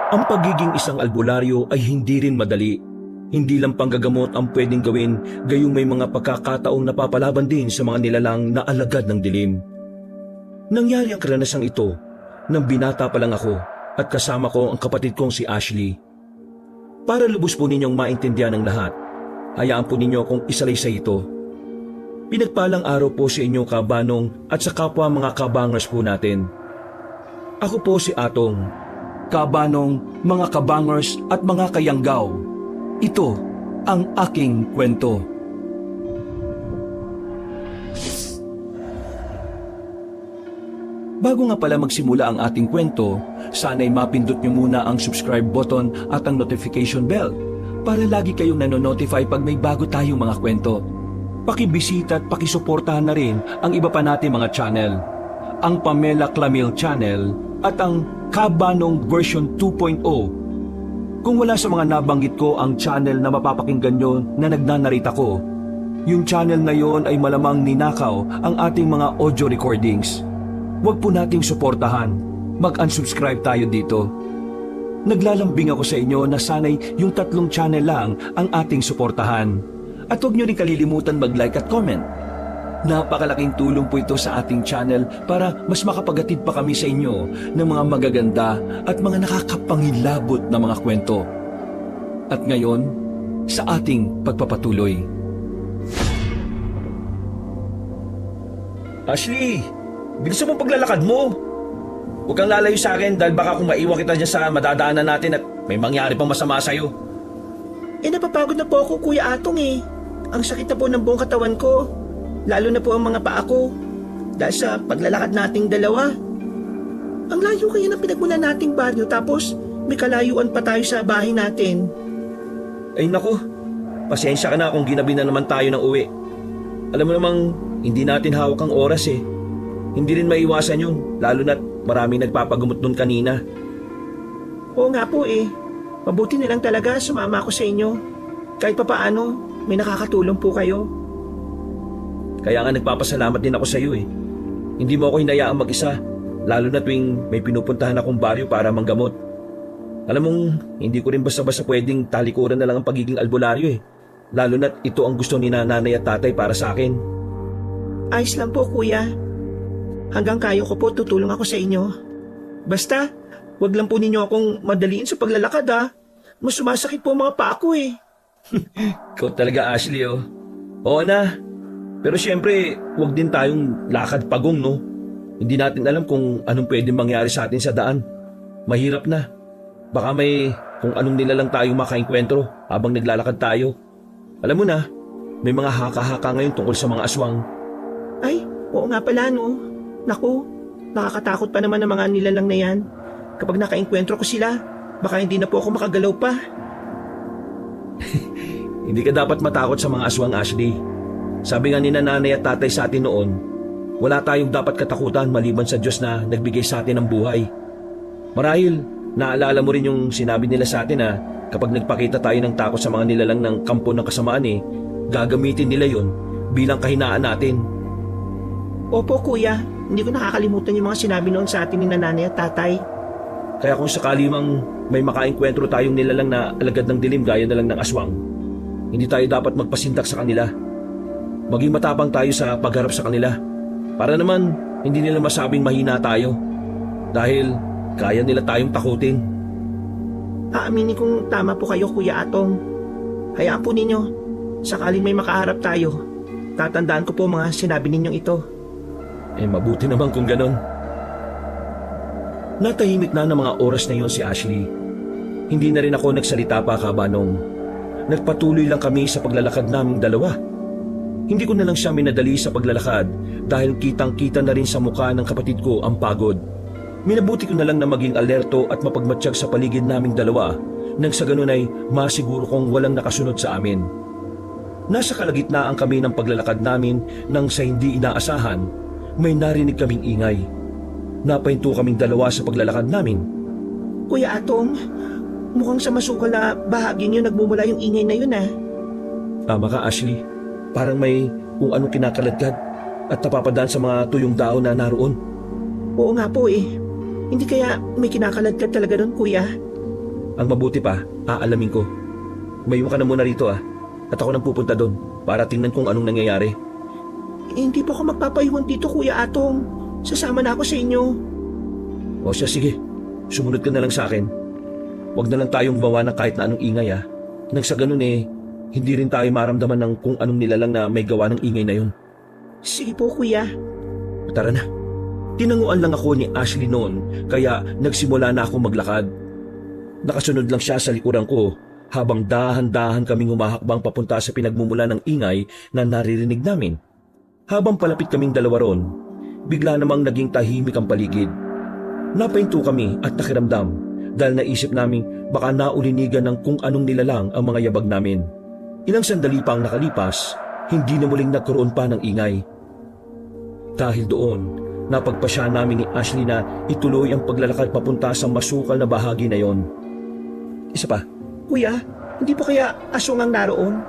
Ang pagiging isang albularyo ay hindi rin madali. Hindi lang panggagamot ang pwedeng gawin, gayong may mga pagkakataong napapalaban din sa mga nilalang na alagad ng dilim. Nangyari ang karanasang ito nang binata pa lang ako at kasama ko ang kapatid kong si Ashley. Para lubos po ninyong maintindihan ng lahat, hayaan po ninyo akong isalaysay ito. Pinagpalang araw po sa inyong kabanong at sa kapwa mga kabangers po natin. Ako po si Atong. Kabanong, mga kabangers at mga kayanggaw. Ito ang aking kwento. Bago nga pala magsimula ang ating kwento, sana'y mapindot nyo muna ang subscribe button at ang notification bell para lagi kayong nanonotify pag may bago tayong mga kwento. Pakibisita at pakisuportahan na rin ang iba pa nating mga channel. Ang Pamela Clamil Channel at ang Kabanong version 2.0. Kung wala sa mga nabanggit ko ang channel na mapapakinggan nyo na nagnanarita ko, yung channel na yon ay malamang ninakaw ang ating mga audio recordings. Huwag po nating suportahan. Mag-unsubscribe tayo dito. Naglalambing ako sa inyo na sanay yung 3 channel lang ang ating suportahan. At huwag nyo rin kalilimutan mag-like at comment. Napakalaking tulong po ito sa ating channel para mas makapagatid pa kami sa inyo ng mga magaganda at mga nakakapangilabot na mga kwento. At ngayon, sa ating pagpapatuloy. Ashley! Bilisan mo paglalakad mo! Huwag kang lalayo sa akin dahil baka kung maiwan kita dyan sa madadaanan natin at may mangyari pang masama sa'yo. Napapagod na po ako, Kuya Atong eh. Ang sakit na po ng buong katawan ko. Lalo na po ang mga paa ko. Dahil sa paglalakad nating dalawa. Ang layo kaya ng pinagmulan nating baryo tapos may kalayuan pa tayo sa bahay natin. Ay naku, pasensya ka na kung ginabi na naman tayo ng uwi. Alam mo namang hindi natin hawak ang oras eh. Hindi rin maiwasan yun, lalo na't maraming nagpapagamot nun kanina. Oo nga po eh. Mabuti na lang talaga sumama ako sa inyo. Kahit papaano, may nakakatulong po kayo. Kaya nga nagpapasalamat din ako sa iyo eh. Hindi mo ako hinayaang mag-isa, lalo na tuwing may pinupuntahan akong baryo para manggamot. Alam mong, hindi ko rin basta-basta pwedeng talikuran na lang ang pagiging albularyo eh. Lalo na't ito ang gusto ni nanay at tatay para sa akin. Ayos lang po, Kuya. Hanggang kaya ko po tutulong ako sa inyo. Basta, wag lang po ninyo akong madaliin sa paglalakad ha. Mas sumasakit po mga paa ko eh. Ikaw talaga, Ashley oh. Oo na. Pero syempre, huwag din tayong lakad pagong no. Hindi natin alam kung anong pwedeng mangyari sa atin sa daan. Mahirap na. Baka may kung anong nilalang tayong makainkwentro habang naglalakad tayo. Alam mo na, may mga haka-haka ngayon tungkol sa mga aswang. Ay, oo nga pala no. Naku, nakakatakot pa naman ang mga nilalang na yan. Kapag nakainkwentro ko sila, baka hindi na po ako makagalaw pa. Hindi ka dapat matakot sa mga aswang, Ashley. Sabi nga ni nanay at tatay sa atin noon, wala tayong dapat katakutan maliban sa Diyos na nagbigay sa atin ng buhay. Marahil, naalala mo rin yung sinabi nila sa atin na kapag nagpakita tayo ng takot sa mga nilalang ng kampo ng kasamaan gagamitin nila yon bilang kahinaan natin. Opo, Kuya. Hindi ko nakakalimutan yung mga sinabi noon sa atin ni nanay at tatay. Kaya kung sakali mang may makainkwentro tayong nilalang na alagad ng dilim gaya na lang ng aswang, hindi tayo dapat magpasindak sa kanila. Maging matapang tayo sa pagharap sa kanila. Para naman, hindi nila masabing mahina tayo. Dahil kaya nila tayong takutin. Aaminin kong tama po kayo, Kuya Atong. Hayaan po ninyo. Sakaling may makaharap tayo, tatandaan ko po mga sinabi ninyong ito. Mabuti naman kung ganon. Natahimik na ng mga oras na yon si Ashley. Hindi na rin ako nagsalita pa, Kabanong. Nagpatuloy lang kami sa paglalakad naming dalawa. Hindi ko na lang siya minadali sa paglalakad dahil kitang-kita na rin sa mukha ng kapatid ko ang pagod. Minabuti ko na lang na maging alerto at mapagmatsyag sa paligid naming dalawa nang sa ganun ay masiguro kong walang nakasunod sa amin. Nasa kalagitnaan kami ng paglalakad namin nang sa hindi inaasahan, may narinig kaming ingay. Napahinto kaming dalawa sa paglalakad namin. Kuya Atong, mukhang sa masukal na bahagi niyo nagmumula yung ingay na yun ah. Tama ka, Ashley. Parang may kung anong kinakaladkad at napapadaan sa mga tuyong dahon na naroon. Oo nga po eh. Hindi kaya may kinakaladkad talaga doon, Kuya? Ang mabuti pa, aalamin ko. Mayroon ka na muna rito at ako nang pupunta doon para tingnan kung anong nangyayari. Hindi po ako magpapaiwan dito, Kuya Atong. Sasama na ako sa inyo. O siya, sige. Sumunod ka na lang sa akin. Huwag na lang tayong bawa ng kahit na anong ingay Nang sa ganun hindi rin tayo maramdaman ng kung anong nilalang na may gawa ng ingay na yun. Sige po, Kuya. Tara na. Tinanguan lang ako ni Ashley noon kaya nagsimula na ako maglakad. Nakasunod lang siya sa likuran ko habang dahan-dahan kaming humahakbang papunta sa pinagmumula ng ingay na naririnig namin. Habang palapit kaming dalawa ron, bigla namang naging tahimik ang paligid. Napahinto kami at nakiramdam dahil naisip naming baka naulinigan ng kung anong nilalang ang mga yabag namin. Ilang sandali pa ang nakalipas, hindi na muling nagkaroon pa ng ingay. Dahil doon, napagpasya namin ni Ashley na ituloy ang paglalakad papunta sa masukal na bahagi na yon. Isa pa. Kuya, hindi po kaya aswang ang naroon?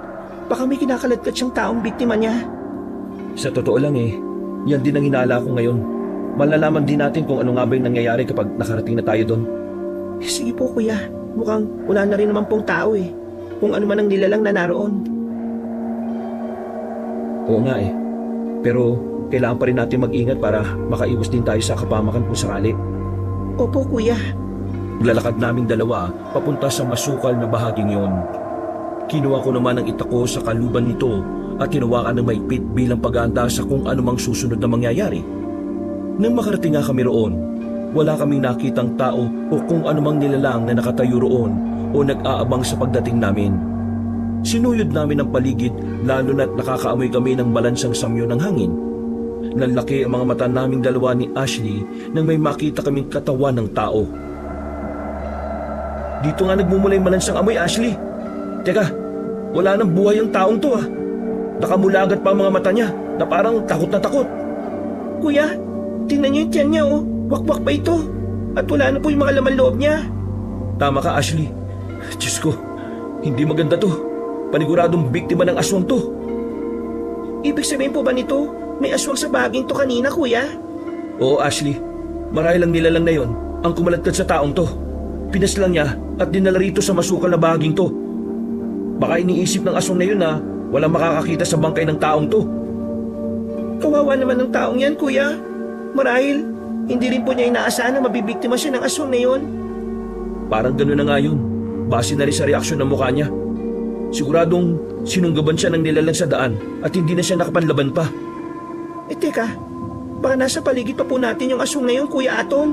Baka may kinakaladkad siyang taong biktima niya. Sa totoo lang yan din ang hinala ko ngayon. Malalaman din natin kung ano nga ba yung nangyayari kapag nakarating na tayo doon. Sige po, Kuya. Mukhang wala na rin naman pong tao Kung ano man ang nilalang na naroon. Oo nga Pero kailangan pa rin natin mag-ingat para makaiwas din tayo sa kapamakan kung sakali. Opo, Kuya. Lalakad naming dalawa papunta sa masukal na bahaging yon. Kinuha ko naman ang itako sa kaluban nito at hinawakan ng maigpit bilang pag-aanda sa kung anumang susunod na mangyayari. Nang makarating nga kami roon, wala kaming nakitang tao o kung anumang nilalang na nakatayo roon o nag-aabang sa pagdating namin. Sinuyod namin ang paligid lalo na't nakakaamoy kami ng balansang samyo ng hangin. Nanlaki ang mga mata naming dalawa ni Ashley nang may makita kaming katawan ng tao. Dito nga nagmumula yung malansang amoy, Ashley. Teka, wala nang buhay ang taong to Nakamulagat pa ang mga mata niya na parang takot na takot. Kuya, tingnan niyo yung tiyan niya Wakwak pa ito. At wala na po yung mga laman loob niya. Tama ka, Ashley. Diyos ko, hindi maganda to. Paniguradong biktima ng aswang to. Ibig sabihin po ba nito, may aswang sa baging to kanina, Kuya? Oo, Ashley. Marahil ang nilalang na yon ang kumaladkad sa taong to. Pinaslang niya at dinala rito sa masukal na bahaging to. Baka iniisip ng aswang na yun na walang makakakita sa bangkay ng taong to. Kawawa naman ng taong yan, Kuya. Marahil, hindi rin po niya inaasahan na mabibiktima siya ng aswang na yun. Parang gano'n na nga yun. Base na rin sa reaksyon ng mukha niya. Siguradong sinunggaban siya ng nilalang sa daan at hindi na siya nakapanlaban pa. Teka, baka nasa paligid pa po natin yung aswang na yun, Kuya Atong.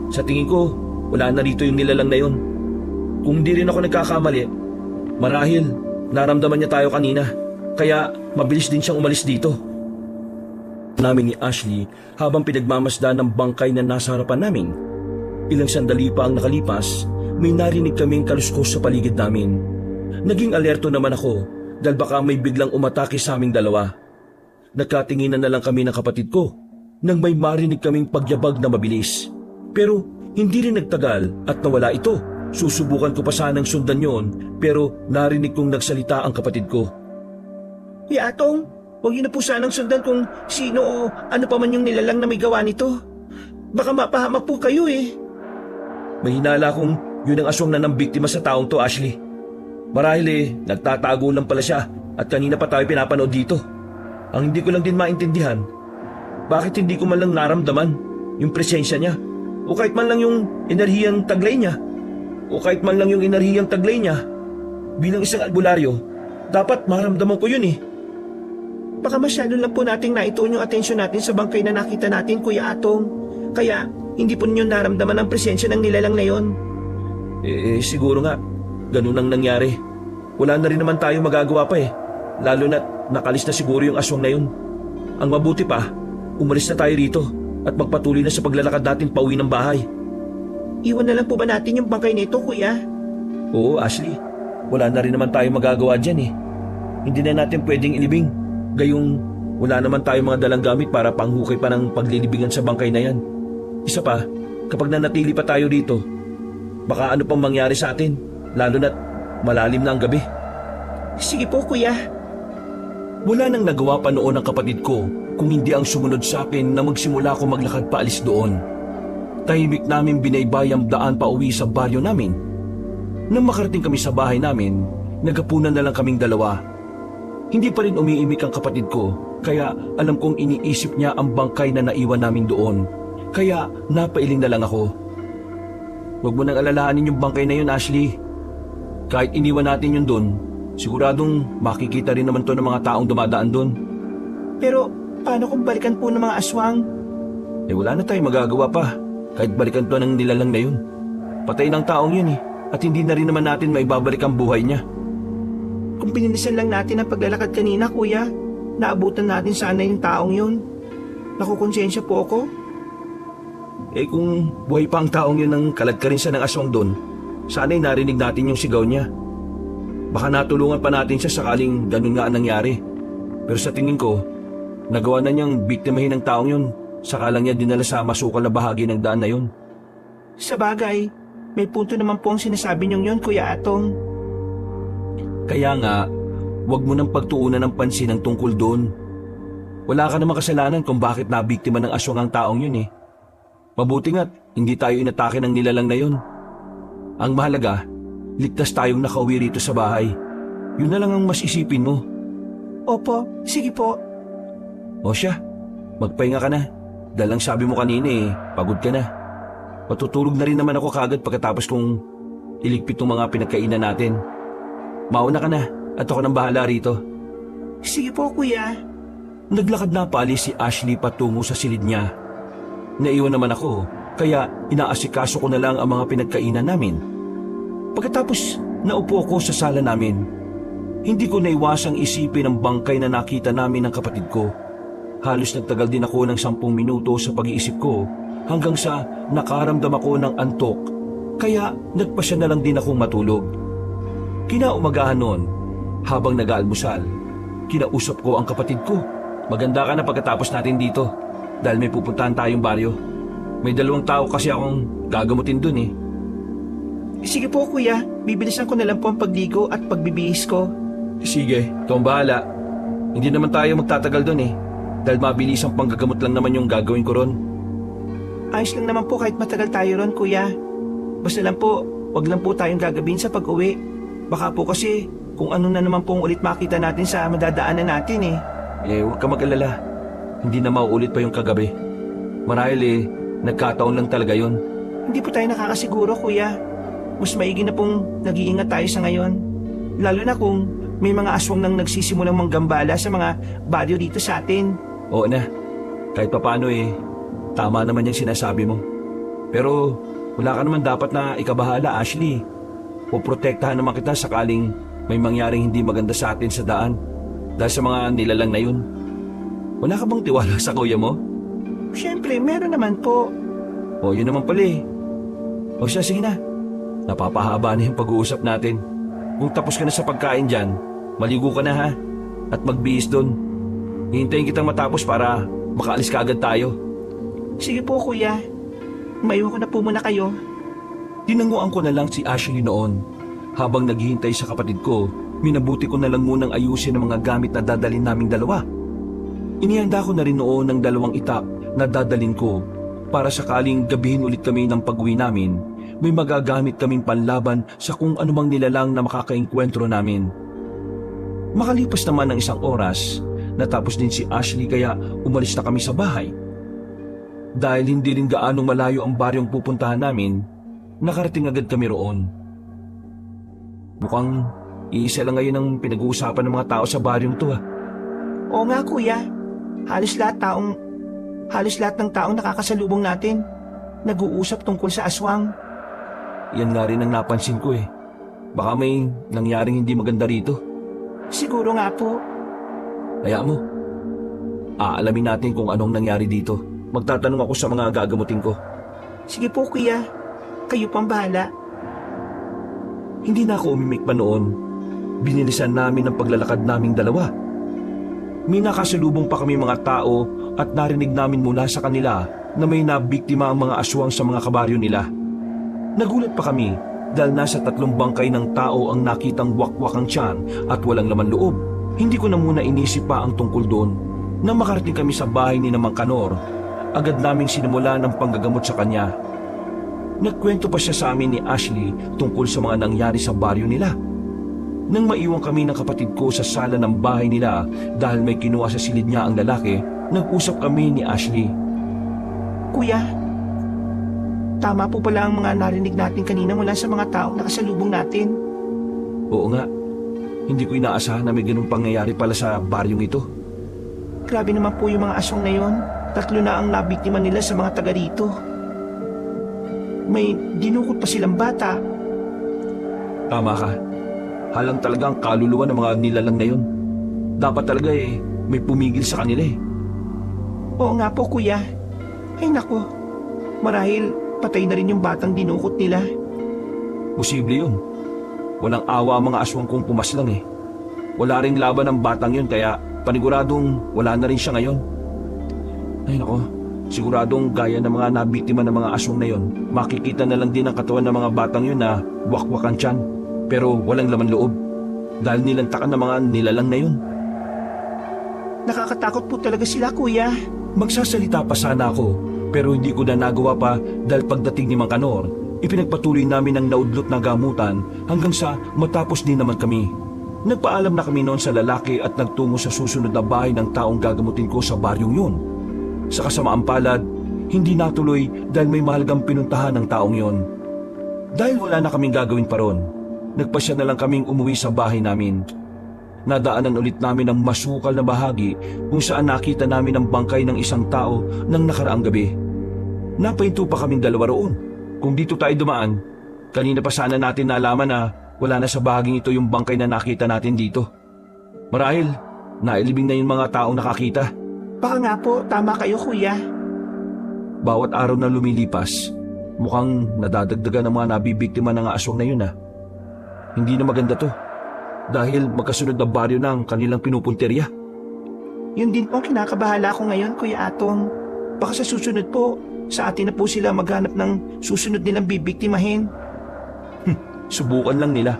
Sa tingin ko, wala na rito yung nilalang na yun. Kung hindi rin ako nagkakamali, marahil naramdaman niya tayo kanina, kaya mabilis din siyang umalis dito. Namin ni Ashley habang pinagmamasdan ng bangkay na nasa harapan namin. Ilang sandali pa ang nakalipas, may narinig kaming kaluskos sa paligid namin. Naging alerto naman ako dahil baka may biglang umatake sa aming dalawa. Nagkatinginan na lang kami ng kapatid ko nang may marinig kaming pagyabag na mabilis. Pero hindi rin nagtagal at nawala ito. Susubukan ko pa sanang sundan yon pero narinig kong nagsalita ang kapatid ko. Kuya Atong, huwag niyo na po sanang sundan kung sino o ano pa man yung nilalang na may gawa nito. Baka mapahamak po kayo May hinala kong yun ang aswang na nambiktima sa taong to, Ashley. Marahil nagtatago lang pala siya at kanina pa tayo pinapanood dito. Ang hindi ko lang din maintindihan, bakit hindi ko man lang naramdaman yung presensya niya o kahit man lang yung enerhiyang taglay niya bilang isang albularyo, dapat maramdaman ko yun Baka masyado lang po nating naituon yung atensyon natin sa bangkay na nakita natin, Kuya Atong. Kaya hindi po ninyo naramdaman ang presensya ng nilalang na yon. Siguro nga, ganun ang nangyari. Wala na rin naman tayo magagawa pa lalo na't nakalis na siguro yung aswang na yun. Ang mabuti pa, umalis na tayo rito at magpatuloy na sa paglalakad natin pauwi ng bahay. Iwan na lang po ba natin yung bangkay nito, Kuya? Oo, Ashley. Wala na rin naman tayo magagawa dyan Hindi na natin pwedeng ilibing. Gayong wala naman tayo mga dalang gamit para panghukay pa ng paglilibingan sa bangkay na yan. Isa pa, kapag nanatili pa tayo dito, baka ano pang mangyari sa atin, lalo na't malalim na ang gabi. Sige po, Kuya. Wala nang nagawa pa noon ang kapatid ko kung hindi ang sumunod sa akin na magsimula ako maglakad paalis doon. Tahimik namin binaybay ang daan pa uwi sa baryo namin. Nang makarating kami sa bahay namin, naghapunan na lang kaming dalawa. Hindi pa rin umiimik ang kapatid ko, kaya alam kong iniisip niya ang bangkay na naiwan namin doon. Kaya napailing na lang ako. Huwag mo nang alalahanin yung bangkay na yun, Ashley. Kahit iniwan natin yun doon, siguradong makikita rin naman to ng mga taong dumadaan doon. Pero paano kung balikan po ng mga aswang? Wala na tayong magagawa pa, kahit balikan to ng nilalang na yun. Patay ng taong yun at hindi na rin naman natin maibabalik ang buhay niya. Kung pinilisan lang natin ang paglalakad kanina, kuya, naabutan natin sana yung taong yun. Nakukonsensya po ako. Kung buhay pa ang taong yun nang kalad ka rin siya ng aswang doon, sana'y narinig natin yung sigaw niya. Baka natulungan pa natin siya sakaling ganun nga ang nangyari. Pero sa tingin ko, nagawa na niyang biktimahin ng taong yun, saka lang niya dinala sa masukal na bahagi ng daan na yun. Sa bagay, may punto naman po ang sinasabi niyong yun, Kuya Atong. Kaya nga, huwag mo nang pagtuunan ng pansin ang tungkol doon. Wala ka namang kasalanan kung bakit nabiktima ng aswang ang taong yun. Mabuti nga't hindi tayo inatake ng nilalang na yun. Ang mahalaga, ligtas tayong nakauwi rito sa bahay. Yun na lang ang mas isipin mo. Opo, sige po. O siya, magpahinga ka na. Dahil ang sabi mo kanina pagod ka na. Matutulog na rin naman ako kagad pagkatapos kong iligpit ng mga pinagkainan natin. Mauna ka na at ako nang bahala rito. Sige po, kuya. Naglakad na paalis si Ashley patungo sa silid niya. Naiwan naman ako, kaya inaasikaso ko na lang ang mga pinagkainan namin. Pagkatapos, naupo ako sa sala namin. Hindi ko naiwasang isipin ang bangkay na nakita namin ng kapatid ko. Halos nagtagal din ako ng 10 minuto sa pag-iisip ko hanggang sa nakaramdam ako ng antok, kaya nagpasya na lang din akong matulog. Kinaumagahan noon, habang nag-aalmusal, kinausap ko ang kapatid ko. Maganda ka na pagkatapos natin dito dahil may pupuntahan tayong baryo. May 2 tao kasi akong gagamutin dun. Sige po, kuya. Bibilisan ko na lang po ang pagligo at pagbibihis ko. Sige, ikaw ang bahala. Hindi naman tayo magtatagal dun dahil mabilis ang panggagamot lang naman yung gagawin ko ron. Ayos lang naman po kahit matagal tayo ron, kuya. Basta lang po, wag lang po tayong gagabihin sa pag-uwi. Baka po kasi kung ano na naman pong ulit makita natin sa madadaanan natin. Huwag ka mag-alala. Hindi na mauulit pa yung kagabi. Marahil nagkataon lang talaga yun. Hindi po tayo nakakasiguro, kuya. Mas maigi na pong nag-iingat tayo sa ngayon. Lalo na kung may mga aswang nang nagsisimulang manggambala sa mga baryo dito sa atin. Oo na. Kahit papaano tama naman yung sinasabi mo. Pero wala ka naman dapat na ikabahala, Ashley. Poprotektahan naman kita sakaling may mangyaring hindi maganda sa atin sa daan dahil sa mga nilalang na yun. Wala ka bang tiwala sa kuya mo? Siyempre, meron naman po. O yun naman pala O siya, sige na. Napapahaba na yung pag-uusap natin. Kung tapos ka na sa pagkain dyan, maligo ka na ha. At magbihis doon. Hihintayin kitang matapos para makaalis ka agad tayo. Sige po, kuya. Maiwan ko na po muna kayo. Tinanguan ko na lang si Ashley noon. Habang naghihintay sa kapatid ko, minabuti ko na lang munang ayusin ang mga gamit na dadalhin naming dalawa. Inihanda ko na rin noon ng 2 itak na dadalhin ko para sakaling gabihin ulit kami ng pag-uwi namin, may magagamit kaming panlaban sa kung anumang nilalang na makakaengkwentro namin. Makalipas naman ng 1 oras, natapos din si Ashley kaya umalis na kami sa bahay. Dahil hindi rin gaanong malayo ang baryong pupuntahan namin, nakarating agad kami roon. Mukhang iisa lang ngayon ang pinag-uusapan ng mga tao sa baryong to. Oo nga, kuya. Halos lahat ng taong nakakasalubong natin nag-uusap tungkol sa aswang. Yan nga rin ang napansin ko. Baka may nangyaring hindi maganda rito. Siguro nga po. Kaya mo, aalamin natin kung anong nangyari dito. Magtatanong ako sa mga gagamutin ko. Sige po, kuya. Kayo pang bahala. Hindi na ako umimik pa noon. Binilisan namin ang paglalakad naming dalawa. May nakasalubong pa kami mga tao at narinig namin mula sa kanila na may nabiktima ang mga aswang sa mga kabaryo nila. Nagulat pa kami dahil nasa 3 bangkay ng tao ang nakitang wakwak ang tiyan at walang laman loob. Hindi ko na muna inisip pa ang tungkol doon. Nang makarating kami sa bahay ni Mang Kanor, agad naming sinimula ng panggagamot sa kanya. Nagkwento pa siya sa amin ni Ashley tungkol sa mga nangyari sa baryo nila. Nang maiwan kami ng kapatid ko sa sala ng bahay nila dahil may kinuha sa silid niya ang lalaki, nag-usap kami ni Ashley. Kuya, tama po pala ang mga narinig natin kanina mula sa mga taong nakasalubong natin. Oo nga, hindi ko inaasahan na may ganung pangyayari pala sa baryong ito. Grabe naman po yung mga aswang na yon. 3 na ang nabiktima nila sa mga taga rito. May dinukot pa silang bata. Tama ka. Halang talaga ang kaluluwa ng mga nilalang na yun. Dapat talaga may pumigil sa kanila eh. Oo nga po kuya. Ay nako, marahil patay na rin yung batang dinukot nila. Posible yun. Walang awa ang mga aswang kung pumaslang eh. Wala ring laban ng batang yun kaya paniguradong wala na rin siya ngayon. Ay nako, siguradong gaya ng mga nabiktima ng mga aswang na yun, makikita na lang din ang katawan ng mga batang yun na wakwak ang tiyan, pero walang laman loob. Dahil nilantakan ng mga nilalang na yun. Nakakatakot po talaga sila kuya. Magsasalita pa sana ako, pero hindi ko na nagawa pa dahil pagdating ni Mang Kanor, ipinagpatuloy namin ang naudlot na gamutan hanggang sa matapos din naman kami. Nagpaalam na kami noon sa lalaki at nagtungo sa susunod na bahay ng taong gagamutin ko sa baryong yun. Sa kasamaang palad, hindi natuloy dahil may mahalagang pinuntahan ng taong yon. Dahil wala na kaming gagawin pa ron, nagpasya na lang kaming umuwi sa bahay namin. Nadaanan ulit namin ang masukal na bahagi kung saan nakita namin ang bangkay ng isang tao ng nakaraang gabi. Napahinto pa kaming 2 roon. Kung dito tayo dumaan, kanina pa sana natin nalaman na wala na sa bahaging ito yung bangkay na nakita natin dito. Marahil, nailibing na yung mga taong nakakita. Baka nga po, tama kayo kuya. Bawat araw na lumilipas, mukhang nadadagdagan ang mga nabibiktima ng aswang na yun. Hindi na maganda to. Dahil magkasunod na baryo na ang kanilang pinupunterya. Yun din po ang kinakabahala ko ngayon kuya Atong. Baka sa susunod po, sa atin na po sila maghanap ng susunod nilang bibiktimahin. Subukan lang nila.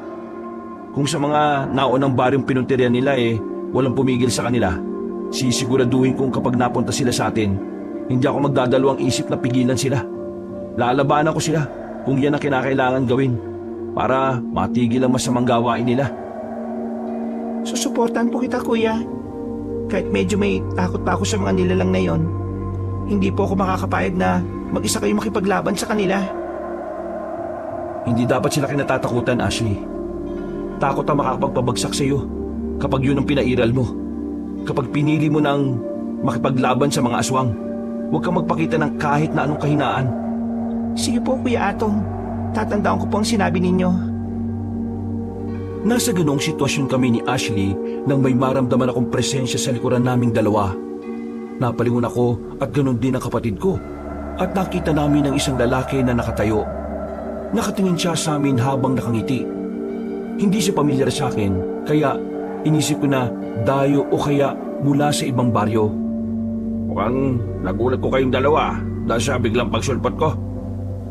Kung sa mga naunang baryong pinunterya nila walang pumigil sa kanila, sisiguraduhin kong kapag napunta sila sa atin, hindi ako magdadalawang isip na pigilan sila. Lalabanan ko sila kung yan ang kinakailangan gawin para matigil ang masamang gawain nila. Susuportahan po kita kuya. Kahit medyo may takot pa ako sa mga nilalang na yon, hindi po ako makakapayag na mag-isa kayo makipaglaban sa kanila. Hindi dapat sila kinatatakutan, Ashley. Takot ang makakapagpabagsak sa iyo kapag yun ang pinairal mo. Kapag pinili mo ng makipaglaban sa mga aswang, huwag kang magpakita ng kahit na anong kahinaan. Sige po kuya Atong, tatandaan ko po ang sinabi ninyo. Nasa ganong sitwasyon kami ni Ashley nang may maramdaman akong presensya sa likuran naming dalawa. Napalingon ako at ganon din ang kapatid ko at nakita namin ang isang lalaki na nakatayo. Nakatingin siya sa amin habang nakangiti. Hindi siya pamilyar sa akin kaya inisip ko na dayo o kaya mula sa ibang baryo. Mukhang nagulat ko kayong dalawa dahil sa biglang pagsulpot ko.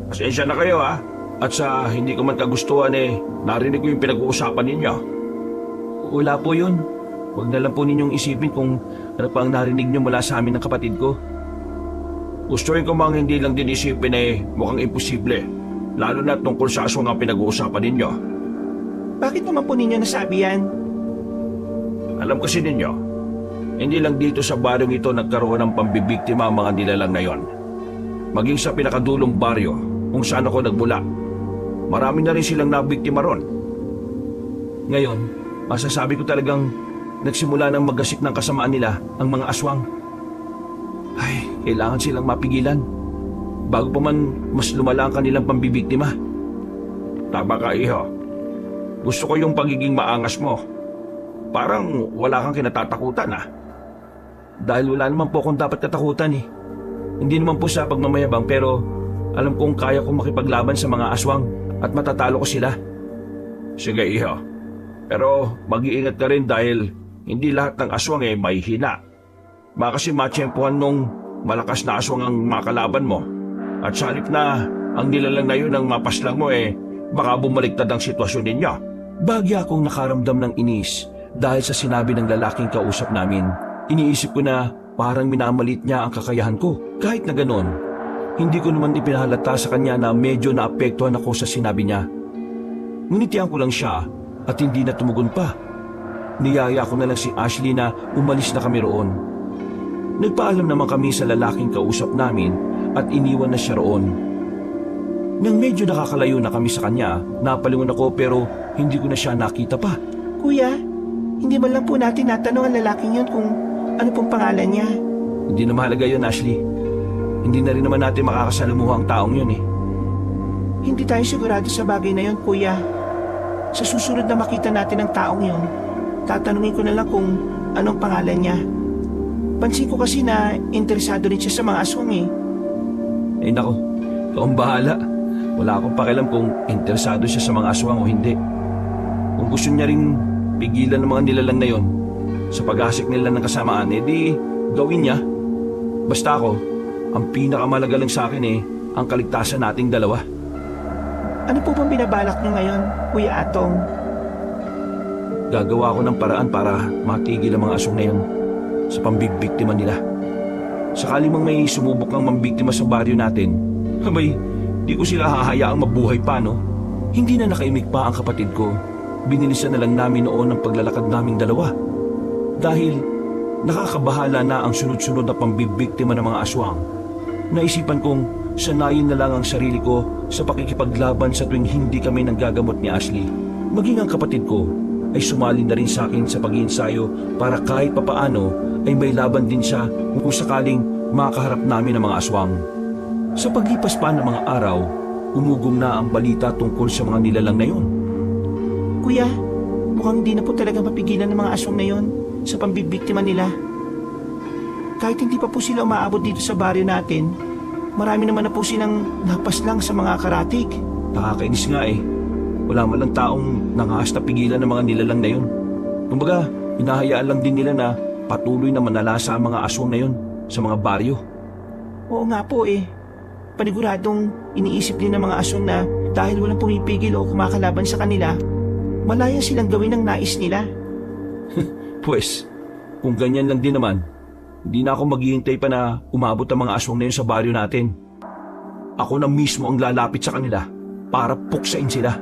Pasensya na kayo at sa hindi ko man kagustuhan narinig ko yung pinag-uusapan ninyo. Wala po yun. Huwag na lang po ninyong isipin kung ano pa ang narinig nyo mula sa amin ng kapatid ko. Gustuin ko mang hindi lang din isipin mukhang imposible, lalo na tungkol sa aswang ang pinag-uusapan ninyo. Bakit naman po ninyo nasabi yan? Alam kasi ninyo, hindi lang dito sa baryong ito nagkaroon ng pambibiktima ang mga nilalang na yon. Maging sa pinakadulong baryo kung saan ako nagmula, marami na rin silang nabiktima ron. Ngayon, masasabi ko talagang nagsimula ng magasik ng kasamaan nila ang mga aswang. Ay, kailangan silang mapigilan bago pa man mas lumala ang kanilang pambibiktima. Tama ka, iho. Gusto ko yung pagiging maangas mo. Parang wala kang kinatatakutan Dahil wala naman po akong dapat katakutan Hindi naman po sa pagmamayabang pero alam kong kaya kong makipaglaban sa mga aswang at matatalo ko sila. Sige, iho. Pero mag-iingat ka rin dahil hindi lahat ng aswang may hina. Baka kasi matsyempuhan nung malakas na aswang ang makalaban mo. At sa halip na ang nilalang na yun ang mapaslang mo baka bumaliktad ang sitwasyon ninyo. Bagya akong nakaramdam ng inis dahil sa sinabi ng lalaking kausap namin. Iniisip ko na parang minamalit niya ang kakayahan ko. Kahit na ganon, Hindi ko naman ipinahalata sa kanya na medyo naapektuhan ako sa sinabi niya. Ngunitian ko lang siya at hindi na tumugon pa. Niyaya ko na lang si Ashley na umalis na kami roon. Nagpaalam naman kami sa lalaking kausap namin at iniwan na siya roon. Nang medyo nakakalayo na kami sa kanya, napalingon ako pero hindi ko na siya nakita pa. Kuya, hindi man lang po natin natanong ang lalaking yun kung ano pong pangalan niya. Hindi na mahalaga yun, Ashley. Hindi na rin naman natin makakasalamuha ang taong yun eh. Hindi tayo sigurado sa bagay na yun, kuya. Sa susunod na makita natin ang taong yun, tatanungin ko na lang kung anong pangalan niya. Pansin ko kasi na interesado rin siya sa mga aswang eh. Eh nako, ikaw ang bahala. Wala akong pakialam kung interesado siya sa mga aswang o hindi. Kung gusto niya ring pigilan ng mga nilalang na yon sa pag-asik nila ng kasamaan, edi gawin niya. Basta ako, ang pinakamalaga lang sa akin ang kaligtasan nating dalawa. Ano po bang binabalak niyo ngayon, Kuya Atong? Gagawa ko ng paraan para matigil ang mga aswang na yon sa pambibiktima nila. Sakali mang may sumubok ng mambiktima sa baryo natin, abay, di ko sila hahayaang mabuhay pa, no? Hindi na nakaimik pa ang kapatid ko. Binilisan na lang namin noon ang paglalakad naming dalawa. Dahil nakakabahala na ang sunod-sunod na pambibiktima ng mga aswang. Naisipan kong sanayin na lang ang sarili ko sa pakikipaglaban sa tuwing hindi kami nanggagamot ni Ashley. Maging ang kapatid ko ay sumali na rin sa akin sa pag-iensayo para kahit papaano ay may laban din siya kung sakaling makaharap namin ang mga aswang. Sa paglipas pa ng mga araw, umugong na ang balita tungkol sa mga nilalang na yon. Kuya, mukhang hindi na po talaga mapigilan ng mga aswang na yon sa pambibiktima nila. Kahit hindi pa po sila umaabot dito sa baryo natin, marami naman na po silang napaslang sa mga karatig. Nakakainis nga eh. Wala man lang taong nangaas na pigilan ng mga nilalang na yon. Kumbaga, hinahayaan lang din nila na patuloy na manalasa ang mga aswang na yon sa mga baryo. Oo nga po eh. Paniguradong iniisip din ng mga aswang na dahil walang pumipigil o kumakalaban sa kanila, malaya silang gawin ang nais nila. Pwes, kung ganyan lang din naman, hindi na ako maghihintay pa na umabot ang mga aswang na yun sa baryo natin. Ako na mismo ang lalapit sa kanila para puksain sila.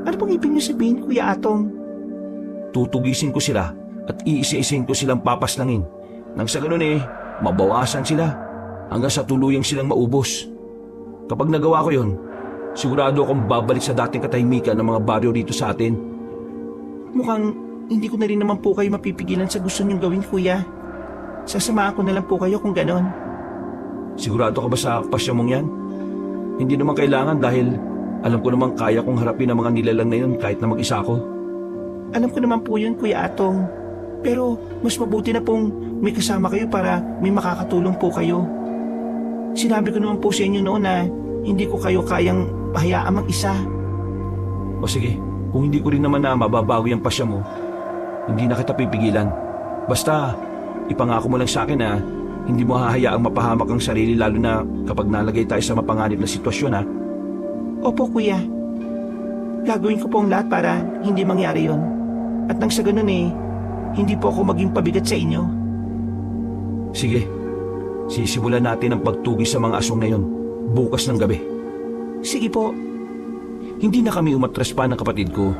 Ano pong ibig niyo sabihin, Kuya Atong? Tutugisin ko sila at iisa-isain ko silang papaslangin. Nang sa ganun mabawasan sila hanggang sa tuluyang silang maubos. Kapag nagawa ko yun, sigurado akong babalik sa dating katahimikan ng mga baryo rito sa atin. Mukhang hindi ko na rin naman po kayo mapipigilan sa gusto niyong gawin, Kuya. Sasamahan ko na lang po kayo kung ganon. Sigurado ka ba sa pasya mong yan? Hindi naman kailangan dahil alam ko namang kaya kong harapin ang mga nilalang na yun kahit na mag-isa ako. Alam ko naman po yun, Kuya Atong. Pero mas mabuti na pong may kasama kayo para may makakatulong po kayo. Sinabi ko naman po sa inyo noon na hindi ko kayo kayang hayaan mag-isa. O sige, kung hindi ko rin naman na mababago yung pasya mo, hindi na kita pipigilan. Basta, ipangako mo lang sa akin na hindi mo hahayaang mapahamak ang sarili lalo na kapag nalagay tayo sa mapanganib na sitwasyon, ha? Opo, Kuya. Gagawin ko po ang lahat para hindi mangyari yon. At nang sa ganun hindi po ako maging pabigat sa inyo. Sige, sisimulan natin ang pagtugis sa mga aswang na yon bukas ng gabi. Sige po. Hindi na kami umatras pa ng kapatid ko.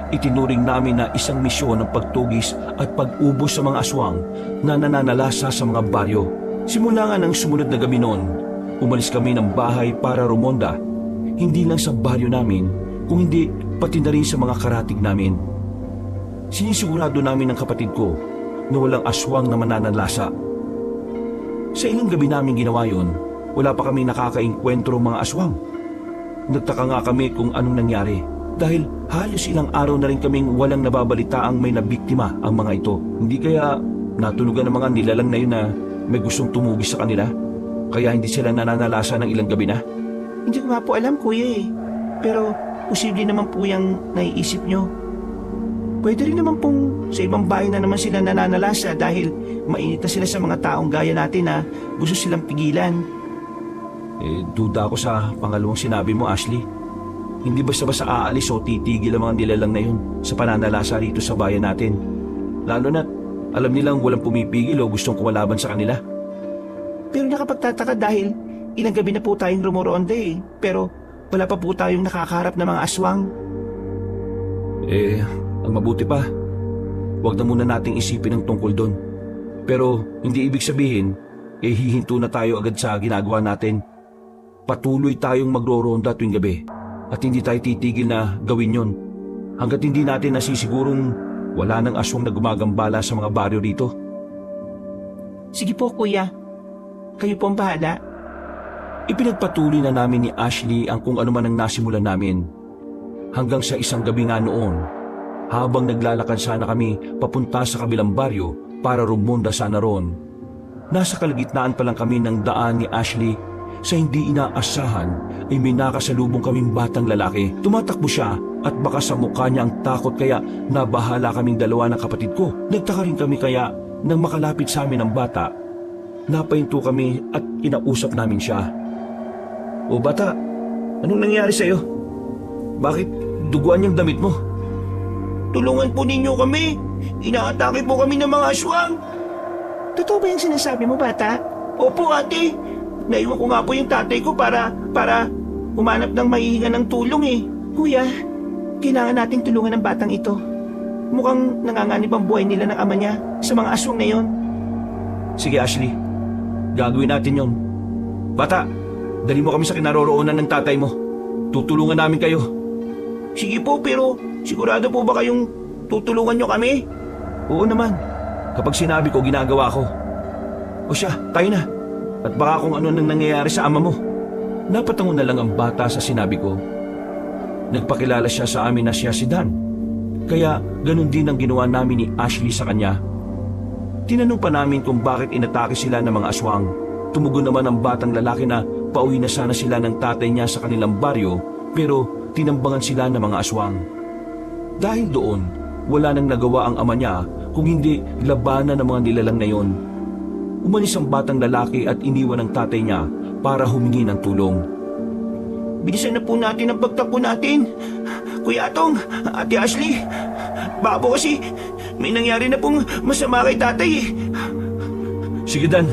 Itinuring namin na isang misyon ang pagtugis at pag-ubos sa mga aswang na nananalasa sa mga baryo. Simula nga ng sumunod na gabi noon, umalis kami ng bahay para rumonda. Hindi lang sa baryo namin, kung hindi pati na rin sa mga karatig namin. Sinisigurado namin ng kapatid ko na walang aswang na mananalasa. Sa ilang gabi namin ginawa yon, wala pa kami nakakaengkwentro mga aswang. Nagtaka nga kami kung anong nangyari dahil halos ilang araw na rin kaming walang nababalitaang may nabiktima ang mga ito. Hindi kaya natunugan ng mga nilalang na yun na may gustong tumugis sa kanila? Kaya hindi sila nananalasa ng ilang gabi na? Hindi ko nga po alam, Kuya Pero posible naman po yung naiisip nyo. Pwede rin naman pong sa ibang bahay na naman sila nananalasa dahil mainit na sila sa mga taong gaya natin na gusto silang pigilan. Duda ako sa pangalawang sinabi mo, Ashley. Hindi basta-basta aalis o titigil ang mga nilalang na yun sa pananalasa rito sa bayan natin. Lalo na't alam nilang walang pumipigil o gustong kumalaban sa kanila. Pero nakapagtataka dahil ilang gabi na po tayong rumuronda eh. Pero wala pa po tayong nakakaharap na mga aswang. Ang mabuti pa, huwag na muna nating isipin ang tungkol doon. Pero hindi ibig sabihin, hihinto na tayo agad sa ginagawa natin. Patuloy tayong magro-ronda tuwing gabi at hindi tayo titigil na gawin yon hanggat hindi natin nasisigurong wala nang aswang na gumagambala sa mga baryo rito. Sige po kuya, kayo po ang bahala. Ipinagpatuloy na namin ni Ashley ang kung ano man ang nasimulan namin. Hanggang sa isang gabi nga noon, habang naglalakad sana kami papunta sa kabilang baryo para rumonda sana roon, nasa kalagitnaan pa lang kami ng daan ni Ashley sa hindi inaasahan ay may nakasalubong kaming batang lalaki. Tumatakbo siya at baka sa mukha niya ang takot kaya nabahala kaming dalawa ng kapatid ko. Nagtaka rin kami kaya nang makalapit sa amin ang bata, napahinto kami at inausap namin siya. O bata, anong nangyari sa'yo? Bakit duguan yung damit mo? Tulungan po ninyo kami. Inaatake po kami ng mga aswang. Totoo ba yung sinasabi mo, bata? Opo, ate. Naiwan ko nga po yung tatay ko para humanap ng mahihinga ng tulong eh. Kuya, kailangan nating tulungan ng batang ito. Mukhang nanganganib ang buhay nila ng ama niya sa mga aswang na yon. Sige Ashley, gagawin natin yon. Bata, dali mo kami sa kinaroroonan ng tatay mo. Tutulungan namin kayo. Sige po, pero sigurado po ba kayong tutulungan nyo kami? Oo naman, kapag sinabi ko ginagawa ko. O siya, tayo na. At baka kung ano nang nangyayari sa ama mo. Napatango na lang ang bata sa sinabi ko. Nagpakilala siya sa amin na siya si Dan. Kaya ganun din ang ginawa namin ni Ashley sa kanya. Tinanong pa namin kung bakit inatake sila ng mga aswang. Tumugon naman ang batang lalaki na pauwi na sana sila ng tatay niya sa kanilang baryo pero tinambangan sila ng mga aswang. Dahil doon, wala nang nagawa ang ama niya kung hindi labanan ng mga nilalang na yon. Umalis ang batang lalaki at iniwan ang tatay niya para humingi ng tulong. Bilisan na po natin ang pagtakbo natin. Kuya Atong, Ate Ashley, baka po kasi may nangyari na pong masama kay tatay eh. Sige Dan,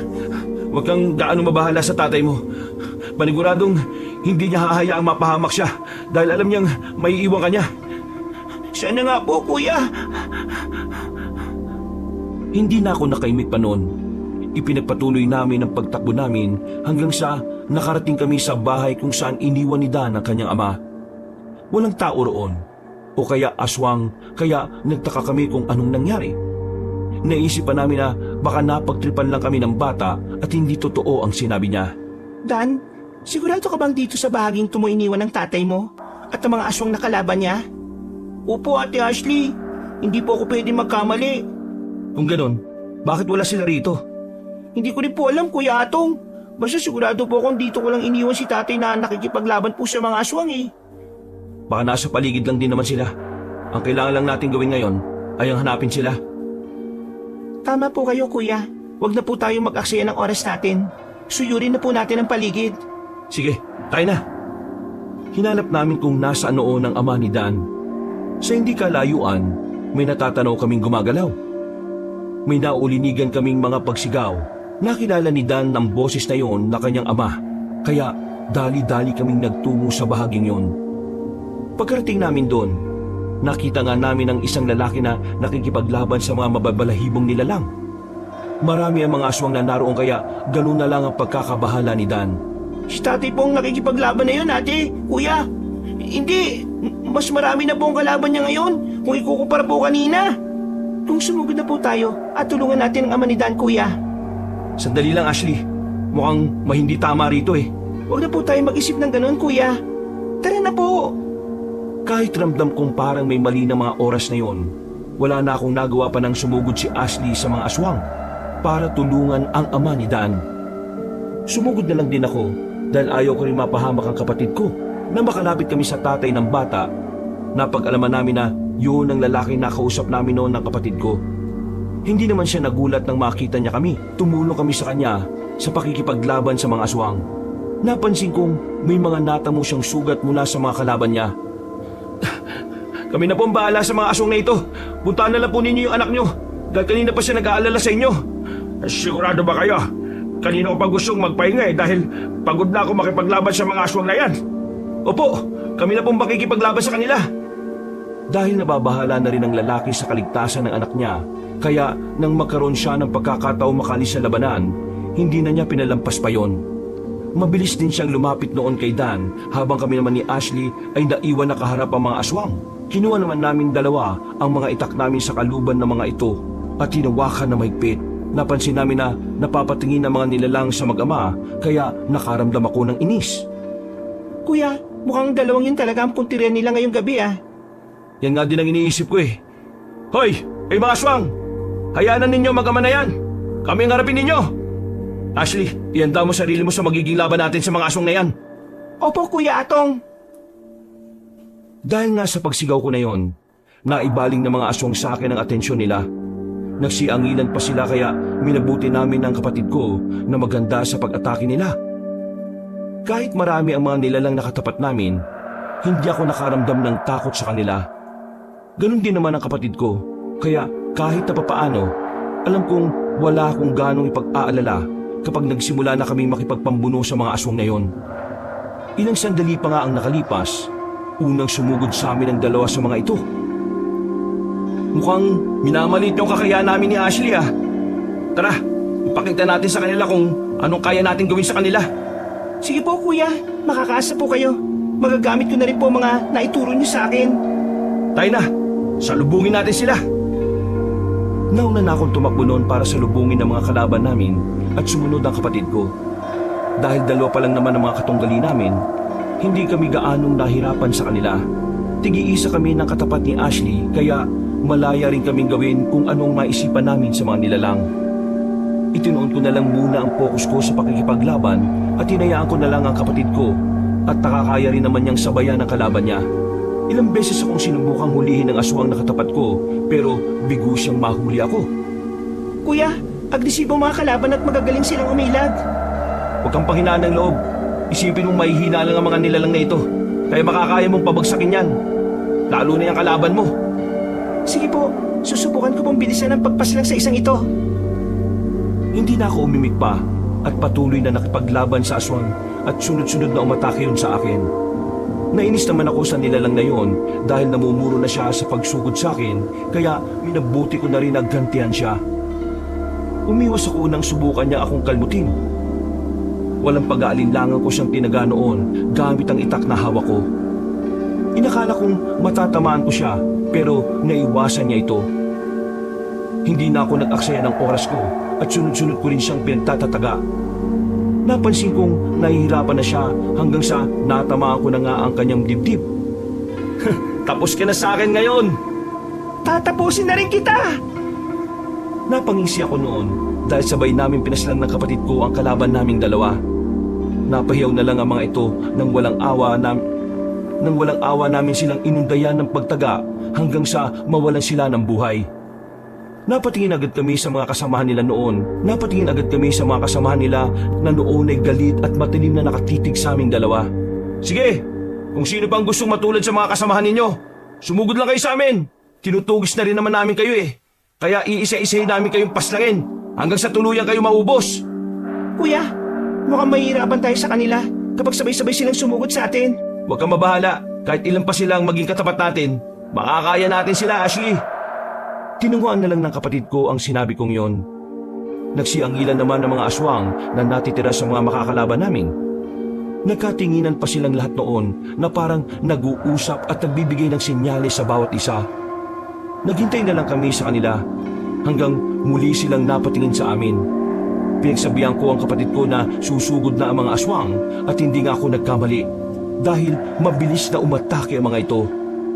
huwag kang gaano mabahala sa tatay mo. Paniguradong hindi niya hahayaang mapahamak siya dahil alam niyang may iwan ka niya. Sana nga po, kuya. Hindi na ako nakaimik pa noon. Ipinagpatuloy namin ang pagtakbo namin hanggang sa nakarating kami sa bahay kung saan iniwan ni Dan ang kanyang ama. Walang tao roon o kaya aswang kaya nagtaka kami kung anong nangyari. Naisipan namin na baka napagtripan lang kami ng bata at hindi totoo ang sinabi niya. Dan, sigurado ka bang dito sa bahaging ito mo iniwan ng tatay mo at ang mga aswang na kalaban niya? Opo, Ate Ashley. Hindi po ako pwede magkamali. Kung ganon, bakit wala sila rito? Hindi ko rin po alam, Kuya Atong. Basta sigurado po akong dito ko lang iniwan si tatay na nakikipaglaban po sa mga aswang eh. Baka nasa paligid lang din naman sila. Ang kailangan lang natin gawin ngayon ay ang hanapin sila. Tama po kayo, Kuya. Huwag na po tayong mag-aksaya ng oras natin. Suyurin na po natin ang paligid. Sige, tayo na. Hinanap namin kung nasaan noon ang ama ni Dan. Sa hindi kalayuan, may natatanaw kaming gumagalaw. May naulinigan kaming mga pagsigaw. Nakilala ni Dan ng boses na yon na kanyang ama. Kaya dali-dali kaming nagtungo sa bahaging yon. Pagkarating namin doon, nakita nga namin ang isang lalaki na nakikipaglaban sa mga mababalahibong nilalang. Marami ang mga aswang na naroon kaya ganun na lang ang pagkakabahala ni Dan. Si tatay pong nakikipaglaban na yun, ate. Kuya, hindi. Mas marami na pong kalaban niya ngayon kung ikukumpara po kanina. Kung sumugod na po tayo at tulungan natin ang ama ni Dan, kuya. Sandali lang, Ashley. Mukhang mahindi tama rito eh. Huwag na po tayo mag-isip ng ganun, kuya. Tara na po. Kahit ramdam kong parang may mali na mga oras na yon, wala na akong nagawa pa nang sumugod si Ashley sa mga aswang para tulungan ang ama ni Dan. Sumugod na lang din ako dahil ayaw ko rin mapahamak ang kapatid ko na makalapit kami sa tatay ng bata. Napag-alaman namin na yun ang lalaki na kausap namin noon ng kapatid ko. Hindi naman siya nagulat nang makita niya kami. Tumulong kami sa kanya sa pakikipaglaban sa mga aswang. Napansin kong may mga natamo siyang sugat mula sa mga kalaban niya. Kami na po ang bahala sa mga aswang na ito. Puntaan na lang po ninyo yung anak niyo dahil kanina pa siya nag-aalala sa inyo. Sigurado ba kayo? kanina ko pa gustong magpahinga dahil pagod na ako makipaglaban sa mga aswang na yan. Opo, kami na pong makikipaglaban sa kanila. Dahil nababahala na rin ang lalaki sa kaligtasan ng anak niya, kaya nang magkaroon siya ng pagkakataong makalis sa labanan, hindi na niya pinalampas pa yon. Mabilis din siyang lumapit noon kay Dan habang kami naman ni Ashley ay naiwan na kaharap ang mga aswang. Kinuha naman namin dalawa ang mga itak namin sa kaluban ng mga ito at hinawakan na mahigpit. Napansin namin na napapatingin ang mga nilalang sa mag-ama kaya nakaramdam ako ng inis. Kuya, mukhang dalawang yun talaga ang puntirya nila ngayong gabi ah. Yan nga din ang iniisip ko eh. Hoy! Mga aswang! Hayaan ninyo mag-ama na yan! Kami ang harapin ninyo! Ashley, ihanda mo sarili mo sa magiging laban natin sa mga aswang na yan. Opo, Kuya Atong. Dahil nga sa pagsigaw ko na yon, naibaling ng mga aswang sa akin ang atensyon nila. Nagsiangilan pa sila kaya minabuti namin ng kapatid ko na maganda sa pag-atake nila. Kahit marami ang mga nilalang nakatapat namin, hindi ako nakaramdam ng takot sa kanila. Ganon din naman ang kapatid ko, kaya kahit na papaano, alam kong wala akong ganong ipag-aalala kapag nagsimula na kaming makipagpambuno sa mga aswang na yon. Ilang sandali pa nga ang nakalipas, unang sumugod sa amin ang dalawa sa mga ito. Mukhang minamalit yung kakayahan namin ni Ashley ah. Tara, ipakita natin sa kanila kung anong kaya natin gawin sa kanila. Sige po, Kuya. Makakaasa po kayo. Magagamit ko na rin po mga naituro niyo sa akin. Tayo na, salubungin natin sila. Nauna na akong tumakbo noon para salubungin ang mga kalaban namin at sumunod ang kapatid ko. Dahil dalawa pa lang naman ang mga katunggali namin, hindi kami gaanong nahirapan sa kanila. Tigi-isa kami ng katapat ni Ashley kaya malaya rin kaming gawin kung anong maisipan namin sa mga nilalang. Itinuon ko na lang muna ang focus ko sa pakikipaglaban at hinayaan ko na lang ang kapatid ko at nakakaya rin naman niyang sabayan ang kalaban niya. Ilang beses akong sinubukang hulihin ng aswang na katapat ko pero bigo siyang mahuli ako. Kuya, agresibo mga kalaban at magagaling silang umilag. Huwag kang panghinaan ng loob. Isipin mong mahihina lang ang mga nilalang na ito kaya makakaya mong pabagsakin yan. Lalo na yung kalaban mo. Sige po, susubukan ko pong bilisan ang pagpaslang sa isang ito. Hindi na ako umimik pa at patuloy na nakipaglaban sa aswang at sunod-sunod na umatake yun sa akin. Nainis naman ako sa nilalang na yon dahil namumuro na siya sa pagsugod sa akin kaya minabuti ko na rin naggantihan siya. Umiwas ako nang subukan niya akong kalmutin. Walang pag-aalinlangan ko siyang tinaga noon gamit ang itak na hawak ko. Inakala kong matatamaan ko siya pero naiwasan niya ito. Hindi na ako nag-aksaya ng oras ko at sunod-sunod ko rin siyang pinagtatataga. Napansin kong nahihirapan na siya hanggang sa natamaan ko na nga ang kanyang dibdib. Tapos ka na sa akin ngayon! Tatapusin na rin kita! Napangisi ako noon dahil sabay namin pinaslang ng kapatid ko ang kalaban naming dalawa. Napahiyaw na lang ang mga ito nang walang awa namin silang inundayan ng pagtaga hanggang sa mawalan sila ng buhay. Napatingin agad kami sa mga kasamahan nila noon. Napatingin agad kami sa mga kasamahan nila na noon ay galit at matilim na nakatitig sa aming dalawa. Sige, kung sino pang gustong matulad sa mga kasamahan ninyo, sumugod lang kayo sa amin. Tinutugis na rin naman namin kayo eh. Kaya iisa-isahin namin kayong paslangin hanggang sa tuluyan kayo maubos. Kuya, mukhang mahihirapan tayo sa kanila kapag sabay-sabay silang sumugod sa atin. Huwag kang mabahala, kahit ilan pa silang maging katapat natin, makakaya natin sila, Ashley. Tinunguan na lang ng kapatid ko ang sinabi kong yon. Nagsiangilan naman ng mga aswang na natitira sa mga makakalaban namin. Nagkatinginan pa silang lahat noon na parang nag-uusap at nagbibigay ng senyales sa bawat isa. Naghintay na lang kami sa kanila hanggang muli silang napatingin sa amin. Pinagsabihan ko ang kapatid ko na susugod na ang mga aswang at hindi nga ako nagkamali dahil mabilis na umatake ang mga ito.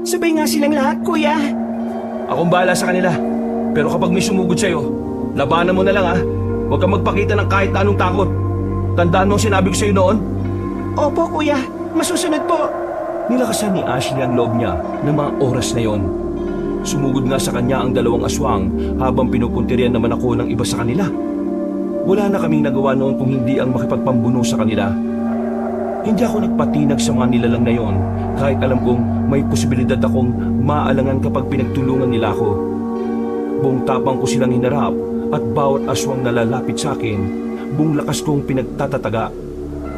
Sabay nga silang lahat, Kuya. Akong bahala sa kanila. Pero kapag may sumugod sa'yo, labanan mo na lang ha. Huwag kang magpakita ng kahit na anong takot. Tandaan mo ang sinabi ko sa'yo noon? Opo, Kuya. Masusunod po. Nilakasan ni Ashley ang loob niya ng mga oras na yon. Sumugod nga sa kanya ang dalawang aswang habang pinupuntirian naman ako ng iba sa kanila. Wala na kaming nagawa noon kung hindi ang makipagpambuno sa kanila. Hindi ako nagpatinag sa mga nilalang na yon kahit alam kong may posibilidad akong maalangan kapag pinagtulungan nila ako. Buong tapang ko silang hinarap at bawat aswang na lalapit sa akin, buong lakas kong pinagtatataga.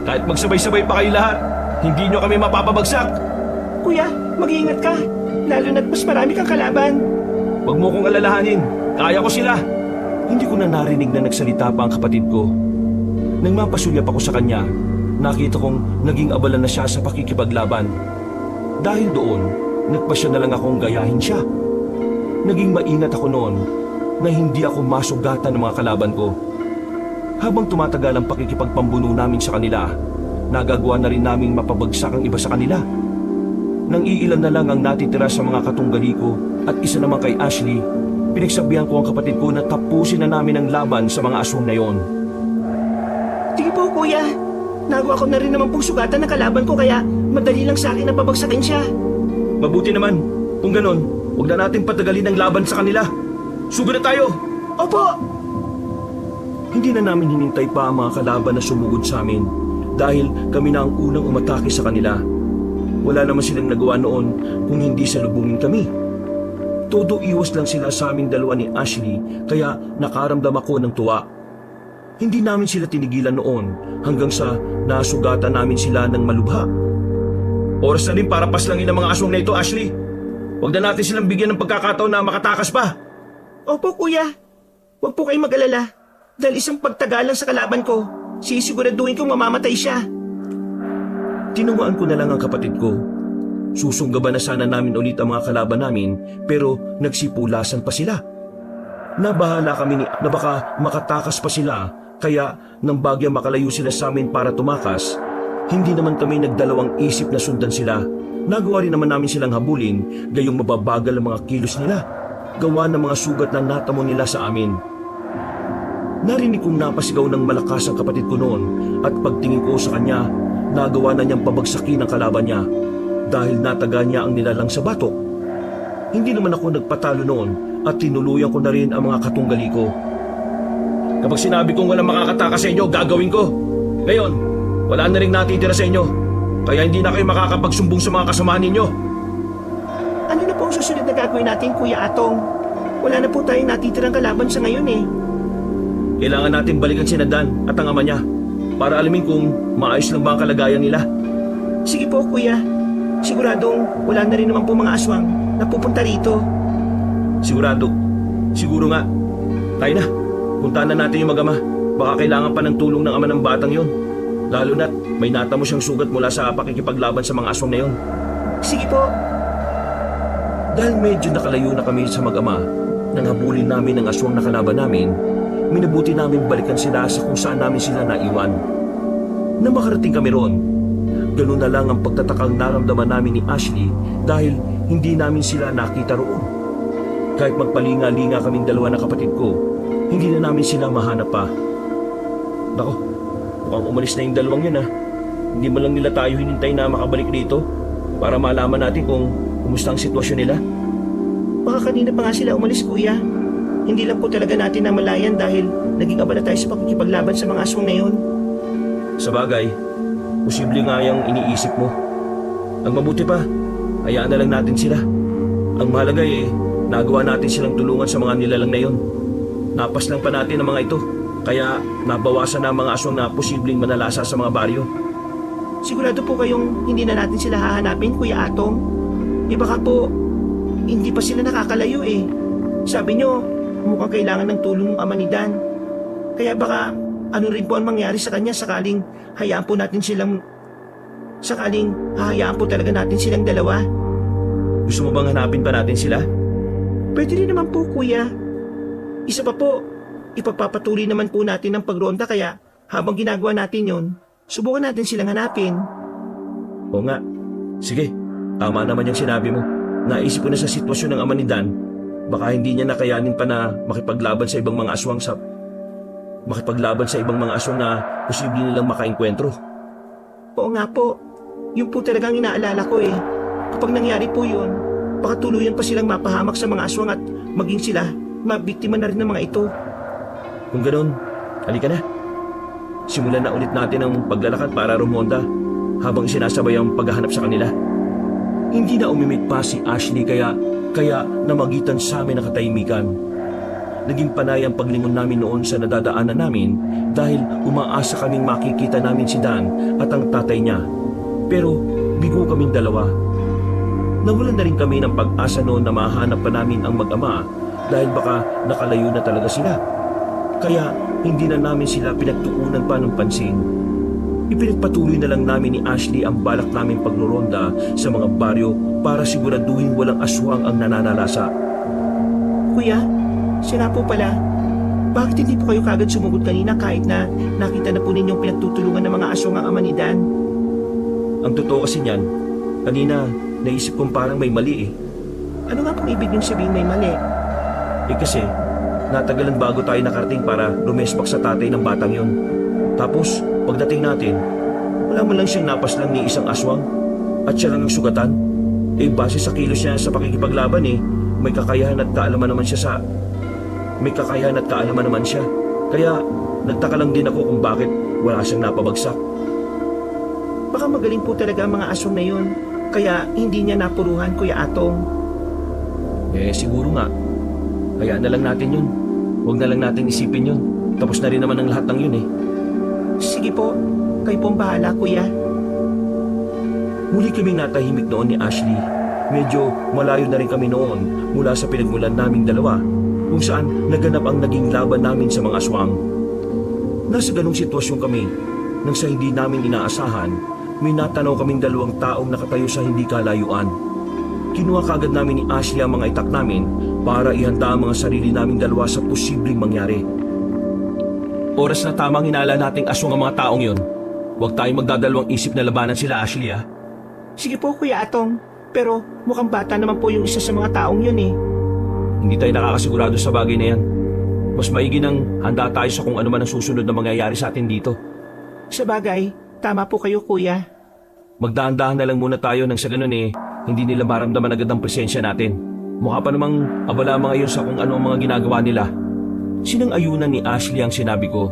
Kahit magsabay-sabay pa kayo lahat, hindi nyo kami mapapabagsak. Kuya, mag-iingat ka. Lalo na't mas marami kang kalaban. Huwag mo kong alalahanin, kaya ko sila. Hindi ko na narinig na nagsalita pa ang kapatid ko. Nang mapasulyap ako sa kanya, nakita kong naging abala na siya sa pakikipaglaban. Dahil doon, nagpasya na lang akong gayahin siya. Naging maingat ako noon na hindi ako masugatan ng mga kalaban ko. Habang tumatagal ang pakikipagpambuno namin sa kanila, nagagawa na rin naming mapabagsak ang iba sa kanila. Nang iilan na lang ang natitira sa mga katunggali ko at isa naman kay Ashley, pinagsabihan ko ang kapatid ko na tapusin na namin ang laban sa mga aswang na yon. Sige po, kuya. Nagawa ko na rin naman pong sugatan ng kalaban ko kaya madali lang sa akin na pabagsakin siya. Mabuti naman, kung ganon, huwag na natin patagalin ang laban sa kanila. Sugod na tayo! Opo! Hindi na namin hinintay pa ang mga kalaban na sumugod sa amin dahil kami na ang unang umatake sa kanila. Wala naman silang nagawa noon kung hindi salubungin kami. Todo iwas lang sila sa aming dalawa ni Ashley kaya nakaramdam ako ng tuwa. Hindi namin sila tinigilan noon hanggang sa nasugatan namin sila ng malubha. Oras na rin para paslangin ang mga aswang na ito, Ashley. Huwag na natin silang bigyan ng pagkakataon na makatakas pa. Opo, kuya. Huwag po kayong mag-alala. Dahil isang pagtagalan sa kalaban ko, sisiguraduhin kong mamamatay siya. Tinuwaan ko na lang ang kapatid ko. Susunggaban na sana namin ulit ang mga kalaban namin pero nagsipulasan pa sila. Nabahala kami na baka makatakas pa sila kaya nang bagyang makalayo sila sa amin para tumakas, hindi naman kami nagdalawang isip na sundan sila. Nagawa rin naman namin silang habulin gayong mababagal ang mga kilos nila. Gawa ng mga sugat na natamo nila sa amin. Narinig kong napasigaw ng malakas ang kapatid ko noon at pagtingin ko sa kanya, nagawa na niyang pabagsakin ang kalaban niya dahil nataga niya ang nilalang sa batok. Hindi naman ako nagpatalo noon at tinuluyan ko na rin ang mga katunggali ko. Kapag sinabi kong walang makakatakas sa inyo, gagawin ko. Ngayon, wala na rin natitira sa inyo. Kaya hindi na kayo makakapagsumbong sa mga kasamahan ninyo. Ano na po ang susunod na gagawin natin, Kuya Atong? Wala na po tayong natitirang kalaban sa ngayon eh. Kailangan natin balikan si Dan at ang ama niya para alamin kung maayos lang ba ang kalagayan nila. Sige po, Kuya. Siguradong wala na rin naman po mga aswang na pupunta rito. Sigurado. Siguro nga. Tayo na. Puntahan na natin yung mag-ama. Baka kailangan pa ng tulong ng ama ng batang yon. Lalo na't may natamo siyang sugat mula sa pakikipaglaban sa mga aswang na yon. Sige po. Dahil medyo nakalayo na kami sa mag-ama, nang habulin namin ang aswang na kalaban namin, minabuti namin balikan sila sa kung saan namin sila naiwan. Nang makarating kami roon, ganun na lang ang pagtatakang naramdaman namin ni Ashley dahil hindi namin sila nakita roon. Kahit magpalinga-linga kaming dalawa na kapatid ko, hindi na namin sila mahanap pa. Nako, mukhang umalis na yung dalawang yun ha. Hindi man lang nila tayo hinintay na makabalik dito para malaman natin kung kumusta ang sitwasyon nila. Baka kanina pa nga sila umalis, Kuya. Hindi lang po talaga natin namalayan dahil naging abala tayo sa pakikipaglaban sa mga aswang na yon. Sa bagay, posible nga yung iniisip mo. Ang mabuti pa, hayaan na lang natin sila. Ang mahalaga nagawa natin silang tulungan sa mga nilalang na yon. Napas lang pa natin ang mga ito, kaya nabawasan na ang mga aswang na posibleng manalasa sa mga baryo. Sigurado po kayong hindi na natin sila hahanapin, Kuya Atong? Baka po, hindi pa sila nakakalayo eh. Sabi nyo, mukhang kailangan ng tulong ng ama ni Dan. Kaya baka ano rin po ang mangyari sa kanya sakaling hayaan po natin silang... Sakaling hahayaan po talaga natin silang dalawa. Gusto mo bang hanapin pa natin sila? Pwede rin naman po, Kuya. Isa pa po, ipagpapatuloy naman po natin ang pagronda kaya habang ginagawa natin yon, subukan natin silang hanapin. Oo nga. Sige, tama naman yung sinabi mo. Naisip ko na sa sitwasyon ng ama ni Dan, baka hindi niya nakayanin pa na makipaglaban sa ibang mga aswang na posible nilang makaengkwentro. Oo nga po, yun po talagang inaalala ko eh. Kapag nangyari po yun, baka tuluyan pa silang mapahamak sa mga aswang at maging sila mabiktima na rin ng mga ito. Kung ganoon, halika na. Simulan na ulit natin ang paglalakad para rumonda habang sinasabay ang paghahanap sa kanila. Hindi na umimik pa si Ashley kaya namagitan sa amin ang katahimikan. naging panay ang paglingon namin noon sa nadadaanan namin dahil umaasa kaming makikita namin si Dan at ang tatay niya. Pero bigo kaming dalawa. Nawalan na rin kami ng pag-asa noon na mahanap pa namin ang mag-ama dahil baka nakalayo na talaga sila. Kaya hindi na namin sila pinagtuunan pa ng pansin. Ipinagpatuloy na lang namin ni Ashley ang balak namin pagruronda sa mga baryo para siguraduhin walang aswang ang nananalasa. Kuya, siya nga po pala. Bakit hindi po kayo kagad sumugod kanina kahit na nakita na po ninyong pinagtutulungan ng mga aswang ang ama ni Dan? Ang totoo kasi niyan, kanina naisip kong parang may mali eh. Ano nga pong ibig niyong sabihin may mali? Eh kasi, natagalan bago tayo nakarating para lumespak sa tatay ng batang yon. Tapos, pagdating natin, wala man lang siyang napaslang ni isang aswang at siya lang ang sugatan. Eh base sa kilos niya sa pakikipaglaban eh, may kakayahan at kaalaman naman siya Kaya, nagtaka lang din ako kung bakit wala siyang napabagsak. Baka magaling po talaga ang mga aswang na yun. Kaya hindi niya napuruhan, Kuya Atong. Eh siguro nga. Hayaan na lang natin yun. Huwag na lang natin isipin yun. Tapos na rin naman ang lahat ng yun eh. Sige po, kayo pong bahala, Kuya. Muli kaming natahimik noon ni Ashley. Medyo malayo na rin kami noon mula sa pinagmulan naming dalawa kung saan naganap ang naging laban namin sa mga aswang. Nasa ganong sitwasyon kami nang sa hindi namin inaasahan, may natanaw kaming dalawang taong nakatayo sa hindi kalayuan. Kinuha kagad namin ni Ashley ang mga itak namin para ihanda ang mga sarili naming dalawa sa posibleng mangyari. Oras na tamang hinala nating aswang ang mga taong yon. Huwag tayong magdadalawang isip na labanan sila, Ashley ah. Sige po, Kuya Atong. Pero mukhang bata naman po yung isa sa mga taong yun eh. Hindi tayo nakakasigurado sa bagay na yan. Mas maigi nang handa tayo sa kung ano man ang susunod na mangyayari sa atin dito. Sa bagay, tama po kayo, Kuya. Magdahan-dahan na lang muna tayo nang sa ganun eh, hindi nila maramdaman agad ang presensya natin. Mukha pa namang abala mga yun sa kung ano ang mga ginagawa nila. Sinang-ayunan ni Ashley ang sinabi ko.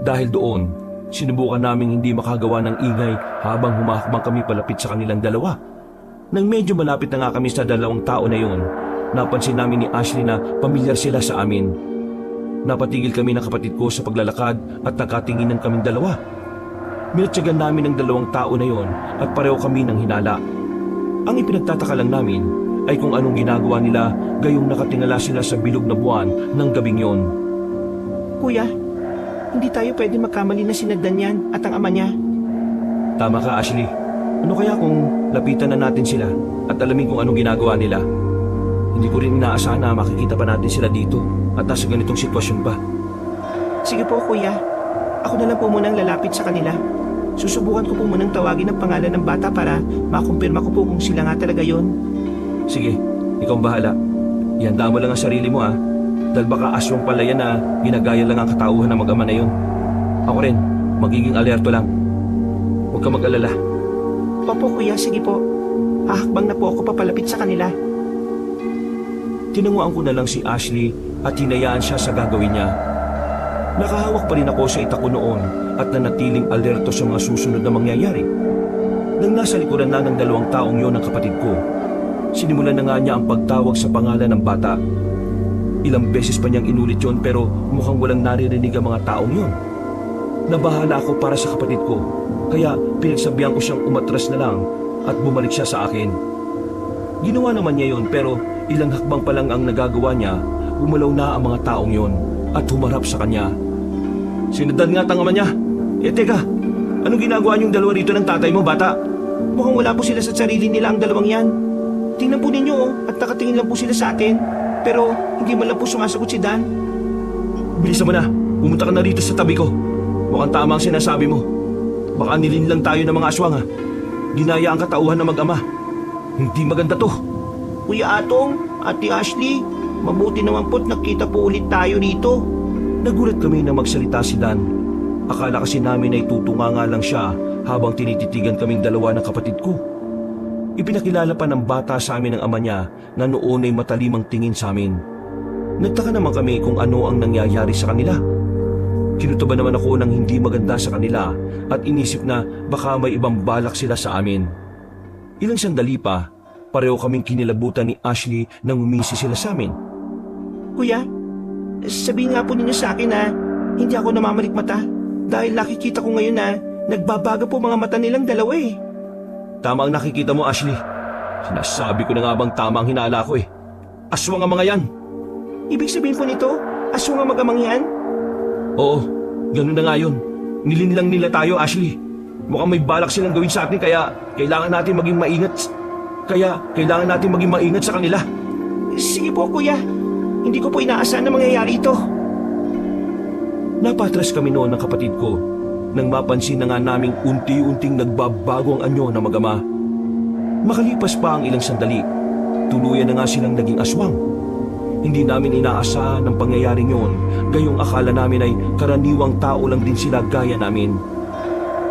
Dahil doon, sinubukan naming hindi makagawa ng ingay habang humahakbang kami palapit sa kanilang dalawa. Nang medyo malapit na nga kami sa dalawang tao na yun, napansin namin ni Ashley na pamilyar sila sa amin. Napatigil kami ng kapatid ko sa paglalakad at nakatinginan kaming dalawa. Minatsagan namin ang dalawang tao na yon at pareho kami ng hinala. Ang ipinagtataka lang namin ay kung anong ginagawa nila gayong nakatingala sila sa bilog na buwan ng gabing yon. Kuya, hindi tayo pwede magkamali na sinagdan yan at ang ama niya. Tama ka, Ashley. Ano kaya kung lapitan na natin sila at alamin kung anong ginagawa nila? Hindi ko rin inaasahan na makikita pa natin sila dito at nasa ganitong sitwasyon pa. Sige po, Kuya. Ako na lang po munang lalapit sa kanila. Susubukan ko po munang tawagin ang pangalan ng bata para makumpirma ko po kung sila nga talaga yon. Sige, ikaw ang bahala. Ihanda mo lang ang sarili mo ha. Dahil baka aswang pala yan na ginagaya lang ang katauhan ng mag-ama na yun. Ako rin, magiging alerto lang. Huwag ka mag-alala. Opo, Kuya, sige po. Hahakbang na po ako papalapit sa kanila. Tinanguan ko na lang si Ashley at hinayaan siya sa gagawin niya. Nakahawak pa rin ako sa itak ko noon at nanatiling alerto sa mga susunod na mangyayari. Nang nasa likuran na ng dalawang taong yon ng kapatid ko, sinimulan na nga niya ang pagtawag sa pangalan ng bata. Ilang beses pa niyang inulit yon pero mukhang walang naririnig ang mga taong yon. Nabahala ako para sa kapatid ko, kaya pinagsabihan ko siyang umatras na lang at bumalik siya sa akin. Ginawa naman niya yon pero ilang hakbang pa lang ang nagagawa niya, gumalaw na ang mga taong yon at humarap sa kanya. Sinundan nga tanga niya. Teka, anong ginagawa niyong dalawa rito ng tatay mo, bata? Mukhang wala po sila sa sarili nila ang dalawang yan. Tingnan po ninyo at nakatingin lang po sila sa atin. Pero hindi man lang po sumasagot si Dan. Bilisan mo na, pumunta ka na rito sa tabi ko. Mukhang tama ang sinasabi mo. Baka nilinlang tayo ng mga aswang ha. Ginaya ang katauhan ng mag-ama. Hindi maganda to. Kuya Atong, Ate Ashley, mabuti naman po't nakita po ulit tayo rito. Nagulat kami na magsalita si Dan. Akala kasi namin ay tutunganga lang siya habang tinititigan kaming dalawa ng kapatid ko. Ipinakilala pa ng bata sa amin ng ama niya na noon ay matalimang tingin sa amin. Nagtaka naman kami kung ano ang nangyayari sa kanila. Kinutuban naman ako ng hindi maganda sa kanila at inisip na baka may ibang balak sila sa amin. Ilang sandali pa, pareho kaming kinilabutan ni Ashley nang umisi sila sa amin. Kuya, sabihin nga po ninyo sa akin na hindi ako namamalikmata dahil nakikita ko ngayon na nagbabago po mga mata nilang dalawa eh. Tama ang nakikita mo, Ashley. Sinasabi ko na nga bang tama ang hinala ko eh. Aswang ang mga yan. Ibig sabihin po nito, aswang ang magamang yan? Oo, ganun na nga yun. Nilinlang nila tayo, Ashley. Mukhang may balak silang gawin sa atin kaya kailangan natin maging maingat sa kanila. Sige po kuya, hindi ko po inaasahan na mangyayari ito. Napatras kami noon ng kapatid ko nang mapansin na nga naming unti-unting nagbabago ang anyo ng mag-ama. Makalipas pa ang ilang sandali, tuluyan na nga silang naging aswang. Hindi namin inaasahan ng pangyayaring yun, gayong akala namin ay karaniwang tao lang din sila gaya namin.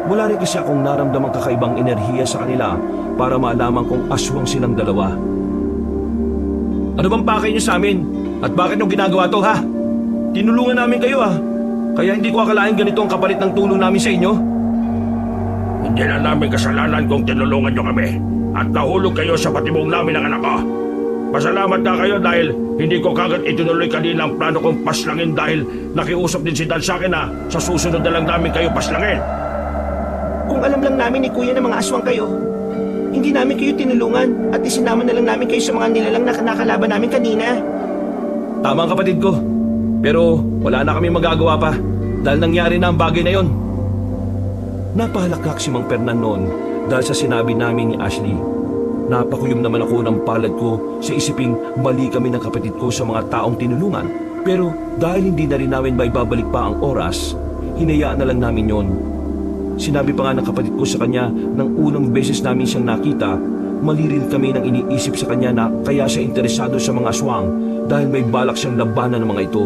Wala rin kasi akong naramdamang kakaibang enerhiya sa kanila para malaman kung aswang silang dalawa. Ano bang pakay niyo sa amin? At bakit nyo ginagawa to ha? Tinulungan namin kayo ha. Kaya hindi ko akalain ganito ang kapalit ng tulong namin sa inyo. Hindi na namin kasalanan kung tinulungan nyo kami at nahulog kayo sa patibong namin ng anak ko. Pasalamat na kayo dahil hindi ko kagad itinuloy kanina ang plano kong paslangin dahil nakiusap din si Dan sa akin na sa susunod na lang namin kayo paslangin. Kung alam lang namin ni kuya na mga aswang kayo, hindi namin kayo tinulungan at isinama na lang namin kayo sa mga nilalang na nakalaban namin kanina. Tama ang kapatid ko. Pero wala na kami magagawa pa dahil nangyari na ang bagay na yon. Napahalakak si Mang Fernan noon dahil sa sinabi namin ni Ashley. Napakuyom naman ako ng palad ko sa isiping mali kami ng kapatid ko sa mga taong tinulungan. Pero dahil hindi na rin namin maibabalik pa ang oras, hinayaan na lang namin yon. Sinabi pa nga ng kapatid ko sa kanya nang unang beses namin siyang nakita, mali rin kami nang iniisip sa kanya na kaya siya interesado sa mga aswang dahil may balak siyang labanan ng mga ito.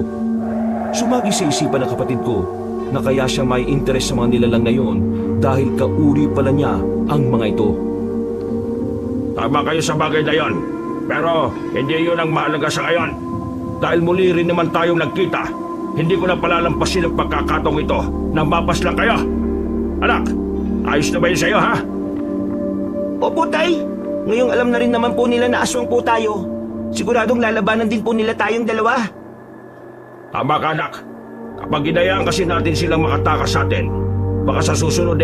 Sumagi sa isipan ng kapatid ko na kaya siya may interes sa mga nilalang na yon dahil kauri pala niya ang mga ito. Tama kayo sa bagay na yon, pero hindi yun ang mahalaga sa ngayon. Dahil muli rin naman tayong nagkita, hindi ko na palalampasin ang pagkakataong ito na mapaslang kayo. Anak, ayos na ba yun sa'yo ha? Opo tay, ngayong alam na rin naman po nila na aswang po tayo. Siguradong lalabanan din po nila tayong dalawa. Tama ka anak, kapag ginayaan kasi natin silang makatakas sa atin, baka sa susunod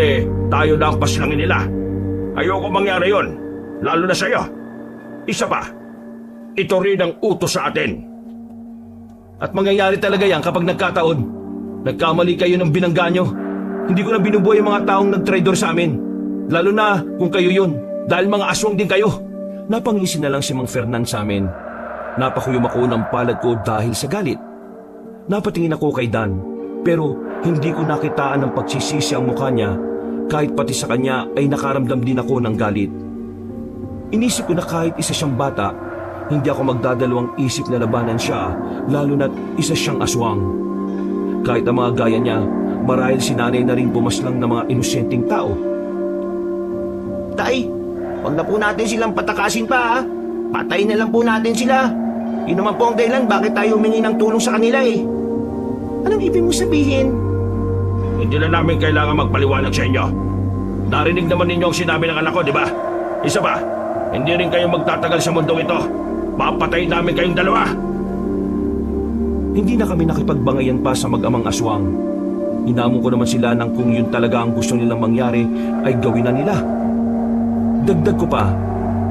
tayo na ang paslangin nila. Ayoko mangyari yon. Lalo na sa'yo. Isa pa, ito rin ang utos sa atin. At mangyayari talaga yan kapag nagkataon. Nagkamali kayo ng binangga nyo. Hindi ko na binubuhay ang mga taong nagtraidor sa amin. Lalo na kung kayo yun, dahil mga aswang din kayo. Napangisi na lang si Mang Fernan sa amin. Napakuyom ako ng palad ko dahil sa galit. Napatingin ako kay Dan, pero hindi ko nakitaan ng pagsisisi ang mukha niya, kahit pati sa kanya ay nakaramdam din ako ng galit. Inisip ko na kahit isa siyang bata, hindi ako magdadalawang isip na labanan siya, lalo na't isa siyang aswang. Kahit ang mga gaya niya, marahil si nanay na rin pumaslang ng mga inosenteng tao. Tay, wag na po natin silang patakasin pa ha. Patayin na lang po natin sila. Yun naman po ang dahilan bakit tayo humingi ng tulong sa kanila eh. Anong ibig mo sabihin? Hindi na namin kailangan magpaliwanag sa inyo. Narinig naman ninyo ang sinabi ng anak ko, di ba? Isa pa, hindi rin kayo magtatagal sa mundong ito. Papatayin namin kayong dalawa. Hindi na kami nakipagbangayan pa sa mag-amang aswang. Hinamon ko naman sila nang kung yun talaga ang gusto nilang mangyari ay gawin na nila. Dagdag ko pa,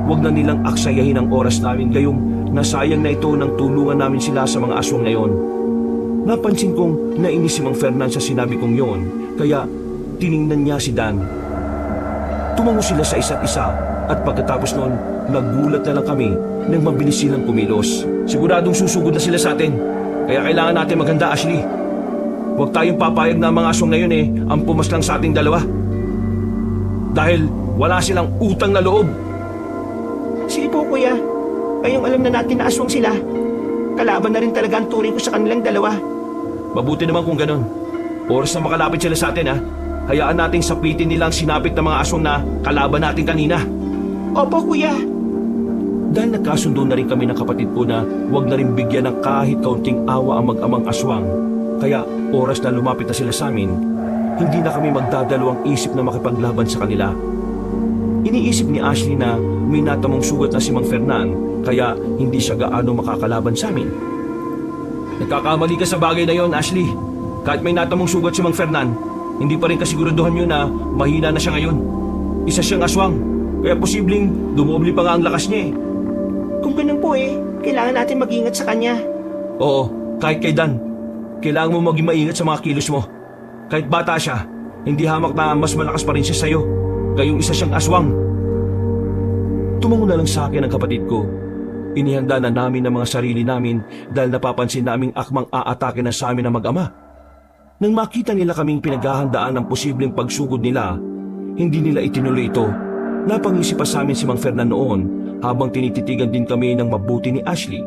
wag na nilang aksayahin ang oras namin gayong nasayang na ito nang tulungan namin sila sa mga aswang na yon. Napansin kong nainis si Mang Fernan sa sinabi kong yon, kaya tiningnan niya si Dan. Tumango sila sa isa't isa at pagkatapos noon, nagulat na lang kami nang mabilis silang kumilos. Siguradong susugod na sila sa atin, kaya kailangan natin maghanda, Ashley. Huwag tayong papayag na ang mga aswang na yun ang pumaslang sa ating dalawa. Dahil wala silang utang na loob. Sige po kuya, ngayong alam na natin na aswang sila, kalaban na rin talaga ang turing ko sa kanilang dalawa. Mabuti naman kung ganun. Oras na makalapit sila sa atin hayaan nating sapitin nilang sinapit ng mga aswang na kalaban natin kanina. Opo kuya. Dahil nagkasundo na rin kami ng kapatid ko na huwag na rin bigyan ng kahit kaunting awa ang mag-amang aswang. Kaya oras na lumapit na sila sa amin, hindi na kami magdadalawang isip na makipaglaban sa kanila. Iniisip ni Ashley na may natamong sugat na si Mang Fernan, kaya hindi siya gaano makakalaban sa amin. Nagkakamali ka sa bagay na yon, Ashley. Kahit may natamong sugat si Mang Fernan, hindi pa rin kasiguraduhan yun na mahina na siya ngayon. Isa siyang aswang, kaya posibleng dumoble pa nga ang lakas niya eh. Kung ganun po kailangan natin mag-ingat sa kanya. Oo, kahit kay Dan. Kailangan mo maging maingat sa mga kilos mo. Kahit bata siya, hindi hamak na mas malakas pa rin siya sa'yo. Gayong isa siyang aswang. Tumango na lang sa akin ang kapatid ko. Inihanda na namin ang mga sarili namin dahil napapansin naming akmang aatake na sa amin ang mag-ama. Nang makita nila kaming pinaghahandaan ng posibleng pagsugod nila, hindi nila itinuloy ito. Napangisi pa sa amin si Mang Fernan noon habang tinititigan din kami ng mabuti ni Ashley.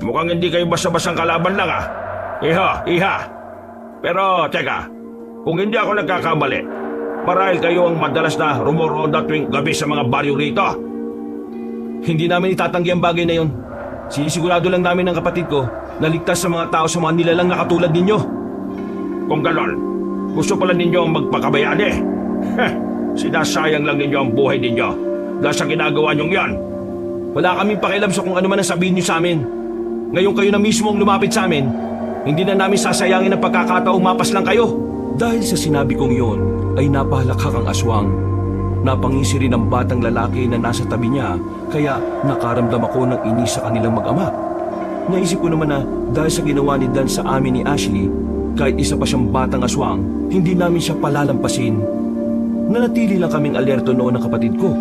Mukhang hindi kayo basta-bastang kalaban lang ah. Iha. Pero teka, kung hindi ako nagkakamali, marahil kayo ang madalas na rumoronda tuwing gabi sa mga baryo rito. Hindi namin itatanggi ang bagay na yon. Sinisigurado lang namin ng kapatid ko na ligtas sa mga tao sa mga nilalang na katulad ninyo. Kung ganon, gusto pala ninyo ang magpakabayani. Sinasayang lang ninyo ang buhay ninyo dahil sa ginagawa nyong yan. Wala kaming pakialam sa kung ano man ang sabihin niyo sa amin. Ngayon kayo na mismo ang lumapit sa amin, hindi na namin sasayangin ang pagkakataong mapas lang kayo. Dahil sa sinabi kong yon, ay napahalakhak ang aswang. Napangisi rin ang batang lalaki na nasa tabi niya, kaya nakaramdam ako ng inis sa kanilang mag-ama. Naisip ko naman na dahil sa ginawa ni Dan sa amin ni Ashley, kahit isa pa siyang batang aswang, hindi namin siya palalampasin. Nanatili lang kaming alerto noon ng kapatid ko.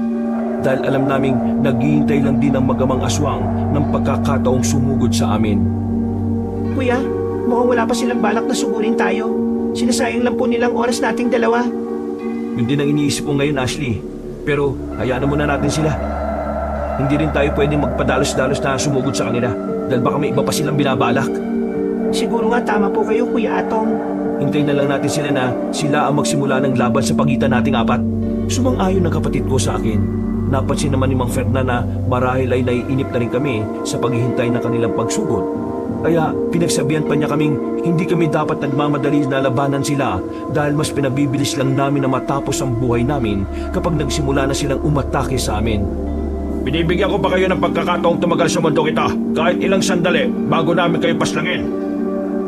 Dahil alam naming naghihintay lang din ang magamang aswang ng pagkakataong sumugod sa amin. Kuya, mukhang wala pa silang balak na sugurin tayo. Sinasayang lang po nilang oras nating dalawa. Yun din ang iniisip ko ngayon, Ashley. Pero hayaan muna natin sila. Hindi rin tayo pwedeng magpadalos-dalos na sumugod sa kanila dahil baka may iba pa silang binabalak. Siguro nga tama po kayo, Kuya Atong. Hintayin na lang natin sila na sila ang magsimula ng laban sa pagitan nating apat. Sumang-ayon ng kapatid ko sa akin. Napansin naman ni Mang Fernan na marahil ay naiinip na rin kami sa paghihintay ng kanilang pagsugod. Kaya pinagsabihan pa niya kaming hindi kami dapat nagmamadali na labanan sila dahil mas pinabibilis lang namin na matapos ang buhay namin kapag nagsimula na silang umatake sa amin. Binibigyan ko pa kayo ng pagkakataong tumagal sa mundo kita kahit ilang sandali bago namin kayo paslangin.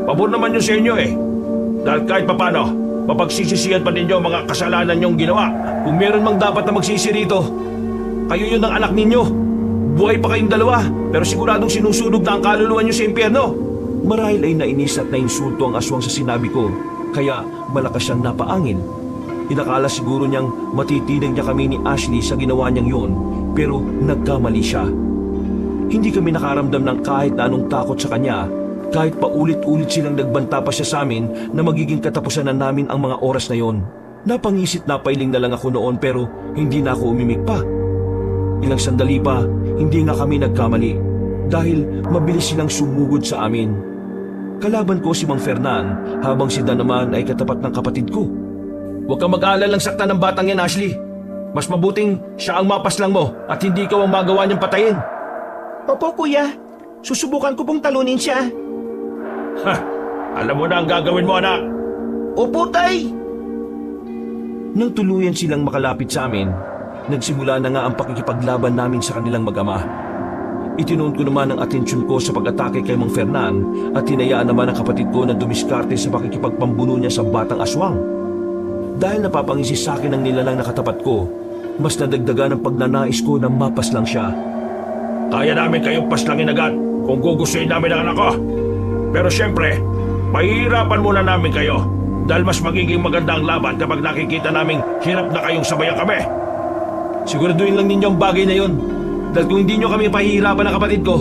Pabor naman yun sa inyo eh. Dahil kahit papano, mapagsisisihan pa ninyo ang mga kasalanan nyong ginawa. Kung meron mang dapat na magsisi rito, kayo yun ang anak ninyo. Buhay pa kayong dalawa, pero siguradong sinusunog na ang kaluluwa nyo sa impyerno. Marahil ay nainis at nainsulto ang aswang sa sinabi ko, kaya malakas siyang napaangil. Inakala siguro niyang matitinag niya kami ni Ashley sa ginawa niyang yun, pero nagkamali siya. Hindi kami nakaramdam ng kahit na anong takot sa kanya, kahit paulit-ulit silang nagbanta pa siya sa amin na magiging katapusan na namin ang mga oras na yon. Napangisit na pailing na lang ako noon pero hindi na ako umimik pa. Ilang sandali pa, hindi nga kami nagkamali dahil mabilis silang sumugod sa amin. Kalaban ko si Mang Fernan habang si Dan naman ay katapat ng kapatid ko. Huwag kang mag-aalala lang saktan ng batang yan, Ashley. Mas mabuting siya ang mapaslang mo at hindi ikaw ang magawa niyang patayin. Opo, Kuya. Susubukan ko pong talunin siya. Alam mo na ang gagawin mo, anak. Opo, Tay. Nang tuluyan silang makalapit sa amin, nagsimula na nga ang pakikipaglaban namin sa kanilang mag-ama. Itinuon ko naman ang atensyon ko sa pag-atake kay Mang Fernan at hinayaan naman ang kapatid ko na dumiskarte sa pakikipagpambuno niya sa batang aswang. Dahil napapangisi sa akin ang nilalang na katapat ko, mas nadagdagan ang pagnanais ko na mapaslang siya. Kaya namin kayong paslangin agad kung gugustuhin namin ang anak ko. Pero siyempre, mahihirapan muna namin kayo dahil mas magiging maganda ang laban kapag nakikita naming hirap na kayong sabayan kami. Siguraduhin lang ninyo ang bagay na yon. Dahil kung hindi nyo kami pahihirapan ng kapatid ko,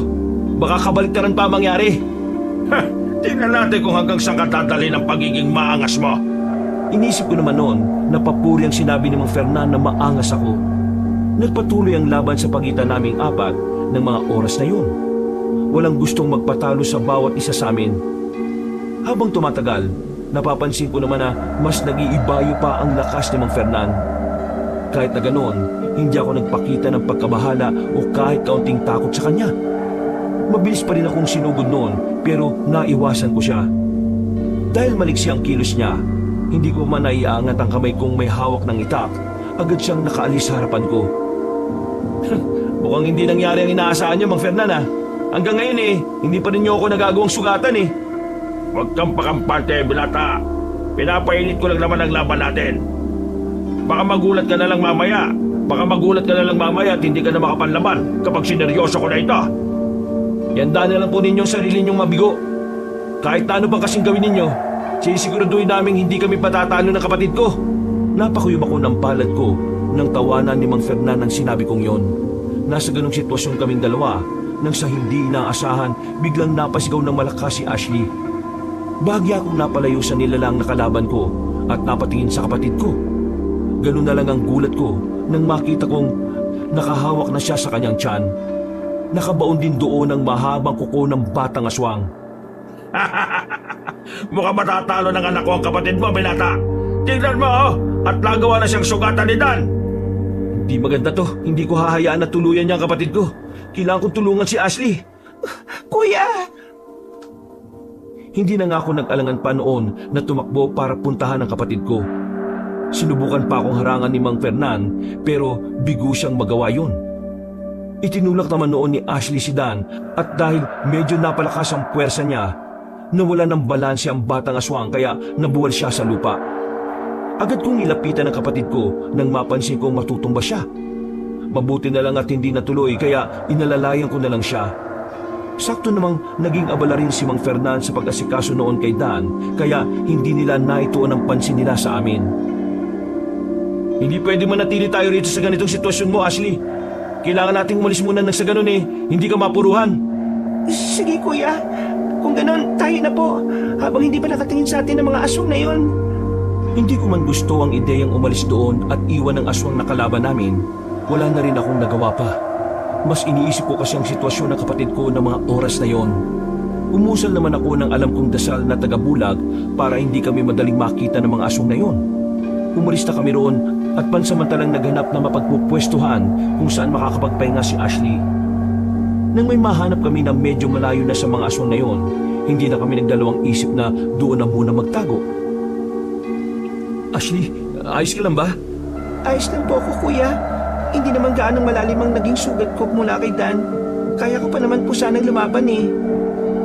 baka kabaliktaran pa ang mangyari. Tingnan natin kung hanggang saan ka dadalhin ang pagiging maangas mo. Inisip ko naman noon na papuri ang sinabi ni Mang Fernan na maangas ako. Nagpatuloy ang laban sa pagitan naming apat ng mga oras na yun. Walang gustong magpatalo sa bawat isa sa amin. Habang tumatagal, napapansin ko naman na mas nag-iibayo pa ang lakas ni Mang Fernan. Kahit na ganoon, hindi ako nagpakita ng pagkabahala o kahit kaunting takot sa kanya. Mabilis pa rin akong sinugod noon pero naiwasan ko siya. Dahil maliksi ang kilos niya, hindi ko man naiangat ang kamay kong may hawak ng itak, agad siyang nakaalis sa harapan ko. Mukhang hindi nangyari ang inaasahan niyo, Mang Fernan. Hanggang ngayon hindi pa rin niyo ako nagagawang sugatan eh. Huwag kang pakampante, Binata. Pinapainit ko lang naman ang laban natin. Baka magulat ka na lang mamaya. At hindi ka na makapanlaban kapag sineryoso ko na ito. Yanda na lang po ninyong sarili ninyong mabigo. Kahit na ano pang kasing gawin ninyo, sisiguraduhin namin hindi kami patatalo ng kapatid ko. Napakuyom ako ng palad ko nang tawanan ni Mang Fernan ang sinabi kong yon. Nasa ganong sitwasyon kaming dalawa nang sa hindi inaasahan biglang napasigaw ng malakas si Ashley. Bahagya akong napalayo sa nilalang na kalaban ko at napatingin sa kapatid ko. Ganun na lang ang gulat ko nang makita kong nakahawak na siya sa kanyang tiyan. Nakabaon din doon ang mahabang kuko ng batang aswang. Mukhang matatalo ng anak ko ang kapatid mo, Binata. Tingnan mo, oh, at nagawa na siyang sugatan ni Dan. Hindi maganda to. Hindi ko hahayaan na tuluyan niya ang kapatid ko. Kailangan kong tulungan si Ashley. Kuya! Hindi na nga ako nag-alangan pa noon na tumakbo para puntahan ang kapatid ko. Sinubukan pa akong harangan ni Mang Fernan pero bigo siyang magawa yun. Itinulak naman noon ni Ashley si Dan at dahil medyo napalakas ang puwersa niya, nawala ng balanse ang batang aswang kaya nabuwal siya sa lupa. Agad kong nilapitan ang kapatid ko nang mapansin kong matutumba siya. Mabuti na lang at hindi natuloy kaya inalalayan ko na lang siya. Sakto namang naging abala rin si Mang Fernan sa pag-asikaso noon kay Dan kaya hindi nila naituon ang pansin nila sa amin. Hindi pwede manatili tayo rito sa ganitong sitwasyon mo, Ashley. Kailangan nating umalis muna nang sa ganun hindi ka mapuruhan. Sige kuya, kung ganon tayo na po habang hindi pa nakatingin sa atin ang mga aswang na yon. Hindi ko man gusto ang ideyang umalis doon at iwan ang aswang na kalaban namin. Wala na rin akong nagawa pa. Mas iniisip ko kasi ang sitwasyon ng kapatid ko ng mga oras na yon. Umusal naman ako ng alam kong dasal na tagabulag para hindi kami madaling makita ng mga aswang na yon. Umalis na kami roon at pansamantalang naghanap na mapagpupwestuhan kung saan makakapagpahinga si Ashley. Nang may mahanap kami na medyo malayo na sa mga aswang na yon, hindi na kami nagdalawang isip na doon na muna magtago. Ashley, ayos ka lang ba? Ayos lang po ako kuya. Hindi naman gaanong malalim ang naging sugat ko mula kay Dan. Kaya ko pa naman po sanang lumaban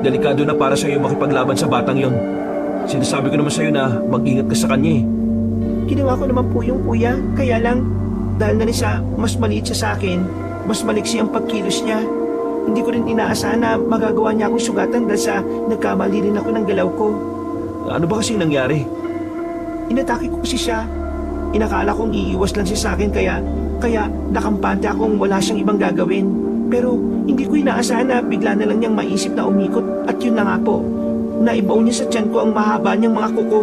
Delikado na para sa iyo makipaglaban sa batang yon. Sinasabi ko naman sa iyo na mag-ingat ka sa kanya Ginawa ko naman po yung kuya. Kaya lang, dahil na rin sa mas maliit siya sa akin, mas maliksi ang pagkilos niya. Hindi ko rin inaasahan na magagawa niya akong sugatan dahil sa nagkamali rin ako ng galaw ko. Ano ba kasi nangyari? Inatake ko kasi siya. Inakala kong iiwas lang siya sa akin kaya nakampante akong wala siyang ibang gagawin. Pero hindi ko inaasahan na bigla na lang niyang maisip na umikot at yun na nga po. Naibaw niya sa tiyan ko ang mahaba niyang mga kuko.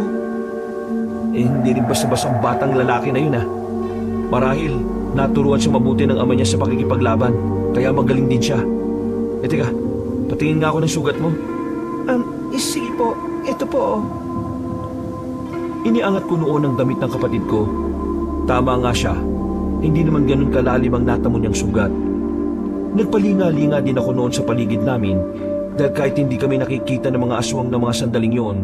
Hindi rin basta-basta ang batang lalaki na yun Marahil, naturuan siya mabuti ng ama niya sa pakikipaglaban. Kaya magaling din siya. Teka, patingin nga ako ng sugat mo. Sige po. Ito po Iniangat ko noon ang damit ng kapatid ko. Tama nga siya. Hindi naman ganun kalalim ang natamo niyang sugat. Nagpalinga-linga din ako noon sa paligid namin dahil kahit hindi kami nakikita ng mga aswang ng mga sandaling yon,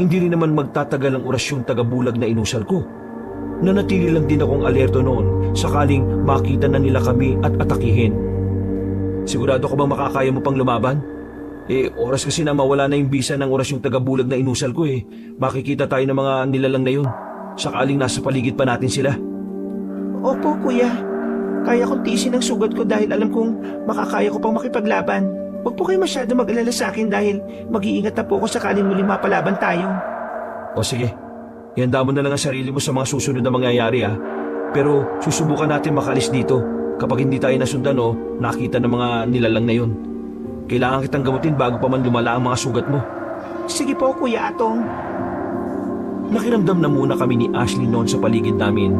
hindi rin naman magtatagal ang orasyong tagabulag na inusal ko. Nanatili lang din akong alerto noon sakaling makita na nila kami at atakihin. Sigurado ka bang makakaya mo pang lumaban? Oras kasi na mawala na yung bisa ng orasyong tagabulag na inusal ko Makikita tayo ng mga nilalang na yun. Sakaling nasa paligid pa natin sila. Opo kuya. Kaya kong tiisin ang sugat ko dahil alam kong makakaya ko pang makipaglaban. Huwag po kayo masyado mag-alala sa akin dahil mag-iingat na po ako sakaling muling mapalaban tayo. O sige, ihanda mo na lang ang sarili mo sa mga susunod na mangyayari Pero susubukan natin makalis dito kapag hindi tayo nasundan nakita ng mga nilalang na yun. Kailangan kitang gamutin bago pa man lumala ang mga sugat mo. Sige po Kuya Atong. Nakiramdam na muna kami ni Ashley noon sa paligid namin.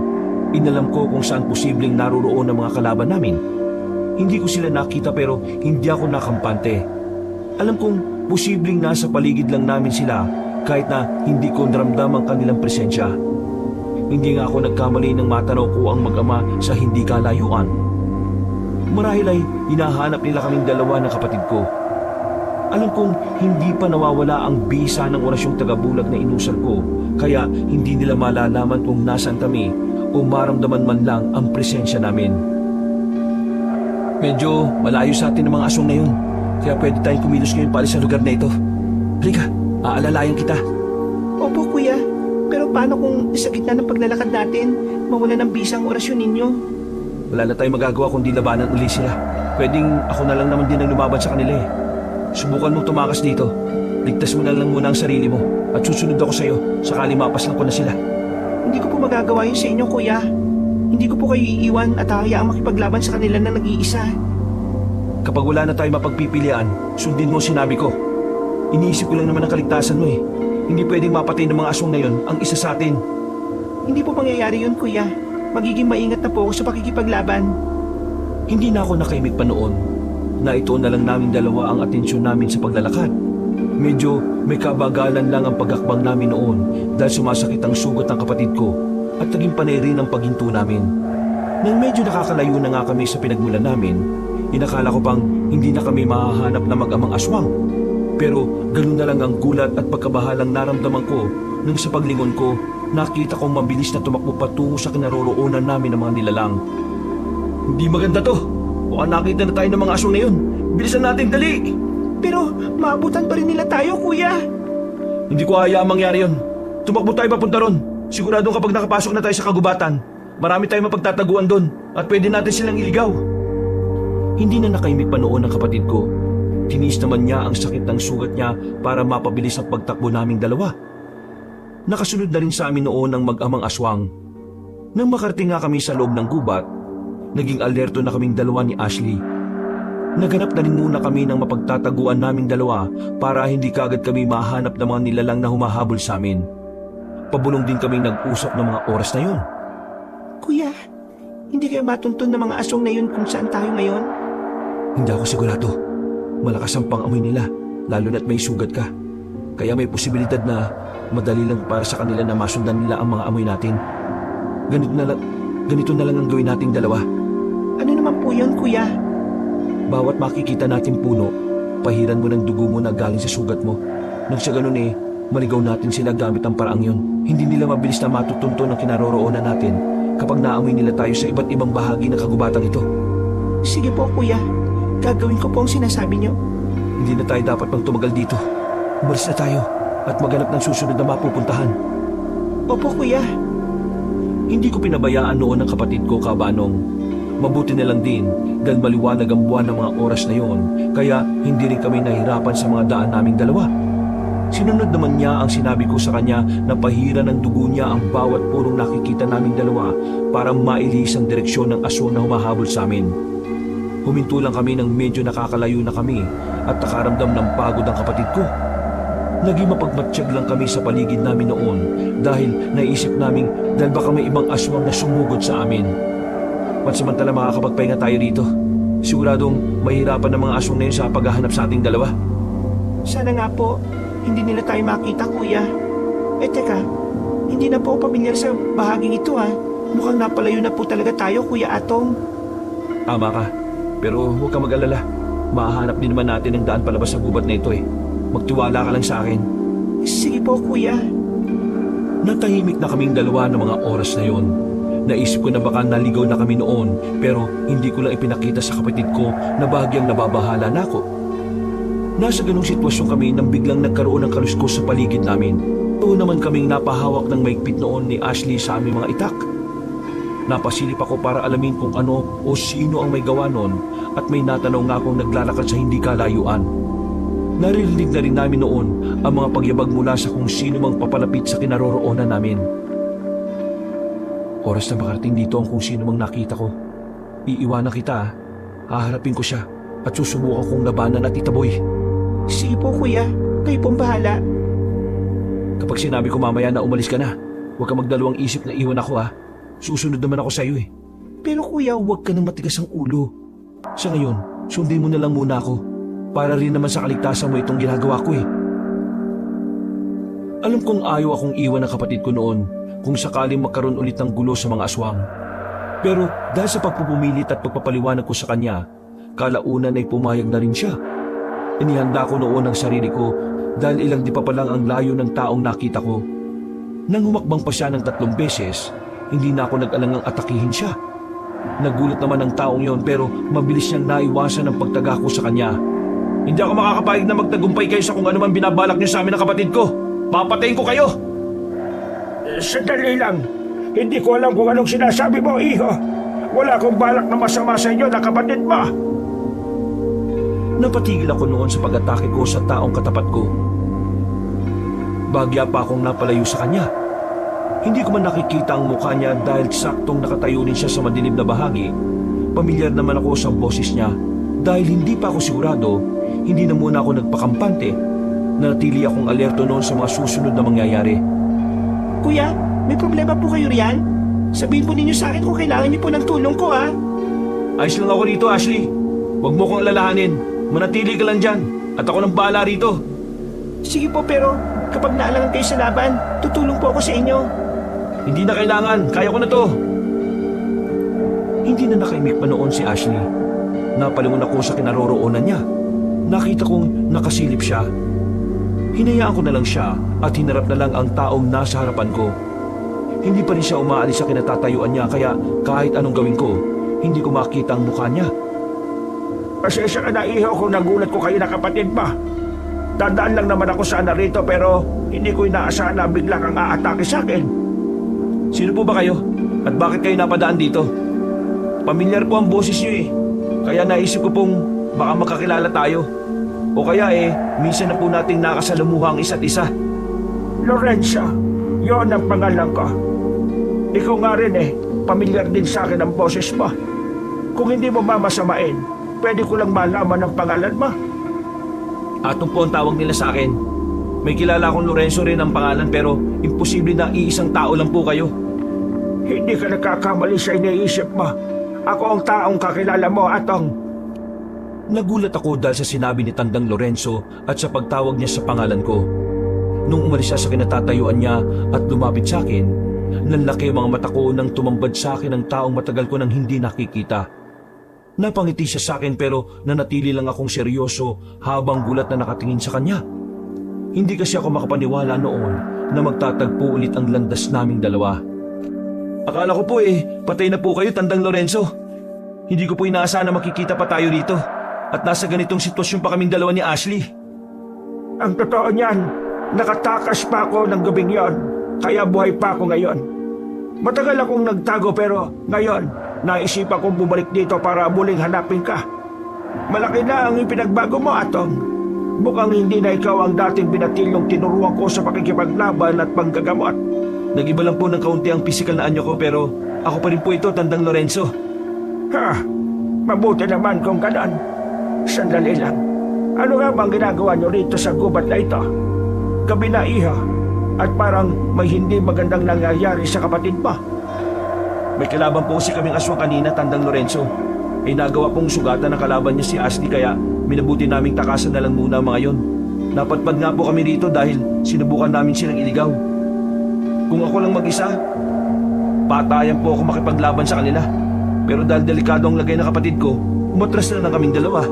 Inalam ko kung saan posibleng naroon ang mga kalaban namin. Hindi ko sila nakita pero hindi ako nakampante. Alam kong posibleng nasa paligid lang namin sila kahit na hindi ko naramdam ang kanilang presensya. Hindi nga ako nagkamali ng matanaw ko ang mag-ama sa hindi kalayuan. Marahil ay hinahanap nila kaming dalawa ng kapatid ko. Alam kong hindi pa nawawala ang bisa ng orasyong tagabulag na inusal ko kaya hindi nila malalaman kung nasaan kami o maramdaman man lang ang presensya namin. Medyo malayo sa atin ang mga aswang na yun. Kaya pwede tayong kumilos ngayon paalis sa lugar na ito. Halika, aalalayan kita. Opo kuya, pero paano kung sa gitna ng paglalakad natin, mawala ng bisa ang orasyon ninyo? Wala na tayong magagawa kundi labanan uli sila. Pwedeng ako na lang naman din ang lumaban sa kanila eh. Subukan mong tumakas dito. Ligtas mo na lang muna ang sarili mo at susunod ako sa'yo sakali mapas lang ko na sila. Hindi ko po magagawa yun sa inyo kuya. Hindi ko po kayo iiwan at hahayaang makipaglaban sa kanila na nag-iisa. Kapag wala na tayong mapagpipilian, sundin mo sinabi ko. Iniisip ko lang naman ang kaligtasan mo eh. Hindi pwedeng mapatay ng mga aswang na yon ang isa sa atin. Hindi po mangyayari yun kuya. Magiging maingat na po ako sa pakikipaglaban. Hindi na ako nakaimik pa noon na ito na lang namin dalawa ang atensyon namin sa paglalakad. Medyo may kabagalan lang ang pagakbang namin noon dahil sumasakit ang sugat ng kapatid ko at naging panay rin ang paghinto namin. Nang medyo nakakalayo na nga kami sa pinagmulan namin, inakala ko pang hindi na kami mahahanap na mag-amang aswang. Pero ganun na lang ang gulat at pagkabahalang naramdaman ko nang sa paglingon ko, nakita kong mabilis na tumakbo patungo sa kinaroroonan namin ng mga nilalang. Hindi maganda to. Mukhang nakita na tayo ng mga aswang na yun. Bilisan natin, dali! Pero maabutan pa rin nila tayo kuya. Hindi ko hayaang mangyari yun. Tumakbo tayo papunta ron. Siguradong kapag nakapasok na tayo sa kagubatan, marami tayong mapagtataguan doon at pwede natin silang iligaw. Hindi na nakaimik pa noon ang kapatid ko. Tinis naman niya ang sakit ng sugat niya para mapabilis ang pagtakbo naming dalawa. Nakasunod na rin sa amin noon ang mag-amang aswang. Nang makarating nga kami sa loob ng gubat, naging alerto na kaming dalawa ni Ashley. Naghanap na rin muna kami ng mapagtataguan naming dalawa para hindi kaagad kami mahanap ng mga nilalang na humahabol sa amin. Pabulong din kaming nag-usap ng mga oras na yun. Kuya, hindi kayo matuntun ng mga aswang na yun kung saan tayo ngayon? Hindi ako sigurado. Malakas ang pang-amoy nila, lalo na't may sugat ka. Kaya may posibilidad na madali lang para sa kanila na masundan nila ang mga amoy natin. Ganito na lang ang gawin nating dalawa. Ano naman po yun kuya? Bawat makikita nating puno, pahiran mo ng dugo mo na galing sa sugat mo. Nang sa ganun eh, maligaw natin sila gamit ang paraang yun. Hindi nila mabilis na matutunto ng kinaroroonan natin kapag naamoy nila tayo sa iba't ibang bahagi ng kagubatang ito. Sige po kuya, gagawin ko po ang sinasabi niyo. Hindi na tayo dapat pang tumagal dito. Umalis na tayo at maghanap ng susunod na mapupuntahan. Opo kuya. Hindi ko pinabayaan noon ang kapatid ko, Kabanong. Mabuti na lang din dahil maliwanag ang buwan ng mga oras na yon, kaya hindi rin kami nahirapan sa mga daan naming dalawa. Sinunod naman niya ang sinabi ko sa kanya na pahiran ng dugo niya ang bawat punong nakikita naming dalawa para mailihis ang direksyon ng aswang na humahabol sa amin. Huminto lang kami nang medyo nakakalayo na kami at nakaramdam ng pagod ang kapatid ko. Naging mapagmatsyag lang kami sa paligid namin noon dahil naisip namin dahil baka may ibang aswang na sumugod sa amin. Pansamantala makakapagpahinga tayo dito. Siguradong mahirapan ng mga aswang na yun sa paghahanap sa ating dalawa. Sana nga po, hindi nila tayo makita kuya. Teka, hindi na po ako pamilyar sa bahaging ito ha. Mukhang napalayo na po talaga tayo kuya Atong. Tama ka, pero huwag ka mag-alala. Mahahanap din naman natin ang daan palabas sa gubat na ito eh. Magtiwala ka lang sa akin. Sige po kuya. Natahimik na kaming dalawa ng mga oras na yon. Naisip ko na baka naligaw na kami noon pero hindi ko lang ipinakita sa kapatid ko na bahagyang nababahala na ako. Nasa ganung sitwasyon kami nang biglang nagkaroon ng kaluskos sa paligid namin. Doon naman kaming napahawak ng maigpit noon ni Ashley sa aming mga itak. Napasilip ako para alamin kung ano o sino ang may gawa noon at may natanaw nga akong naglalakad sa hindi kalayuan. Naririnig na rin namin noon ang mga pagyabag mula sa kung sino mang papalapit sa kinaroroonan namin. Oras na makarating dito ang kung sino mang nakita ko. Iiwanan kita, haharapin ko siya at susubukan kong labanan at itaboy. Sige po kuya, kayo pong bahala. Kapag sinabi ko mamaya na umalis ka na, huwag ka magdalawang isip na iwan ako ha. Susunod naman ako sa iyo eh. Pero kuya, Huwag ka nang matigas ang ulo. Sa ngayon, sundin mo na lang muna ako. Para rin naman sa kaligtasan mo itong ginagawa ko eh. Alam kong ayaw akong iwan ng kapatid ko noon kung sakaling magkaroon ulit ng gulo sa mga aswang. Pero dahil sa pagpupumilit at pagpapaliwanag ko sa kanya, kalaunan ay pumayag na rin siya. Inihanda ko noon ang sarili ko dahil ilang di pa lang ang layo ng taong nakita ko. Nang humakbang pa siya ng 3 beses, hindi na ako nag-alangang atakihin siya. Nagulat naman ang taong yon pero mabilis niyang naiwasan ang pagtaga ko sa kanya. Hindi ako makakapayag na magtagumpay kayo sa kung ano man binabalak niyo sa amin ng kapatid ko. Papatayin ko kayo! Sandali lang. Hindi ko alam kung anong sinasabi mo, iho. Wala akong balak na masama sa inyo na kapatid mo. Napatigil ako noon sa pag-atake ko sa taong katapat ko. Bagya pa akong napalayo sa kanya. Hindi ko man nakikita ang mukha niya dahil saktong nakatayo din siya sa madilim na bahagi. Pamilyar naman ako sa boses niya. Dahil hindi pa ako sigurado, hindi na muna ako nagpakampante. Nanatili akong alerto noon sa mga susunod na mangyayari. Kuya, may problema po kayo riyan? Sabihin po ninyo sa akin kung kailangan niyo po ng tulong ko, ha? Ayos lang ako rito, Ashley. Huwag mo kong alalahanin. Manatili ka lang dyan. At ako nang bahala rito. Sige po, pero kapag naalangan kayo sa laban, tutulong po ako sa inyo. Hindi na kailangan. Kaya ko na to. Hindi na nakaimik pa noon si Ashley. Napalingon ako sa kinaroroonan niya. Nakita kong nakasilip siya. Hinayaan ko na lang siya at hinarap na lang ang taong nasa harapan ko. Hindi pa rin siya umaalis sa kinatatayuan niya kaya kahit anong gawin ko, hindi ko makita ang mukha niya. Pasensya ka na, iho, kung nagulat ko kayo na kapatid mo. Dadaan lang naman ako sana rito pero hindi ko inaasahan na bigla kang aatake sa akin. Sino po ba kayo? At bakit kayo napadaan dito? Pamilyar po ang boses niyo eh. Kaya naisip ko pong baka makakilala tayo. O kaya minsan na po nating nakasalamuha ang isa't isa. Lorenzo, yon ang pangalan ko. Ikaw nga rin pamilyar din sa akin ang boses mo. Kung hindi mo mamasamain, pwede ko lang malaman ang pangalan mo. Atong po ang tawag nila sa akin. May kilala akong Lorenzo rin ang pangalan pero imposible na iisang tao lang po kayo. Hindi ka nagkakamali sa iniisip mo. Ako ang taong kakilala mo, Atong. Nagulat ako dahil sa sinabi ni Tandang Lorenzo at sa pagtawag niya sa pangalan ko. Nung umalis siya sa kinatatayuan niya at lumapit sa akin, nanlaki ang mga mata ko nang tumambad sa akin ang taong matagal ko nang hindi nakikita. Napangiti siya sa akin pero nanatili lang akong seryoso habang gulat na nakatingin sa kanya. Hindi kasi ako makapaniwala noon na magtatagpo ulit ang landas naming dalawa. Akala ko po patay na po kayo, Tandang Lorenzo. Hindi ko po inaasahan na makikita pa tayo dito. At nasa ganitong sitwasyon pa kaming dalawa ni Ashley. Ang totoo niyan, nakatakas pa ako ng gabing yon, kaya buhay pa ako ngayon. Matagal akong nagtago pero ngayon, naisipan kong bumalik dito para muling hanapin ka. Malaki na ang ipinagbago mo, Atong. Mukhang hindi na ikaw ang dating binatilyong tinuruan ko sa pakikipaglaban at panggagamot. Nag-iba lang po ng kaunti ang pisikal na anyo ko pero ako pa rin po ito, Tandang Lorenzo. Ha, mabuti naman kung ganon. Sandali lang. Ano nga bang ginagawa niyo rito sa gubat na ito? Gabi na, iho. At parang may hindi magandang nangyayari sa kapatid mo. May kalaban po si kaming aswang kanina, Tandang Lorenzo. Nagawa pong sugatan ng kalaban niya si Ashley kaya minabuti naming takasan na lang muna mga yon. Napadpad nga po kami rito dahil sinubukan namin silang iligaw. Kung ako lang mag-isa, patayan po ako makipaglaban sa kanila. Pero dahil delikado ang lagay ng kapatid ko, umatras na lang kaming dalawa.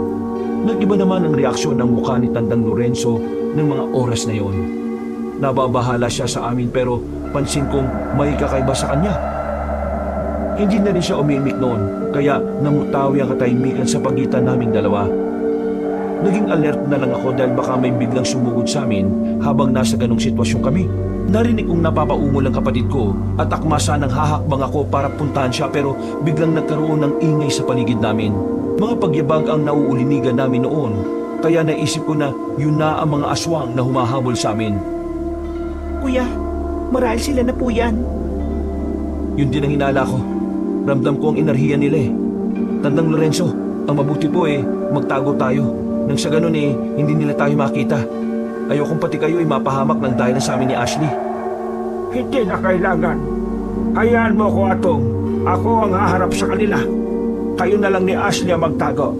Nag-iba naman ang reaksyon ng mukha ni Tandang Lorenzo ng mga oras na yon. Nababahala siya sa amin pero pansin kong may kakaiba sa kanya. Hindi na rin siya umimik noon kaya namutawi ang katahimikan sa pagitan naming dalawa. Naging alert na lang ako dahil baka may biglang sumugod sa amin habang nasa ganong sitwasyon kami. Narinig kong napapaungol ang kapatid ko at akmasa nang hahakbang ako para puntahan siya pero biglang nagkaroon ng ingay sa paligid namin. Mga pagyabag ang nauulinigan namin noon kaya naisip ko na yun na ang mga aswang na humahabol sa amin. Kuya, marahil sila na po yan. Yun din ang hinala ko. Ramdam ko ang enerhiya nila Tandang Lorenzo, ang mabuti po magtago tayo. Nang sa ganun hindi nila tayo makita. Ayokong pati kayo mapahamak ng dahil sa amin ni Ashley. Hindi na kailangan. Hayaan mo ko, Atong. Ako ang haharap sa kanila. Kayo na lang ni Ashley ang magtago.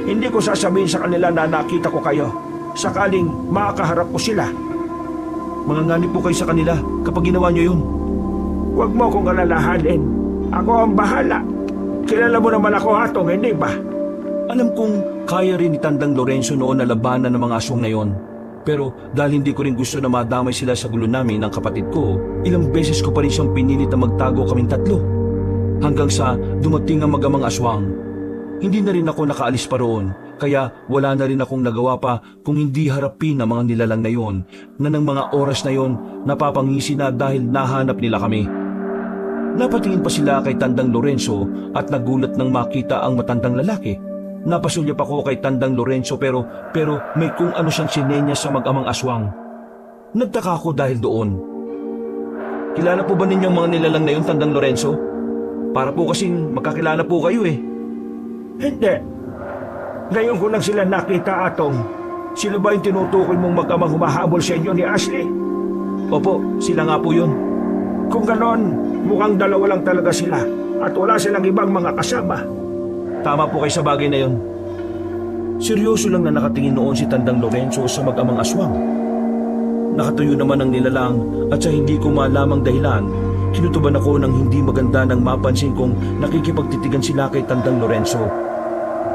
Hindi ko sasabihin sa kanila na nakita ko kayo. Sakaling makakaharap ko sila. Manganganib po kayo sa kanila kapag ginawa niyo yun. Huwag mo kong alalahanin. Ako ang bahala. Kilala mo naman ako, Atong, hindi ba? Alam kong kaya rin ni Tandang Lorenzo noon na labanan ng mga aswang na yon. Pero dahil hindi ko rin gusto na madamay sila sa gulo namin ng kapatid ko, ilang beses ko pa rin siyang pinilit na magtago kaming tatlo. Hanggang sa dumating ang magamang aswang. Hindi na rin ako nakaalis pa roon, kaya wala na rin akong nagawa pa kung hindi harapin ang mga nilalang na yon na ng mga oras na yon napapangisi na dahil nahanap nila kami. Napatingin pa sila kay Tandang Lorenzo at nagulat nang makita ang matandang lalaki. Napasulyap ako kay Tandang Lorenzo pero may kung ano siyang sinenya sa mag-amang aswang. Nagtaka ako dahil doon. Kilala po ba ninyo ang mga nilalang na yun, Tandang Lorenzo? Para po kasing magkakilala po kayo eh. Hindi. Ngayon ko lang sila nakita, Atong. Sila ba yung tinutukoy mong mag-amang humahabol sa inyo ni Ashley? Opo, sila nga po yun. Kung ganon, mukhang dalawa lang talaga sila at wala silang ibang mga kasama. Tama po kayo sa bagay na yun. Seryoso lang na nakatingin noon si Tandang Lorenzo sa mag-amang aswang. Nakatuyo naman ang nilalang at sa hindi ko malamang dahilan, kinutuban ako ng hindi maganda nang mapansin kong nakikipagtitigan sila kay Tandang Lorenzo.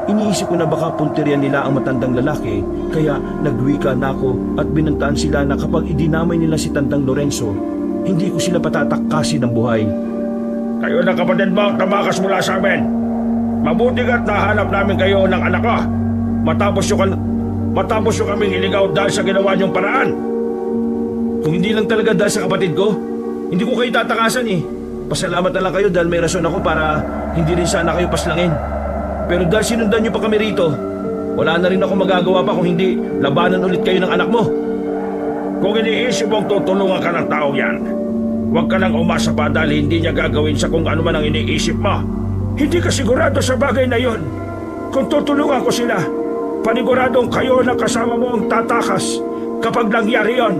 Iniisip ko na baka punterian nila ang matandang lalaki, kaya nagwika na ako at binantaan sila na kapag idinamay nila si Tandang Lorenzo, hindi ko sila patatakkasin ng buhay. Kayo na kapatid mo ang tamakas mula sa amin. Mabuti ka't nahanap namin kayo ng anak ko. Matapos yung kaming iligaw dahil sa ginawa niyong paraan. Kung hindi lang talaga dahil sa kapatid ko, hindi ko kayo tatakasan eh. Pasalamat na lang kayo dahil may rason ako para hindi rin sana kayo paslangin. Pero dahil sinundan niyo pa kami rito, wala na rin ako magagawa pa kung hindi labanan ulit kayo ng anak mo. Kung iniisip mong tutulungan ka ng taong yan, huwag ka nang umasa pa dahil hindi niya gagawin sa kung ano man ang iniisip mo. Hindi ka sigurado sa bagay na yon. Kung tutulungan ko sila, paniguradong kayo na kasama mo ang tatakas kapag nangyari yon.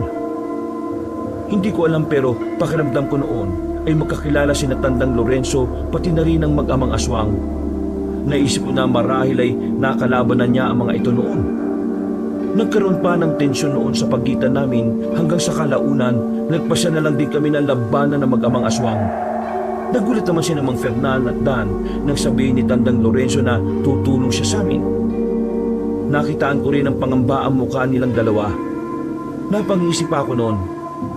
Hindi ko alam pero pakiramdam ko noon ay magkakilala si Tandang Lorenzo pati na rin ang mag-amang aswang. Naisip ko na marahil ay nakalaban na niya ang mga ito noon. Nagkaroon pa ng tensyon noon sa pagitan namin hanggang sa kalaunan, nagpasya na lang din kami ng labanan ng mag-amang aswang. Nagulat naman si Mang Fernan at Dan nang sabihin ni Tandang Lorenzo na tutulong siya sa amin. Nakitaan ko rin ang pangamba ang mukha nilang dalawa. Napangisip ako noon.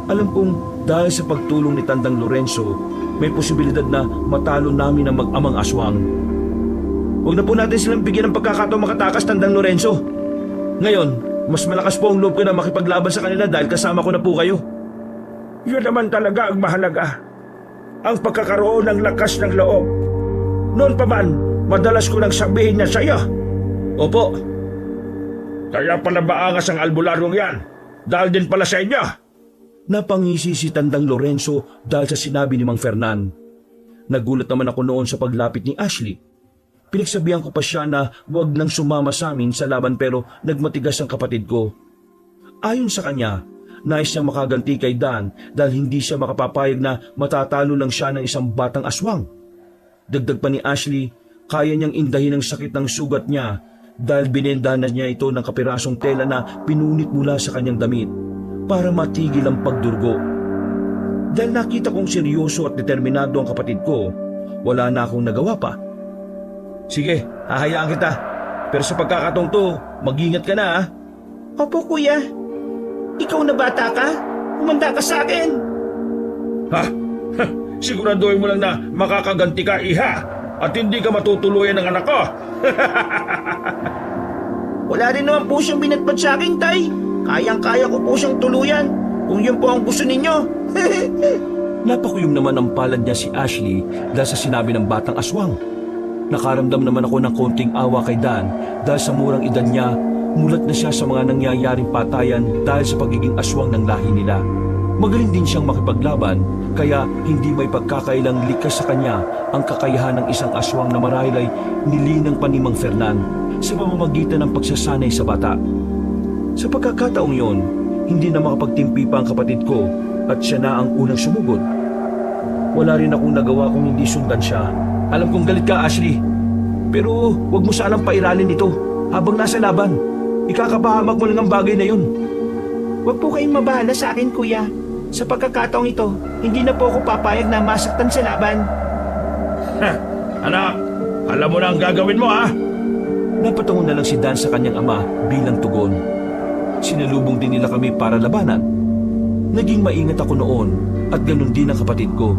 Alam kong dahil sa pagtulong ni Tandang Lorenzo, may posibilidad na matalo namin ang mag-amang aswang. Huwag na po natin silang bigyan ng pagkakataong makatakas, Tandang Lorenzo. Ngayon, mas malakas po ang loob ko na makipaglaban sa kanila dahil kasama ko na po kayo. Yun naman talaga ang mahalaga. Ang pagkakaroon ng lakas ng loob. Noon pa man, madalas ko lang sabihin na sa iyo. Opo. Kaya pala maangas ang albularyong yan. Dahil din pala sa inyo. Napangisi si Tandang Lorenzo dahil sa sinabi ni Mang Fernan. Nagulat naman ako noon sa paglapit ni Ashley. Pinagsabihan ko pa siya na huwag nang sumama sa amin sa laban pero nagmatigas ang kapatid ko. Ayon sa kanya, nais niya makaganti kay Dan dahil hindi siya makapapayag na matatalo lang siya ng isang batang aswang. Dagdag pa ni Ashley, kaya niyang indahin ang sakit ng sugat niya dahil binendahan na niya ito ng kapirasong tela na pinunit mula sa kanyang damit para matigil ang pagdurgo. Dahil nakita kong seryoso at determinado ang kapatid ko, wala na akong nagawa pa. Sige, hahayaan kita. Pero sa pagkakataong to, mag-ingat ka na ha. Opo, kuya. Ikaw na bata ka? Umanda ka sa akin. Ha? Siguraduhin mo lang na makakaganti ka, iha. At hindi ka matutuluyan ng anak ko. Wala rin naman po siyang binatpat sa akin, tay. Kayang-kaya ko po siyang tuluyan. Kung yun po ang gusto ninyo. Napakuyom naman ang palad niya si Ashley dahil sa sinabi ng batang aswang. Nakaramdam naman ako ng konting awa kay Dan dahil sa murang edad niya, mulat na siya sa mga nangyayaring patayan dahil sa pagiging aswang ng lahi nila. Magaling din siyang makipaglaban, kaya hindi may pagkakailang likas sa kanya ang kakayahan ng isang aswang na marahil ay nilinang pa ni Mang Fernan sa pamamagitan ng pagsasanay sa bata. Sa pagkakataong yon, hindi na makapagtimpi pa ang kapatid ko at siya na ang unang sumugod. Wala rin akong nagawa kung hindi sundan siya. Alam kong galit ka, Ashley. Pero huwag mo sanang pairalin ito habang nasa laban. Ikakapahamak mo lang ang bagay na yun. Huwag po kayong mabahala sa akin, kuya. Sa pagkakataong ito, hindi na po ako papayag na masaktan sa laban. Anak, alam mo na ang gagawin mo, ha? Napatungo na lang si Dan sa kanyang ama bilang tugon. Sinalubong din nila kami para labanan. Naging maingat ako noon at ganun din ang kapatid ko.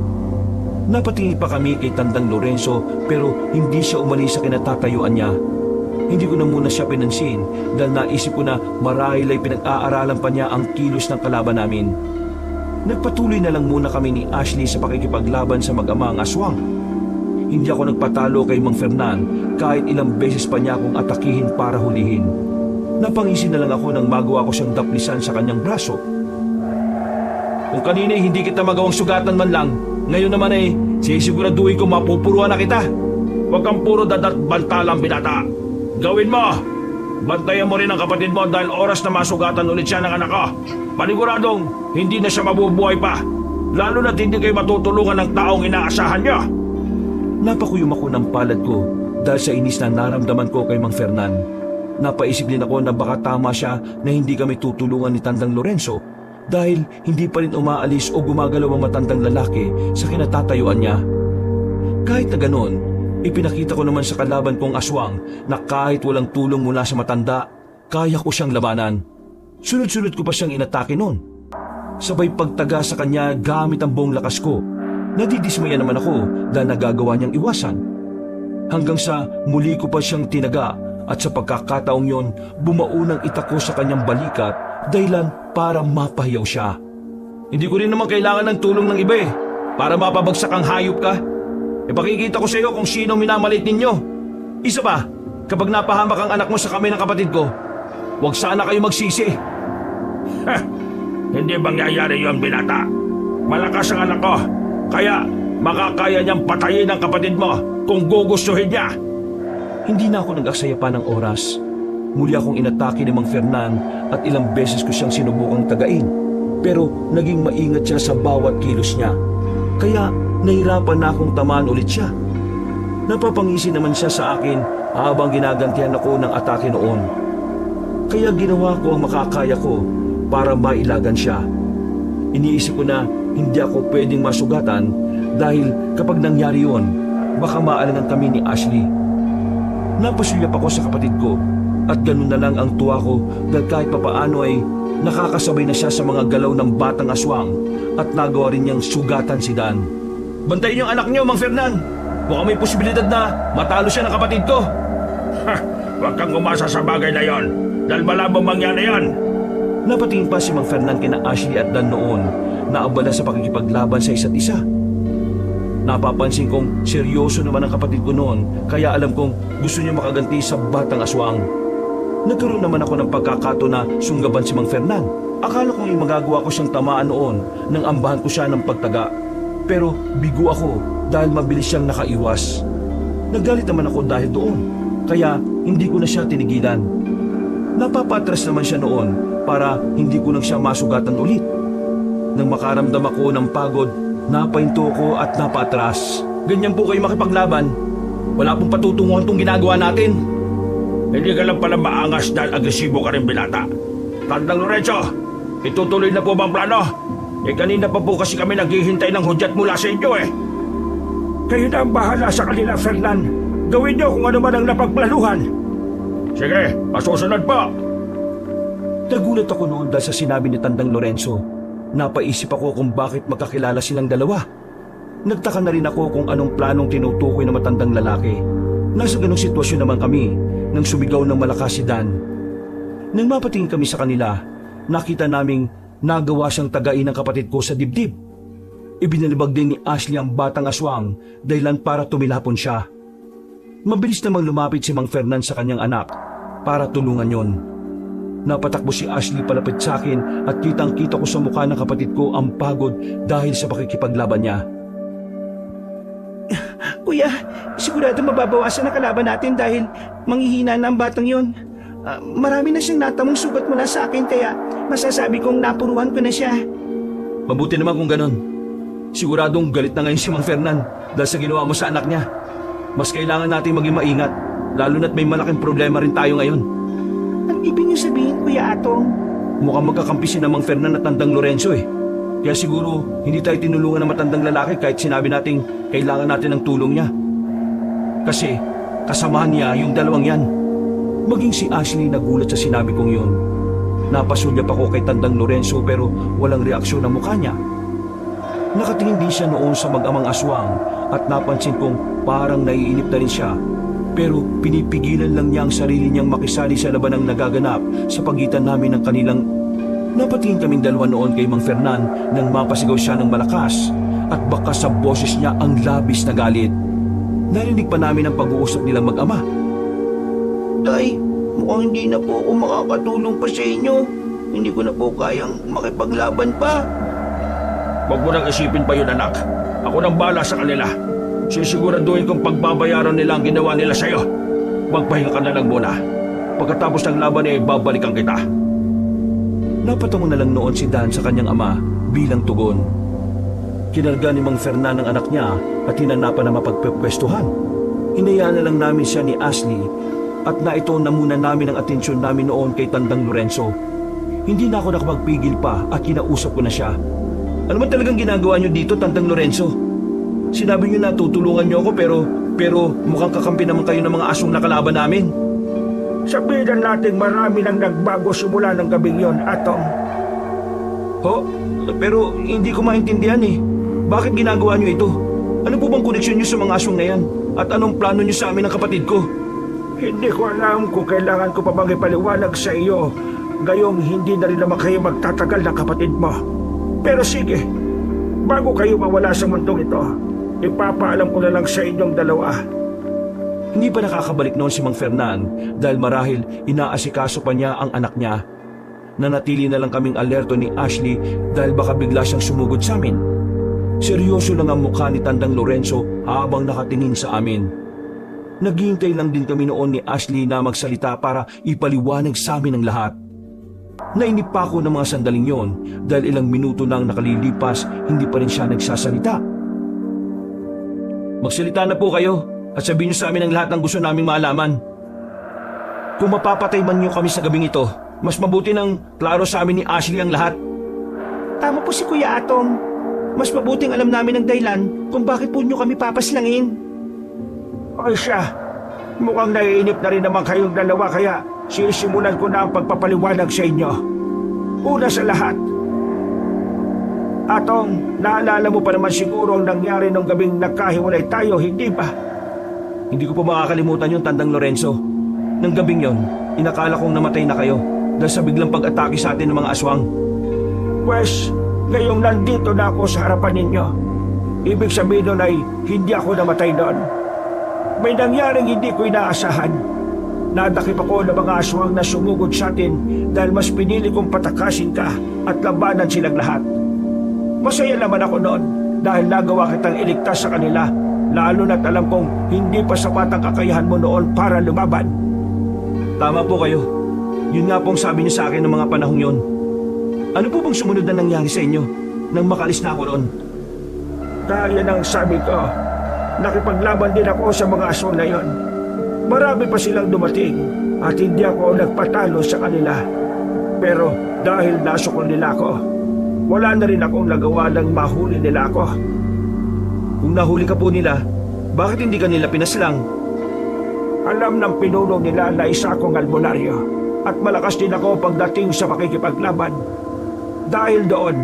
Napatingin pa kami kay Tandang Lorenzo pero hindi siya umalis sa kinatatayuan niya. Hindi ko na muna siya pinansin dahil naisip ko na marahil ay pinag-aaralan pa niya ang kilos ng kalaban namin. Nagpatuloy na lang muna kami ni Ashley sa pakikipaglaban sa mag-ama ang aswang. Hindi ako nagpatalo kay Mang Fernan kahit ilang beses pa niya akong atakihin para hulihin. Napangisin na lang ako nang magawa ko siyang daplisan sa kanyang braso. Kung kanina hindi kita magawang sugatan man lang, ngayon naman ay sisiguraduhin ko mapupuruan na kita. Huwag kang puro dadat bantalang binata. Gawin mo! Bantayan mo rin ang kapatid mo dahil oras na masugatan ulit siya ng anak ko. Paniguradong hindi na siya mabubuhay pa. Lalo na't hindi kayo matutulungan ng taong inaasahan niya. Napakuyom ako ng palad ko dahil sa inis na naramdaman ko kay Mang Fernan. Napaisip din ako na baka tama siya na hindi kami tutulungan ni Tandang Lorenzo dahil hindi pa rin umaalis o gumagalaw ang matandang lalaki sa kinatatayuan niya. Kahit na ganon, ipinakita ko naman sa kalaban kong aswang na kahit walang tulong mula sa matanda, kaya ko siyang labanan. Sunod-sunod ko pa siyang inatake noon. Sabay pagtaga sa kanya gamit ang buong lakas ko. Nadidismaya naman ako dahil nagagawa niyang iwasan. Hanggang sa muli ko pa siyang tinaga at sa pagkakataong yon, bumaunang itak ko sa kanyang balikat dahilan para mapahiyaw siya. Hindi ko rin naman kailangan ng tulong ng iba para mapabagsak ang hayop ka. Ipakikita ko sa iyo kung sino minamalit ninyo. Isa pa, kapag napahamak ang anak mo sa kamay ng kapatid ko, huwag sana kayo magsisi. Hindi mangyayari yun, binata. Malakas ang anak ko, kaya makakaya niyang patayin ang kapatid mo kung gugustuhin niya. Hindi na ako nag-aksaya pa ng oras. Muli akong inatake ni Mang Fernan at ilang beses ko siyang sinubukang tagain. Pero naging maingat siya sa bawat kilos niya. Kaya nahirapan na akong tamaan ulit siya. Napapangisi naman siya sa akin habang ginagantihan ako ng atake noon. Kaya ginawa ko ang makakaya ko para mailagan siya. Iniisip ko na hindi ako pwedeng masugatan dahil kapag nangyari yon, baka maalangan kami ni Ashley. Napasulyap ako sa kapatid ko at ganun na lang ang tuwa ko dahil kahit papaano ay nakakasabay na siya sa mga galaw ng batang aswang at nagawa rin niyang sugatan si Dan. Bantayin yung anak niyo, Mang Fernan. Baka may posibilidad na matalo siya ng kapatid ko. Huwag kang umasa sa bagay na yon dahil malabang mangyari yan. Napatingin pa si Mang Fernan kina Ashley at Dan noon na abala sa pakikipaglaban sa isa't isa. Napapansin kong seryoso naman ang kapatid ko noon kaya alam kong gusto niya makaganti sa batang aswang. Nagkaroon naman ako ng pagkakataon na sunggaban si Mang Fernan. Akala kong magagawa ko siyang tamaan noon nang ambahan ko siya ng pagtaga. Pero bigo ako dahil mabilis siyang nakaiwas. Nagalit naman ako dahil doon kaya hindi ko na siya tinigilan. Napapatras naman siya noon para hindi ko nang siya masugatan ulit. Nang makaramdam ako ng pagod, napahinto ko at napatras. Ganyan po kayo makipaglaban. Wala pong patutunguhan tong ginagawa natin. Hindi ka lang pala maangas dahil agresibo ka rin, binata. Tandang Lorenzo, itutuloy na po bang plano? Kanina pa po kasi kami naghihintay ng hudyat mula sa inyo Kayo na ang bahala sa kanila, Fernan. Gawin niyo kung ano man ang napagplanuhan. Sige, pasusunod po. Nagulat ako noon dahil sa sinabi ni Tandang Lorenzo. Napaisip ako kung bakit magkakilala silang dalawa. Nagtaka na rin ako kung anong planong tinutukoy ng matandang lalaki. Nasa ganong sitwasyon naman kami nang sumigaw ng malakas si Dan. Nang mapatingin kami sa kanila, nakita naming nagawa siyang tagain ng kapatid ko sa dibdib. Ibinalibag din ni Ashley ang batang aswang dahilan para tumilapon siya. Mabilis namang lumapit si Mang Fernan sa kanyang anak para tulungan yon. Napatakbo si Ashley palapit sa akin at kitang-kita ko sa mukha ng kapatid ko ang pagod dahil sa pakikipaglaban niya. Kuya, sigurado mababawasan ang kalaban natin dahil manghihina na ang batang yon. Marami na siyang natamong sugat mula sa akin kaya masasabi kong napuruan ko na siya. Mabuti naman kung ganon. Siguradong galit na ngayon si Mang Fernan dahil sa ginawa mo sa anak niya. Mas kailangan natin maging maingat, lalo na't may malaking problema rin tayo ngayon. Anong ibig niyo sabihin, Kuya Atong? Mukhang magkakampi si Mang Fernan at Tandang Lorenzo Kaya siguro hindi tayo tinulungan ng matandang lalaki kahit sinabi nating kailangan natin ng tulong niya. Kasi kasamahan niya yung dalawang yan. Maging si Ashley nagulat sa sinabi kong yun. Napasulyap ako kay Tandang Lorenzo pero walang reaksyon ang mukha niya. Nakatingin din siya noon sa mag-amang aswang at napansin kong parang naiinip na rin siya. Pero pinipigilan lang niya ang sarili niyang makisali sa labanang nagaganap sa pagitan namin ng kanilang... Napatingin kaming dalawa noon kay Mang Fernan nang mapasigaw siya ng malakas at bakas sa boses niya ang labis na galit. Narinig pa namin ang pag-uusap nilang mag-ama. Tay, mukhang hindi na po ako makakatulong pa sa inyo. Hindi ko na po kayang makipaglaban pa. Huwag mo nang isipin pa yun, anak. Ako nang bala sa kanila. Sisiguraduhin kong pagbabayaran nila ang ginawa nila sa'yo. Magpahinga ka na lang muna. Pagkatapos ng laban babalikan kita. Napatungo na lang noon si Dan sa kanyang ama bilang tugon. Kinarga ni Mang Fernan ang anak niya at hinanapan na mapagpepwestuhan. Hinayaan na lang namin siya ni Ashley at naituon na muna namin ang atensyon namin noon kay Tandang Lorenzo. Hindi na ako nakapagpigil pa at kinausap ko na siya. Ano man talagang ginagawa niyo dito, Tandang Lorenzo? Sinabi niyo na tutulungan niyo ako pero mukhang kakampi naman kayo ng mga asong nakalaban namin. Sabihin natin marami nang nagbago simula ng gabing yon, Atong. Ho? Pero hindi ko maintindihan eh. Bakit ginagawa niyo ito? Ano po bang koneksyon niyo sa mga aswang na yan? At anong plano niyo sa amin ng kapatid ko? Hindi ko alam kung kailangan ko pa bang ipaliwanag sa iyo. Gayong hindi na rin naman kayo magtatagal ng kapatid mo. Pero sige, bago kayo mawala sa mundong ito, ipapaalam ko na lang sa inyong dalawa. Hindi pa nakakabalik noon si Mang Fernan dahil marahil inaasikaso pa niya ang anak niya. Nanatili na lang kaming alerto ni Ashley dahil baka bigla siyang sumugod sa amin. Seryoso lang ang mukha ni Tandang Lorenzo habang nakatingin sa amin. Naghihintay lang din kami noon ni Ashley na magsalita para ipaliwanag sa amin ang lahat. Nainip pa ako ng mga sandaling yon dahil ilang minuto nang nakalilipas hindi pa rin siya nagsasalita. Magsalita na po kayo at sabihin niyo sa amin ang lahat ng gusto naming malaman. Kung mapapatay man niyo kami sa gabing ito, mas mabuti nang klaro sa amin ni Ashley ang lahat. Tama po si Kuya Atong. Mas mabuting alam namin ang dahilan kung bakit po niyo kami papaslangin. Ay siya, mukhang naiinip na rin naman kayong dalawa kaya sisimulan ko na ang pagpapaliwanag sa inyo. Una sa lahat, Atong, naalala mo pa naman siguro ang nangyari nung gabing nagkahiwalay tayo, hindi ba? Hindi ko pa makakalimutan yung Tandang Lorenzo. Nang gabing yon, inakala kong namatay na kayo dahil sa biglang pag-atake sa atin ng mga aswang. Pwes, ngayong nandito na ako sa harapan ninyo, ibig sabihin nun ay hindi ako namatay doon. May nangyaring hindi ko inaasahan. Nadakip ako ng mga aswang na sumugod sa atin dahil mas pinili kong patakasin ka at labanan silang lahat. Masaya naman ako noon dahil nagawa kitang iligtas sa kanila, lalo na't alam kong hindi pa sapat ang kakayahan mo noon para lumaban. Tama po kayo. Yun nga pong sabi niyo sa akin ng mga panahong yon. Ano po bang sumunod na nangyari sa inyo nang makalis na ako noon? Kaya nang sabi ko, nakipaglaban din ako sa mga aswang na yon. Marami pa silang dumating at hindi ako nagpatalo sa kanila. Pero dahil nasukol nila ako, wala na rin akong nagawa ng mahuli nila ako. Kung nahuli ka po nila, bakit hindi ka nila pinaslang? Alam ng pinuno nila na isa akong albularyo at malakas din ako pagdating sa pakikipaglaban. Dahil doon,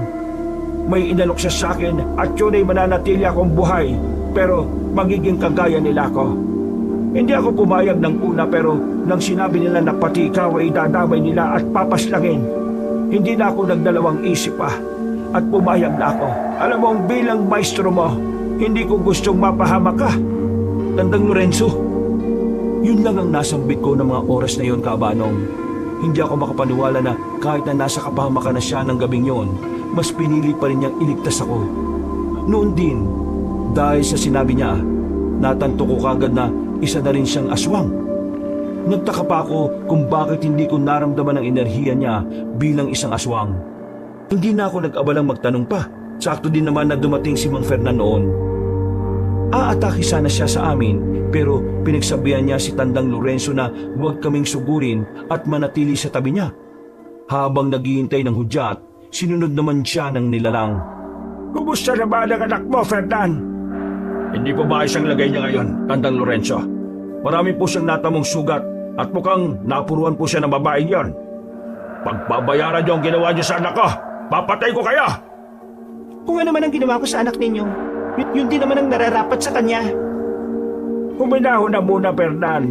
may inalok siya sa akin at yun ay mananatili akong buhay pero magiging kagaya nila ako. Hindi ako pumayag ng una pero nang sinabi nila na pati ikaw ay dadamay nila at papaslangin, hindi na ako nagdalawang isip pa at pumayag na ako. Alam mo, bilang maestro mo, hindi ko gustong mapahamak ka. Tandang Lorenzo, yun lang ang nasambit ko ng mga oras na yon, Kabanong. Hindi ako makapaniwala na kahit na nasa kapahamakan na siya ng gabing yon, mas pinili pa rin niyang iligtas ako. Noon din, dahil sa sinabi niya, natanto ko kagad na isa na rin siyang aswang. Nagtaka pa ako kung bakit hindi ko naramdaman ang enerhiya niya bilang isang aswang. Hindi na ako nag-abalang magtanong pa. Sakto din naman na dumating si Mang Fernan noon. Aatake sana siya sa amin pero pinagsabihan niya si Tandang Lorenzo na huwag kaming sugurin at manatili sa tabi niya. Habang naghihintay ng hudyat, sinunod naman siya ng nilalang. Kumusta na ba ang anak mo, Fernan? Hindi po ba isang lagay niya ngayon, Tandang Lorenzo? Marami po siyang natamong sugat at mukhang napuruan po siya ng babaeng yon. Pagbabayaran niyo ang ginawa niyo sa anak ko, papatay ko kayo! Kung ano man ang ginawa ko sa anak ninyo, yun din naman ang nararapat sa kanya. Huminahon na muna, Fernan.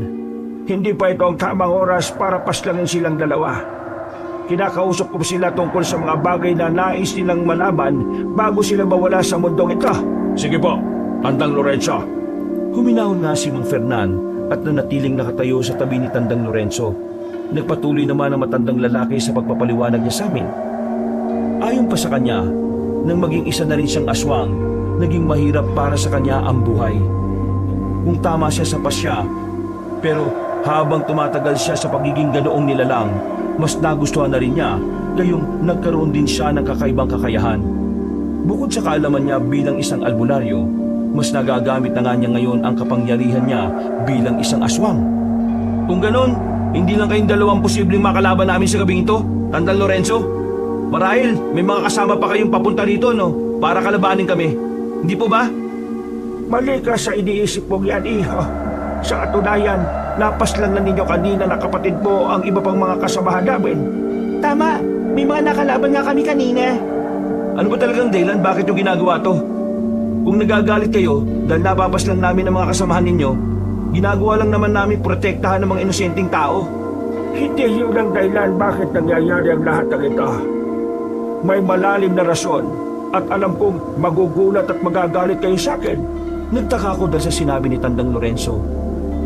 Hindi pa ito ang tamang oras para paslangin silang dalawa. Kinakausap ko sila tungkol sa mga bagay na nais nilang malaman bago sila mawala sa mundong ito. Sige po, Tandang Lorenzo. Huminahon nga si Mang Fernan at nanatiling nakatayo sa tabi ni Tandang Lorenzo. Nagpatuloy naman ang matandang lalaki sa pagpapaliwanag niya sa amin. Ayon pa sa kanya, nang maging isa na rin siyang aswang, naging mahirap para sa kanya ang buhay. Kung tama siya sa pasya, pero habang tumatagal siya sa pagiging ganoong nilalang, mas nagustuhan na rin niya, gayong nagkaroon din siya ng kakaibang kakayahan. Bukod sa kaalaman niya bilang isang albularyo, mas nagagamit na nga niya ngayon ang kapangyarihan niya bilang isang aswang. Kung ganon, hindi lang kayong dalawang posibleng makalaban namin sa gabing ito, Tandang Lorenzo. Marahil may mga kasama pa kayong papunta rito, no? Para kalabanin kami. Hindi po ba? Mali ka sa iniisip mong yan, iho. Sa katunayan, napaslang na ninyo kanina na kapatid mo ang iba pang mga kasamahan namin. Tama, may mga nakalaban nga kami kanina. Ano ba talagang dahilan bakit yung ginagawa to? Kung nagagalit kayo dahil napapaslang namin ang mga kasamahan ninyo, ginagawa lang naman namin protektahan ng mga inosenteng tao. Hindi yun ang dahilan bakit nangyayari ang lahat ng ito. May malalim na rason at alam kong magugulat at magagalit kayo sa akin. Nagtaka ko dahil sa sinabi ni Tandang Lorenzo.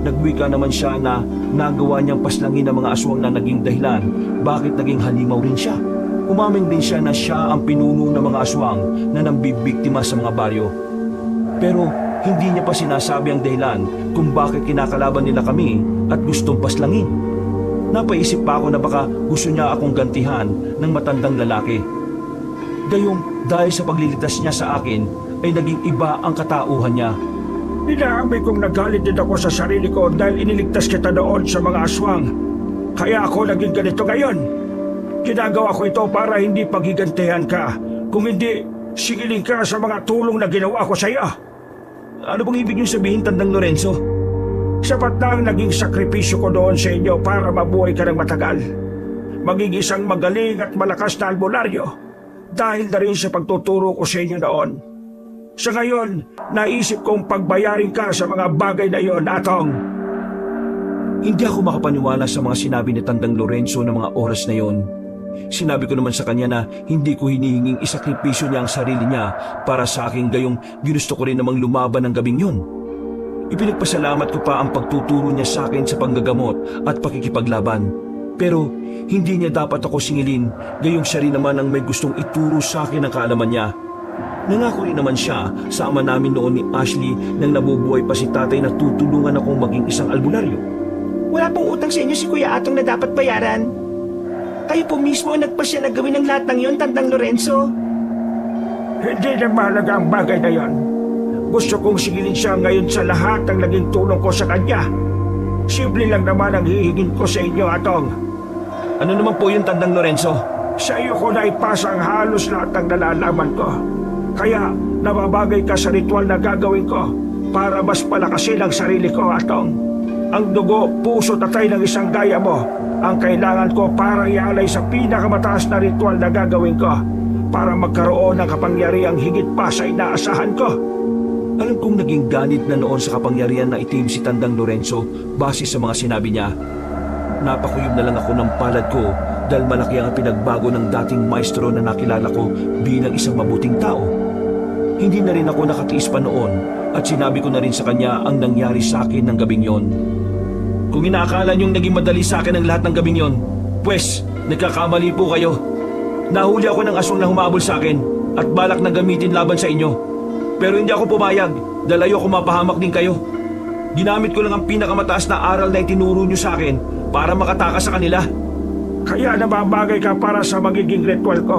Nagwika naman siya na nagawa niyang paslangin ang mga aswang na naging dahilan bakit naging halimaw rin siya. Umamin din siya na siya ang pinuno ng mga aswang na nambibiktima sa mga baryo. Pero hindi niya pa sinasabi ang dahilan kung bakit kinakalaban nila kami at gustong paslangin. Napaisip pa ako na baka gusto niya akong gantihan ng matandang lalaki. Gayong dahil sa paglilitas niya sa akin ay naging iba ang katauhan niya. Inaamin kong nagalit din ako sa sarili ko dahil iniligtas kita noon sa mga aswang. Kaya ako naging ganito ngayon. Ginagawa ko ito para hindi paghigantihan ka. Kung hindi, sigiling ka sa mga tulong na ginawa ko sa iyo. Ano bang ibig niyo sabihin, Tandang Lorenzo? Sapat na ang naging sakripisyo ko doon sa inyo para mabuhay ka ng matagal. Maging isang magaling at malakas na albularyo dahil na rin sa pagtuturo ko sa inyo noon. Sa ngayon, naisip kong pagbayarin ka sa mga bagay na iyon, Atong. Hindi ako makapaniwala sa mga sinabi ni Tandang Lorenzo ng mga oras na yon. Sinabi ko naman sa kanya na hindi ko hinihinging isakripisyo niya ang sarili niya para sa akin, gayong ginusto ko rin namang lumaban ng gabing yun. Ipinagpasalamat ko pa ang pagtuturo niya sa akin sa panggagamot at pakikipaglaban. Pero hindi niya dapat ako singilin, gayong siya rin naman ang may gustong ituro sa akin ang kaalaman niya. Nangako rin naman siya sa ama namin noon ni Ashley nang nabubuhay pa si tatay na tutulungan akong maging isang albularyo. Wala pong utang sa inyo si Kuya Atong na dapat bayaran. Kayo po mismo ang nagpasya na gawin ang lahat ng yon, Tandang Lorenzo. Hindi na mahalaga ang bagay na yon. Gusto kong sigilin siya ngayon sa lahat ng naging tulong ko sa kanya. Simple lang naman ang hihingin ko sa inyo, Atong. Ano naman po yun, Tandang Lorenzo? Sa iyo ko na ipasa ang halos lahat ng nalalaman ko. Kaya nababagay ka sa ritual na gagawin ko para mas palakasin ang sarili ko, Atong. Ang dugo, puso at atay ng isang gaya mo ang kailangan ko para ialay sa pinakamataas na ritual na gagawin ko para magkaroon ng kapangyarihang higit pa sa inaasahan ko. Alam kong naging ganit na noon sa kapangyarihan na itim si Tandang Lorenzo base sa mga sinabi niya. Napakuyog na lang ako ng palad ko dahil malaki ang pinagbago ng dating maestro na nakilala ko bilang isang mabuting tao. Hindi na rin ako nakatiis pa noon at sinabi ko na rin sa kanya ang nangyari sa akin ng gabing yon. Kung inaakala niyong naging madali sa akin ang lahat ng gabing yon, pues nagkakamali po kayo. Nahuli ako ng aswang na humabol sa akin at balak na gamitin laban sa inyo. Pero hindi ako pumayag dahil ayoko mapahamak din kayo. Ginamit ko lang ang pinakamataas na aral na itinuro niyo sa akin para makatakas sa kanila. Kaya nababagay ka para sa magiging ritual ko.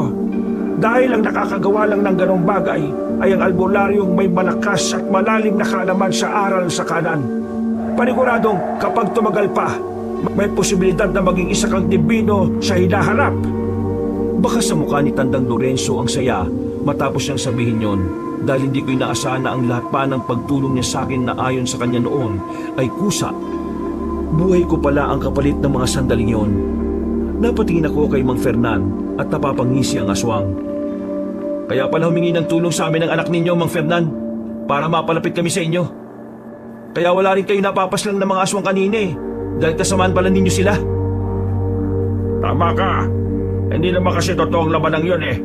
Dahil ang nakakagawa lang ng ganong bagay ay ang albularyong may malakas at malalim na kaalaman sa aral sa kanan. Paniguradong kapag tumagal pa, may posibilidad na maging isa kang dibino sa hinaharap. Baka sa mukha ni Tandang Lorenzo ang saya matapos niyang sabihin yon, dahil hindi ko inaasahan na ang lahat pa ng pagtulong niya sa akin na ayon sa kanya noon ay kusa. Buhay ko pala ang kapalit ng mga sandaling yon. Napatingin ako kay Mang Fernan at napapangisi ang aswang. Kaya pala humingi ng tulong sa amin ng anak ninyo, Mang Fernan, para mapalapit kami sa inyo. Kaya wala rin kayo napapaslang ng mga aswang kanina eh, dahil kasamaan pala ninyo sila. Tama ka. Hindi naman kasi totoong labanang yun eh.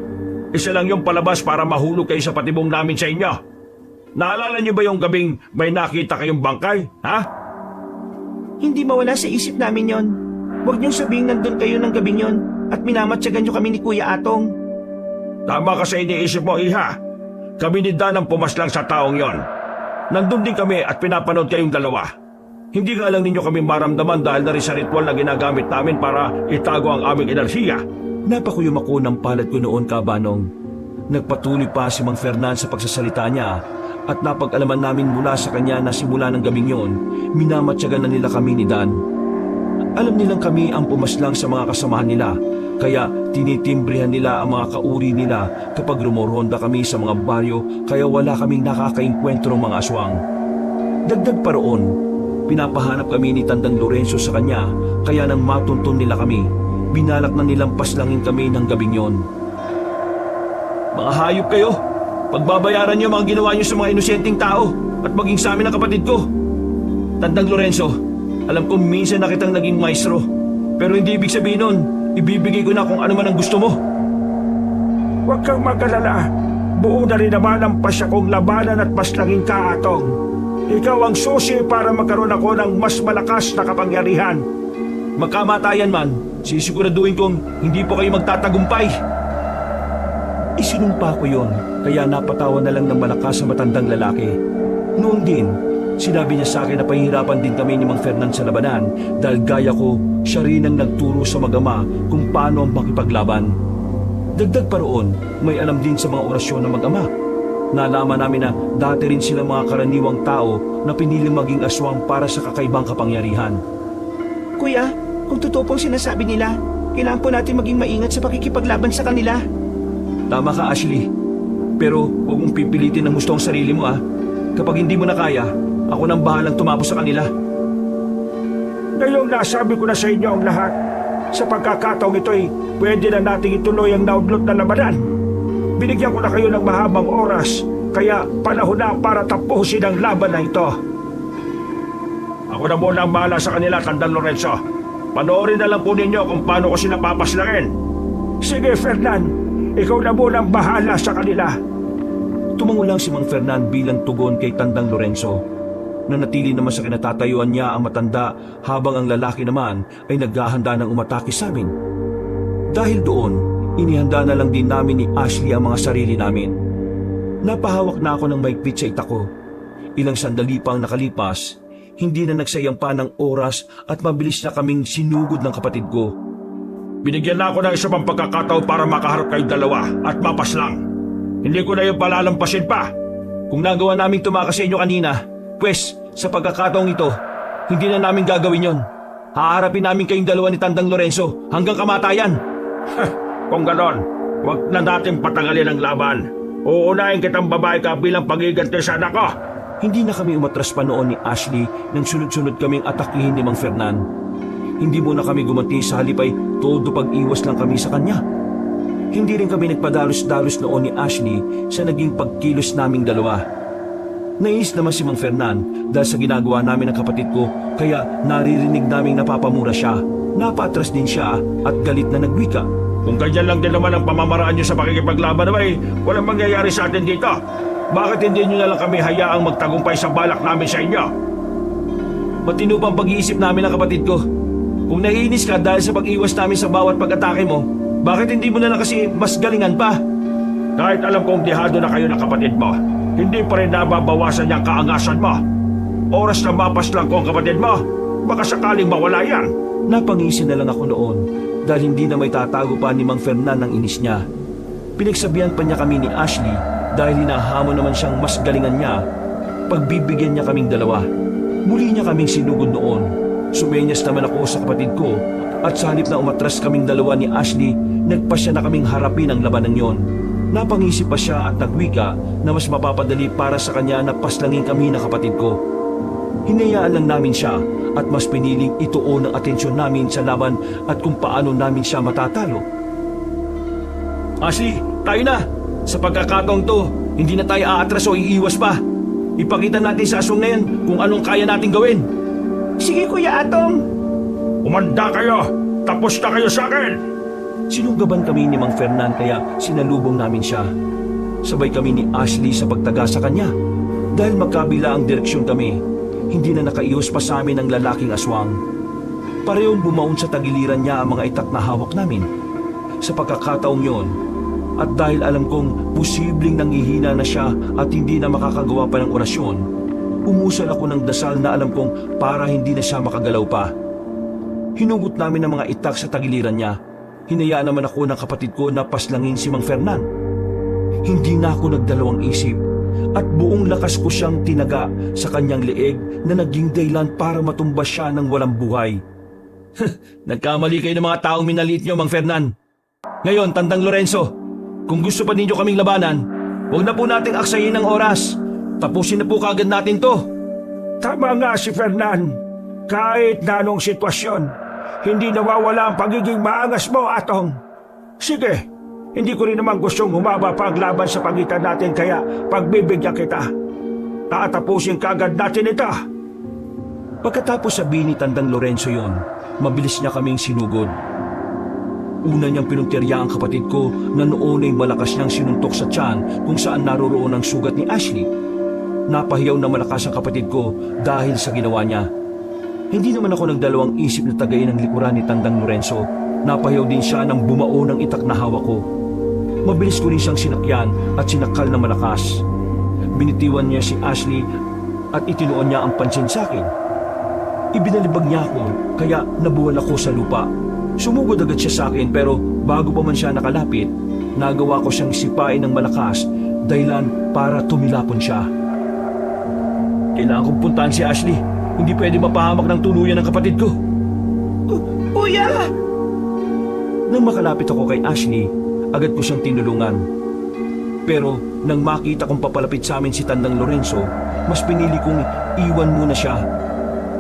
Isa lang yung palabas para mahulog kayo sa patibong namin sa inyo. Naalala niyo ba yung gabing may nakita kayong bangkay, ha? Hindi mawala sa isip namin yon. Huwag niyong sabihin nandun kayo ng gabing yon at minamatsagan niyo kami ni Kuya Atong. Tama ka sa iniisip mo, Iha. Kami ni Dan ang pumaslang sa taong yon. Nandun din kami at pinapanood kayong dalawa. Hindi nga lang ninyo kami maramdaman dahil na rin sa ritual na ginagamit namin para itago ang aming enerhiya. Napakuyom ako ng palad ko noon, Kabanong. Nagpatuloy pa si Mang Fernan sa pagsasalita niya at napag-alaman namin mula sa kanya na simula ng gabing yon, minamatyagan na nila kami ni Dan. Alam nilang kami ang pumaslang sa mga kasamahan nila, kaya tinitimbrihan nila ang mga kauri nila kapag rumorhonda kami sa mga baryo, kaya wala kaming nakakainkwentro ng mga aswang. Dagdag pa roon, pinapahanap kami ni Tandang Lorenzo sa kanya, kaya nang matuntun nila kami, binalak na nilang paslangin kami ng gabing yon. Mga hayop kayo! Pagbabayaran niyo mga ginawa niyo sa mga inosenteng tao at maging sa amin ang kapatid ko. Tandang Lorenzo, alam ko minsan na kitang naging maestro, pero hindi ibig sabihin nun, ibibigay ko na kung ano man ang gusto mo. Huwag kang mag-alala. Buo na rin naman ang pasya kong labanan at paslangin ka, Atong. Ikaw ang susi para magkaroon ako ng mas malakas na kapangyarihan. Magkamatayan man, sisiguraduhin kong hindi po kayo magtatagumpay. Isinumpa ko yon, kaya napatawa na lang ng malakas sa matandang lalaki. Noon din, sinabi niya sa akin na pahihirapan din kami ni Mang Fernan sa labanan dahil gaya ko, siya rin ang nagturo sa mag-ama kung paano ang makipaglaban. Dagdag pa roon, may alam din sa mga orasyon ng mag-ama. Nalaman namin na dati rin sila mga karaniwang tao na pinili maging aswang para sa kakaibang kapangyarihan. Kuya, kung totoo pong sinasabi nila, kailangan po natin maging maingat sa pakikipaglaban sa kanila. Tama ka, Ashley. Pero huwag mong pipilitin ang gusto ang sarili mo, ah. Kapag hindi mo na kaya, ako nang bahalang tumapos sa kanila. Ngayong nasabi ko na sa inyo ang lahat, sa pagkakataong ito'y pwede na nating ituloy ang naudlot na labanan. Binigyan ko na kayo ng mahabang oras, kaya panahon na para tapusin ang laban na ito. Ako na muna ang bahala sa kanila, Tandang Lorenzo. Panoorin na lang po ninyo kung paano ko sila papaslangin. Sige, Fernan. Ikaw na muna ang bahala sa kanila. Tumango lang si Mang Fernan bilang tugon kay Tandang Lorenzo. Nanatili naman sa kinatatayuan niya ang matanda habang ang lalaki naman ay naghahanda ng umatake sa amin. Dahil doon, inihanda na lang din namin ni Ashley ang mga sarili namin. Napahawak na ako ng maigpit sa ita ko. Ilang sandali pang nakalipas, hindi na nagsayang pa ng oras at mabilis na kaming sinugod ng kapatid ko. Binigyan na ako ng isa pang pagkakataon para makaharap kayong dalawa at mapaslang. Hindi ko na yung palalampasin pa. Kung nagawa naming tumakas sa inyo kanina, pwes, sa pagkakataong ito, hindi na namin gagawin yon. Haharapin namin kayong dalawa ni Tandang Lorenzo hanggang kamatayan. Kung ganon, huwag na natin patagalin ang laban. Uunahin kitang babae ka bilang pagiganti sa anak ko. Hindi na kami umatras pa noon ni Ashley nang sunod-sunod kaming atakihin ni Mang Fernan. Hindi muna kami gumanti sa halipay todo pag-iwas lang kami sa kanya. Hindi rin kami nagpadalos-dalos noon ni Ashley sa naging pagkilos naming dalawa. Nainis naman si Mang Fernan dahil sa ginagawa namin ng kapatid ko kaya naririnig naming napapamura siya. Napatras din siya at galit na nagwika. Kung ganyan lang din naman ang pamamaraan nyo sa pakikipaglaban naman walang mangyayari sa atin dito. Bakit hindi nyo na lang kami hayaang magtagumpay sa balak namin sa inyo? Matino pang pag-iisip namin ng kapatid ko. Kung naiinis ka dahil sa pag-iwas namin sa bawat pag-atake mo, bakit hindi mo na lang kasi mas galingan pa? Kahit alam kong dihado na kayo ng kapatid mo, hindi pa rin nababawasan niyang kaangasan mo. Oras na mapaslang ko ang kapatid mo, baka sakaling mawala yan. Napangisi na lang ako noon dahil hindi na may tatago pa ni Mang Fernan ang inis niya. Pinagsabihan pa niya kami ni Ashley dahil hinahamon naman siyang mas galingan niya. Pagbibigyan niya kaming dalawa. Muli niya kaming sinugod noon. Sumenyas naman ako sa kapatid ko at sa halip na umatras kaming dalawa ni Ashley, nagpasya na kaming harapin ang labanan yon. Napangisi pa siya at nagwika na mas mapapadali para sa kanya na paslangin kami ng kapatid ko. Hinayaan lang namin siya at mas piniling ituon ang atensyon namin sa laban at kung paano namin siya matatalo. Ashley, tayo na! Sa pagkakataong to, hindi na tayo aatras o iiwas pa. Ipakita natin sa aswang na yan kung anong kaya natin gawin. Sige, Kuya Atong. Umanda kayo! Tapos na kayo sa akin! Sinunggaban kami ni Mang Fernan kaya sinalubong namin siya. Sabay kami ni Ashley sa pagtaga sa kanya. Dahil magkabila ang direksyon kami, hindi na nakaiwas pa sa amin ang lalaking aswang. Parehong bumaon sa tagiliran niya ang mga itak na hawak namin. Sa pagkakataong yon, at dahil alam kong posibleng nangihina na siya at hindi na makakagawa pa ng orasyon, umusal ako ng dasal na alam kong para hindi na siya makagalaw pa. Hinugot namin ang mga itak sa tagiliran niya. Hinayaan naman ako ng kapatid ko na paslangin si Mang Fernan. Hindi na ako nagdalawang isip at buong lakas ko siyang tinaga sa kanyang leeg na naging dahilan para matumba siya ng walang buhay. Nagkamali kayo ng mga taong minaliit niyo, Mang Fernan. Ngayon, Tandang Lorenzo, kung gusto pa ninyo kaming labanan, huwag na po nating aksayin ng oras. Tapusin na po kagad natin to. Tama nga si Fernan. Kahit na anong sitwasyon, hindi nawawala ang pagiging maangas mo, Atong. Sige, hindi ko rin naman gustong humaba pa ang laban sa pagitan natin kaya pagbibigyan kita. Tatapusin kagad natin ito. Pagkatapos sabihin ni Tandang Lorenzo yon, mabilis niya kaming sinugod. Una niyang pinuntirya ang kapatid ko na noon ay malakas niyang sinuntok sa tiyan kung saan naroroon ang sugat ni Ashley. Napahiyaw na malakas ang kapatid ko dahil sa ginawa niya. Hindi naman ako nagdalawang isip na tagayin ang likuran ni Tandang Lorenzo. Napahiyaw din siya nang bumao ng itak na hawak ko. Mabilis ko rin siyang sinakyan at sinakal na malakas. Binitiwan niya si Ashley at itinuon niya ang pansin sa akin. Ibinalibag niya ako kaya nabuwal ako sa lupa. Sumugod agad siya sa akin pero bago pa man siya nakalapit, nagawa ko siyang sipain ng malakas dahilan para tumilapon siya. Kailangan kong puntahan si Ashley. Hindi pwede mapahamak ng tuluyan ng kapatid ko. Kuya! Nang makalapit ako kay Ashley, agad ko siyang tinulungan. Pero nang makita kong papalapit sa amin si Tandang Lorenzo, mas pinili kong iwan muna siya.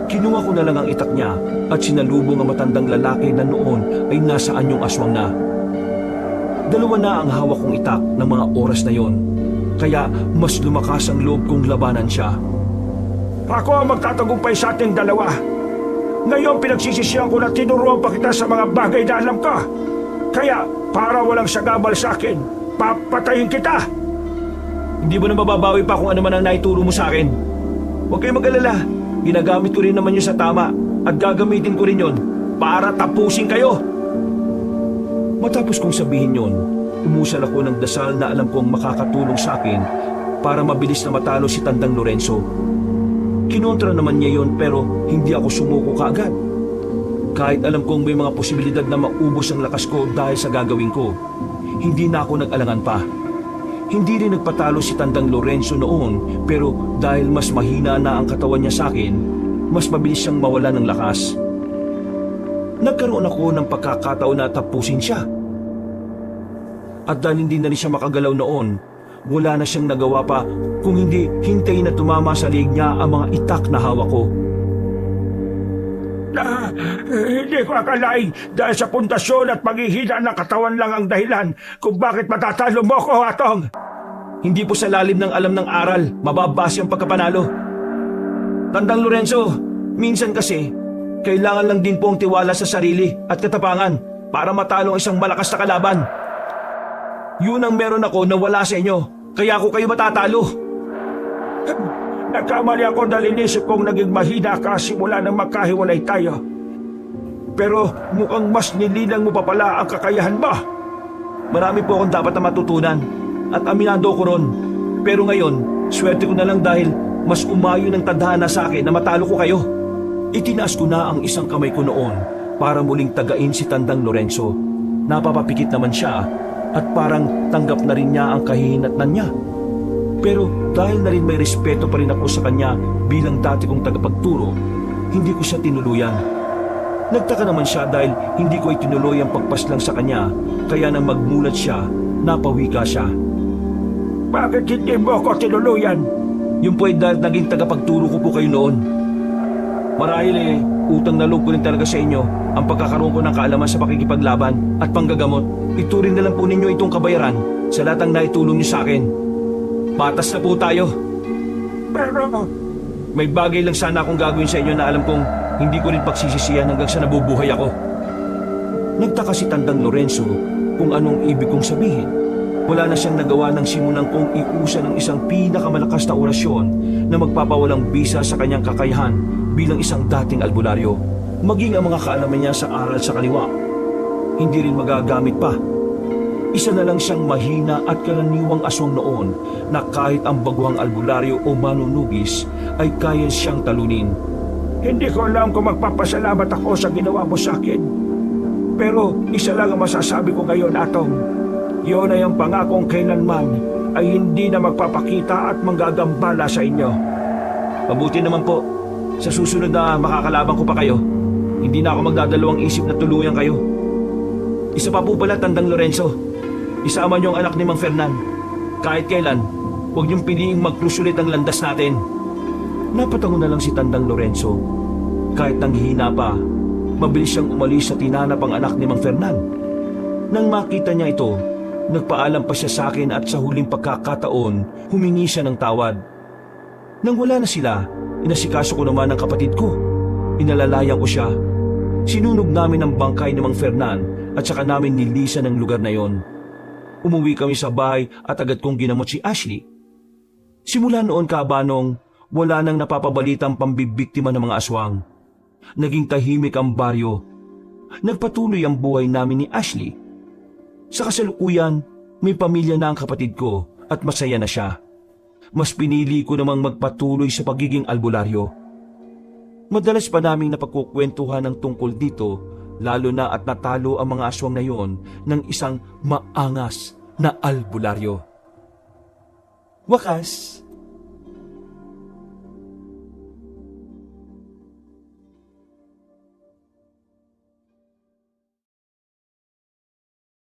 Kinuha ko na lang ang itak niya at sinalubong ang matandang lalaki na noon ay nasa anyong aswang na. Dalawa na ang hawak kong itak ng mga oras na yon, kaya mas lumakas ang loob kong labanan siya. Ako ang magtatagumpay sa ating dalawa. Ngayon pinagsisisihan ko na tinuruan pa kita sa mga bagay na alam ka. Kaya para walang sagabal sa akin, papatayin kita. Hindi mo na mababawi pa kung ano man ang naituro mo sa akin. Huwag kayong mag-alala. Ginagamit ko rin naman yun sa tama at gagamitin ko rin yun para tapusin kayo. Matapos kong sabihin yun, umusal ako ng dasal na alam kong makakatulong sa akin para mabilis na matalo si Tandang Lorenzo. Kinontra naman niya yun pero hindi ako sumuko kaagad. Kahit alam kong may mga posibilidad na maubos ang lakas ko dahil sa gagawin ko, hindi na ako nag-alangan pa. Hindi rin nagpatalo si Tandang Lorenzo noon pero dahil mas mahina na ang katawan niya sa akin, mas mabilis siyang mawala ng lakas. Nagkaroon ako ng pagkakataon na tapusin siya. At dahil hindi na rin siya makagalaw noon, wala na siyang nagawa pa kung hindi hintayin na tumama sa liig niya ang mga itak na hawak ko. Hindi ko akalain dahil sa pundasyon at paghihina ng katawan lang ang dahilan kung bakit matatalo mo ko, Atong. Hindi po sa lalim ng alam ng aral, mababase ang pagkapanalo. Tandang Lorenzo, minsan kasi, kailangan lang din po ang tiwala sa sarili at katapangan para matalo ang isang malakas na kalaban. Yun ang meron ako na wala sa inyo, kaya ako kayo matatalo. Nagkamali ako dahil inisip kong naging mahina ka simula nang magkahiwalay tayo. Pero mukhang mas nilinang mo pa pala ang kakayahan mo. Marami po akong dapat na matutunan at aminado ko ron. Pero ngayon, swerte ko na lang dahil mas umayo ng tadhana sa akin na matalo ko kayo. Itinaas ko na ang isang kamay ko noon para muling tagain si Tandang Lorenzo. Napapapikit naman siya at parang tanggap na rin niya ang kahihinatnan niya. Pero dahil na rin may respeto pa rin ako sa kanya bilang dati kong tagapagturo, hindi ko siya tinuluyan. Nagtaka naman siya dahil hindi ko itinuloy ang pagpaslang sa kanya, kaya nang magmulat siya, napawika siya. Bakit hindi mo ako tinuluyan? Yun po ay dahil naging tagapagturo ko po kayo noon. Marahil utang na loob ko rin talaga sa inyo ang pagkakaroon ko ng kaalaman sa pakikipaglaban at panggagamot. Ituring na lang po ninyo itong kabayaran sa lahat ng naitulong niyo sa akin. Patas na po tayo. Pero, May bagay lang sana akong gagawin sa inyo na alam kong hindi ko rin pagsisisihan hanggang sa nabubuhay ako. Nagtaka si Tandang Lorenzo kung anong ibig kong sabihin. Wala na siyang nagawa ng simulang kong iusa ng isang pinakamalakas na orasyon na magpapawalang bisa sa kanyang kakayahan bilang isang dating albularyo. Maging ang mga kaalaman niya sa aral sa kaliwa, hindi rin magagamit pa. Isa na lang siyang mahina at karaniwang aswang noon na kahit ang baguhang albularyo o manunugis ay kaya siyang talunin. hindi ko alam kung magpapasalamat ako sa ginawa mo sa akin. Pero isa lang ang masasabi ko ngayon, Atong. Yun ay ang pangakong kailanman ay hindi na magpapakita at manggagambala sa inyo. Mabuti naman po, sa susunod na makakalaban ko pa kayo, hindi na ako magdadalawang isip na tuluyan kayo. Isa pa po pala, Tandang Lorenzo. Isama niyo ang anak ni Mang Fernan. Kahit kailan, huwag niyong piliing magkrusulit ang landas natin. Napatango na lang si Tandang Lorenzo. Kahit nanghihina pa, mabilis siyang umalis sa tinanap ang anak ni Mang Fernan. Nang makita niya ito, nagpaalam pa siya sa akin at sa huling pagkakataon, humingi siya ng tawad. Nang wala na sila, inasikaso ko naman ang kapatid ko. Inalalayan ko siya. Sinunog namin ang bangkay ni Mang Fernan at saka namin nilisan ang lugar na yon. Umuwi kami sa bahay at agad kong ginamot si Ashley. Simula noon, Kabanong, wala nang napapabalitang pambibiktima ng mga aswang. Naging tahimik ang baryo. Nagpatuloy ang buhay namin ni Ashley. Sa kasalukuyan, may pamilya na ang kapatid ko at masaya na siya. Mas pinili ko namang magpatuloy sa pagiging albularyo. Madalas pa naming napagkukwentuhan ng tungkol dito, lalo na at natalo ang mga aswang na yon ng isang maangas na albularyo. Wakas,